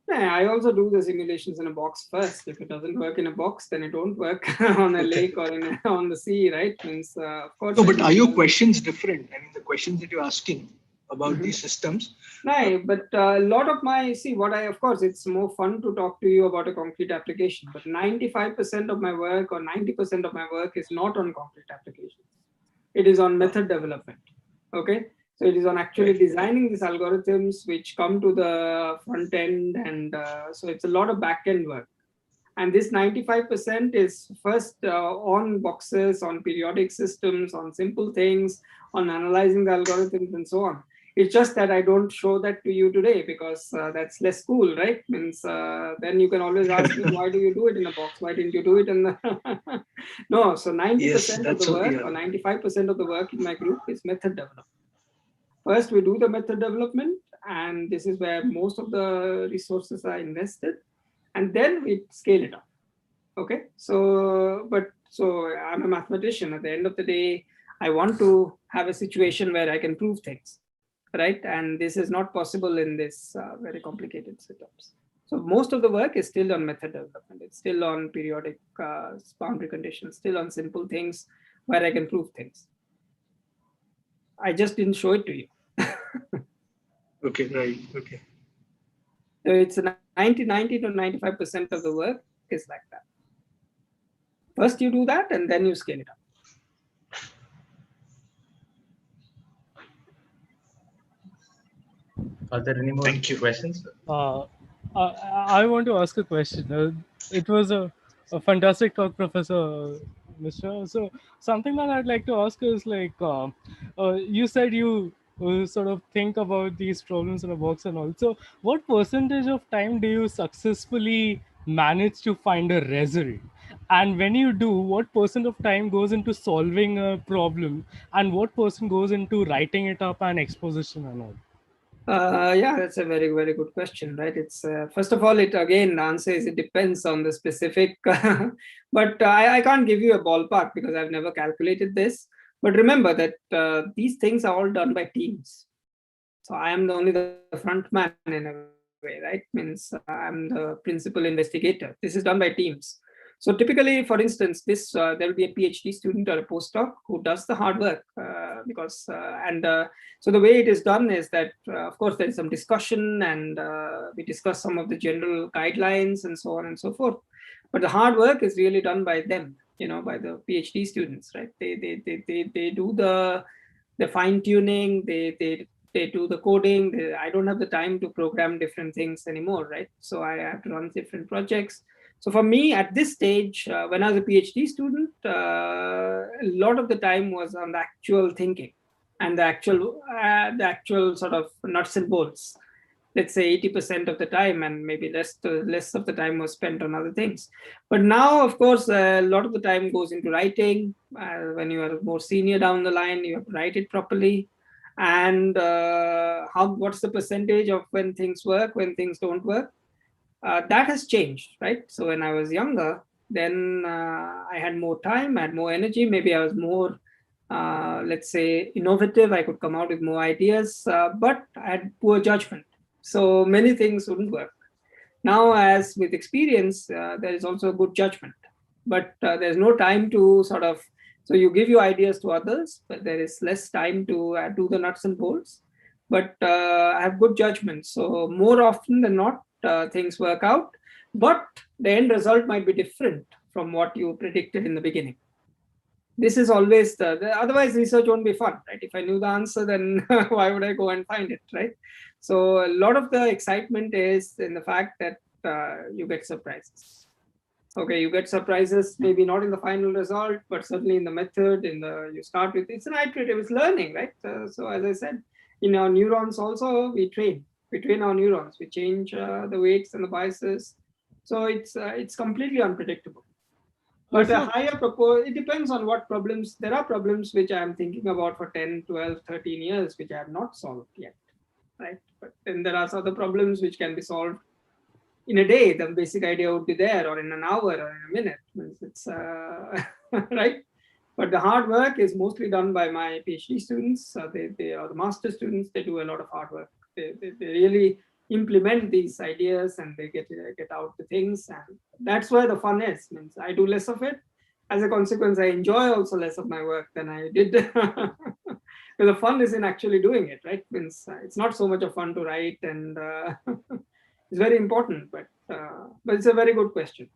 Yeah, I also do the simulations in a box first. If it doesn't work in a box, then it won't work on a lake or on the sea, right? Means, of course. No, but are your questions different? I mean, the questions that you're asking about these systems. No, but a lot of of course, it's more fun to talk to you about a concrete application, but 95% of my work or 90% of my work is not on concrete applications. It is on method development, okay? So it is on actually designing these algorithms which come to the front end, and so it's a lot of back end work. And this 95% is first on boxes, on periodic systems, on simple things, on analyzing the algorithms and so on. It's just that I don't show that to you today because that's less cool, right? Means then you can always ask me, why do you do it in a box? Why didn't you do it in the... No, so 90% of the work or 95% of the work in my group is method development. First, we do the method development, and this is where most of the resources are invested. And then we scale it up. Okay, so I'm a mathematician. At the end of the day, I want to have a situation where I can prove things, right? And this is not possible in this very complicated setups. So most of the work is still on method development. It's still on periodic boundary conditions, still on simple things where I can prove things. I just didn't show it to you. Okay, right. Okay. So it's 90 to 95% of the work is like that. First you do that and then you scale it up. Are there any more questions? I want to ask a question. It was a fantastic talk, Professor Mishra. So something that I'd like to ask is like, you said you sort of think about these problems in a box and all. So what percentage of time do you successfully manage to find a result? And when you do, what percent of time goes into solving a problem, and what percent goes into writing it up and exposition and all? Yeah, that's a very, very good question, right? It's first of all, the answer is it depends on the specific, but I can't give you a ballpark because I've never calculated this. But remember that these things are all done by teams. So I am only the front man in a way, right? Means I'm the principal investigator. This is done by teams. So typically, for instance, this there will be a PhD student or a postdoc who does the hard work so the way it is done is that, of course, there is some discussion and we discuss some of the general guidelines and so on and so forth. But the hard work is really done by them, by the PhD students, right? They do the fine tuning, they do the coding. I don't have the time to program different things anymore, right? So I have to run different projects. So for me, at this stage, when I was a PhD student, a lot of the time was on the actual thinking and the actual sort of nuts and bolts. Let's say 80% of the time, and maybe less of the time was spent on other things. But now, of course, a lot of the time goes into writing. When you are more senior down the line, you have to write it properly. And what's the percentage of when things work, when things don't work? That has changed, right? So when I was younger, then I had more time, I had more energy. Maybe I was more, let's say, innovative. I could come out with more ideas, but I had poor judgment. So many things wouldn't work. Now, as with experience, there is also a good judgment, but there's no time to sort of, so you give your ideas to others, but there is less time to do the nuts and bolts. But I have good judgment. So more often than not, things work out, but the end result might be different from what you predicted in the beginning. This is always otherwise research won't be fun, right? If I knew the answer, then why would I go and find it, right? So a lot of the excitement is in the fact that you get surprises. Okay, you get surprises, maybe not in the final result, but certainly in the method, you start with, it's an iterative, it's learning, right? So as I said, in our neurons also, we train our neurons, we change the weights and the biases. So it's completely unpredictable. But a higher it depends on what problems. There are problems which I'm thinking about for 10, 12, 13 years, which I have not solved yet, right? But then there are other problems which can be solved in a day. The basic idea would be there, or in an hour, or in a minute. It's right. But the hard work is mostly done by my PhD students. They are the master students. They do a lot of hard work. They really implement these ideas and they get out the things, and that's where the fun is. Means I do less of it. As a consequence, I enjoy also less of my work than I did. Because the fun is in actually doing it, right? Means it's not so much of fun to write, and it's very important. But it's a very good question.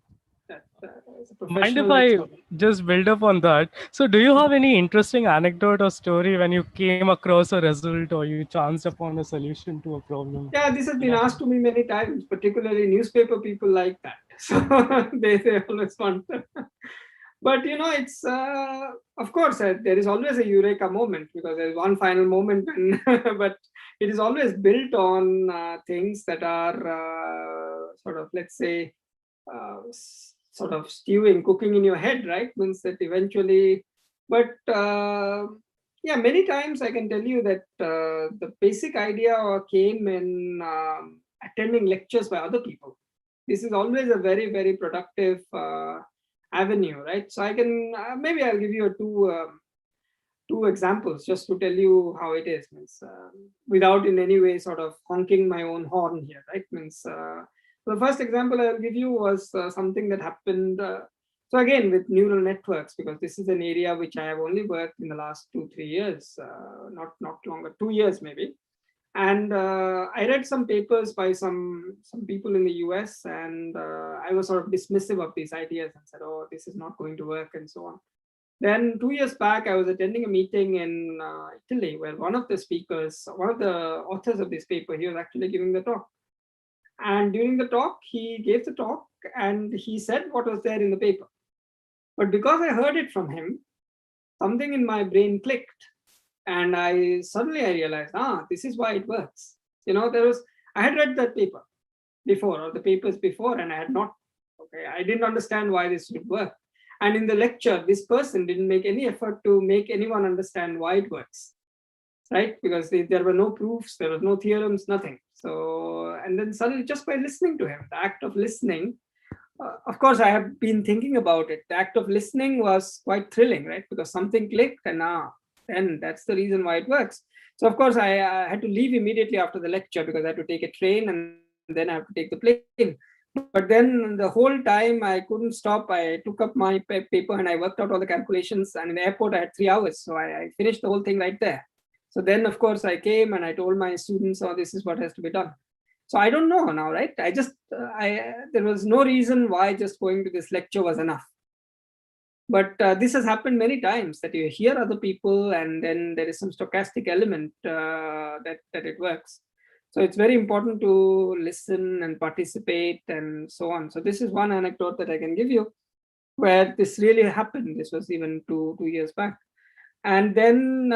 Mind if I just build up on that? So do you have any interesting anecdote or story when you came across a result or you chanced upon a solution to a problem? Yeah, this has been asked to me many times, particularly newspaper people like that. So they always want. But it's of course there is always a eureka moment, because there's one final moment, but it is always built on things that are sort of, let's say, sort of cooking in your head, right? Means that eventually, but yeah, many times I can tell you that the basic idea came in attending lectures by other people. This is always a very, very productive avenue, right? So I can maybe I'll give you two examples just to tell you how it is. Means without in any way sort of honking my own horn here, right? Means the first example I'll give you was something that happened. So again, with neural networks, because this is an area which I have only worked in the last 2-3 years, not longer, 2 years maybe. And I read some papers by some people in the US, and I was sort of dismissive of these ideas and said, oh, this is not going to work, and so on. Then 2 years back, I was attending a meeting in Italy, where one of the authors of this paper, he was actually giving the talk. And during the talk, he gave the talk and he said what was there in the paper. But because I heard it from him, something in my brain clicked. And suddenly I realized, this is why it works. I had read that paper before, or the papers before, and I didn't understand why this would work. And in the lecture, this person didn't make any effort to make anyone understand why it works. Right? Because there were no proofs, there was no theorems, nothing. So, and then suddenly, just by listening to him, the act of listening, of course, I have been thinking about it. The act of listening was quite thrilling, right? Because something clicked, and then that's the reason why it works. So, of course, I had to leave immediately after the lecture because I had to take a train and then I have to take the plane. But then the whole time I couldn't stop. I took up my paper and I worked out all the calculations. And in the airport, I had 3 hours. So I finished the whole thing right there. So then, of course, I came and I told my students, oh, this is what has to be done. So I don't know now, right? I just, there was no reason why just going to this lecture was enough. But this has happened many times, that you hear other people and then there is some stochastic element that it works. So it's very important to listen and participate and so on. So this is one anecdote that I can give you where this really happened. This was even two years back. And then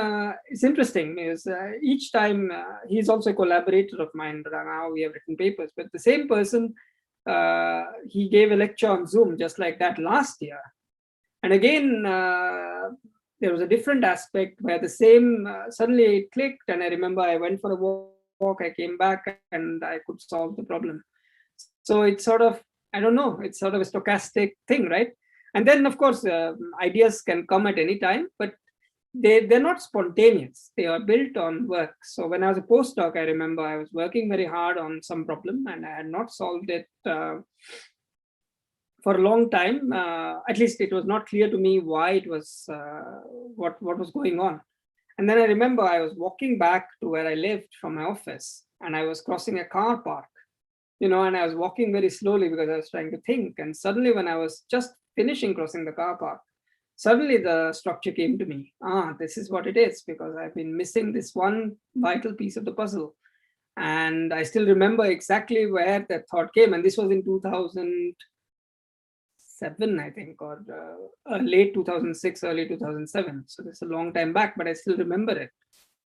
it's interesting is each time he's also a collaborator of mine. Now we have written papers, but the same person, he gave a lecture on Zoom just like that last year. And again, there was a different aspect where the same, suddenly it clicked. And I remember I went for a walk, I came back and I could solve the problem. So it's sort of, I don't know, it's sort of a stochastic thing, right? And then of course, ideas can come at any time, but they're not spontaneous. They are built on work. So when I was a postdoc, I remember I was working very hard on some problem and I had not solved it for a long time. At least it was not clear to me why it was, what was going on. And then I remember I was walking back to where I lived from my office and I was crossing a car park, and I was walking very slowly because I was trying to think. And suddenly when I was just finishing crossing the car park, suddenly the structure came to me. This is what it is, because I've been missing this one vital piece of the puzzle. And I still remember exactly where that thought came. And this was in 2007, I think, or late 2006, early 2007. So this is a long time back, but I still remember it.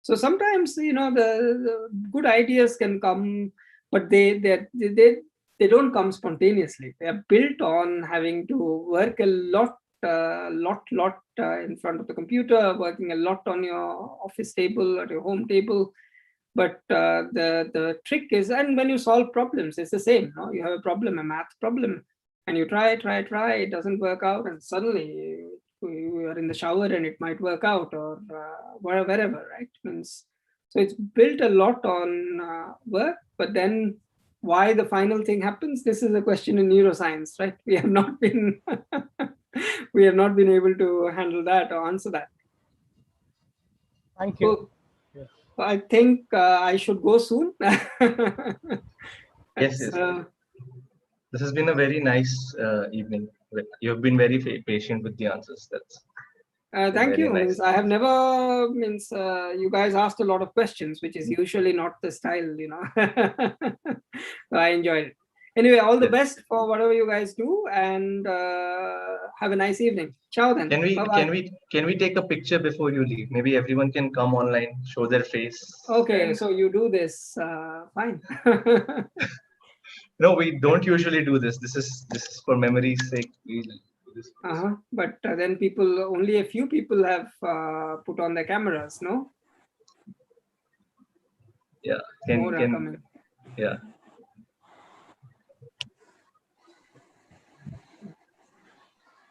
So sometimes, the good ideas can come, but they don't come spontaneously. They are built on having to work a lot in front of the computer, working a lot on your office table, at your home table. But the trick is, and when you solve problems, it's the same. No? You have a problem, a math problem, and you try, it doesn't work out, and suddenly you are in the shower and it might work out, or wherever, right? So it's built a lot on work, but then why the final thing happens, this is a question in neuroscience, right? We have not been we have not been able to handle that or answer that. Thank you. So, I think I should go soon. Yes. This has been a very nice evening. You've been very patient with the answers. That's thank you. Nice. I have never, you guys asked a lot of questions, which is usually not the style, So I enjoyed it. Anyway, all the best for whatever you guys do, and have a nice evening. Ciao then. Can we take a picture before you leave? Maybe everyone can come online, show their face. Okay, so you do this. Fine. No, we don't usually do this. This is for memory's sake. We do this. But then only a few people have put on their cameras, no? Yeah. More are coming. Yeah.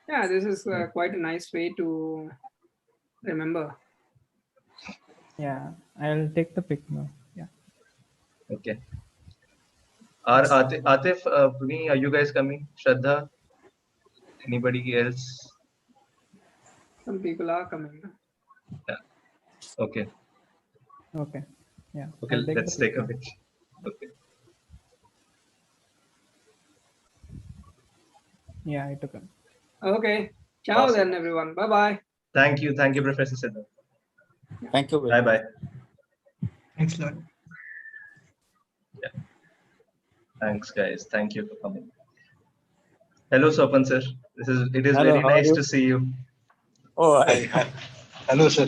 Yeah, this is quite a nice way to remember. Yeah, I'll take the pic now. Yeah. Okay. Atif, Puni, are you guys coming? Shraddha? Anybody else? Some people are coming. Yeah. Okay. Okay. Yeah. Okay, let's take a picture. Okay. Yeah, I took it. Okay. Ciao then, everyone. Bye-bye. Thank you, Professor Siddhartha. Thank you. Bye-bye. Thanks a lot. Yeah. Thanks, guys. Thank you for coming. Hello, Sopan sir. It is very nice to see you. Oh, Hello, sir.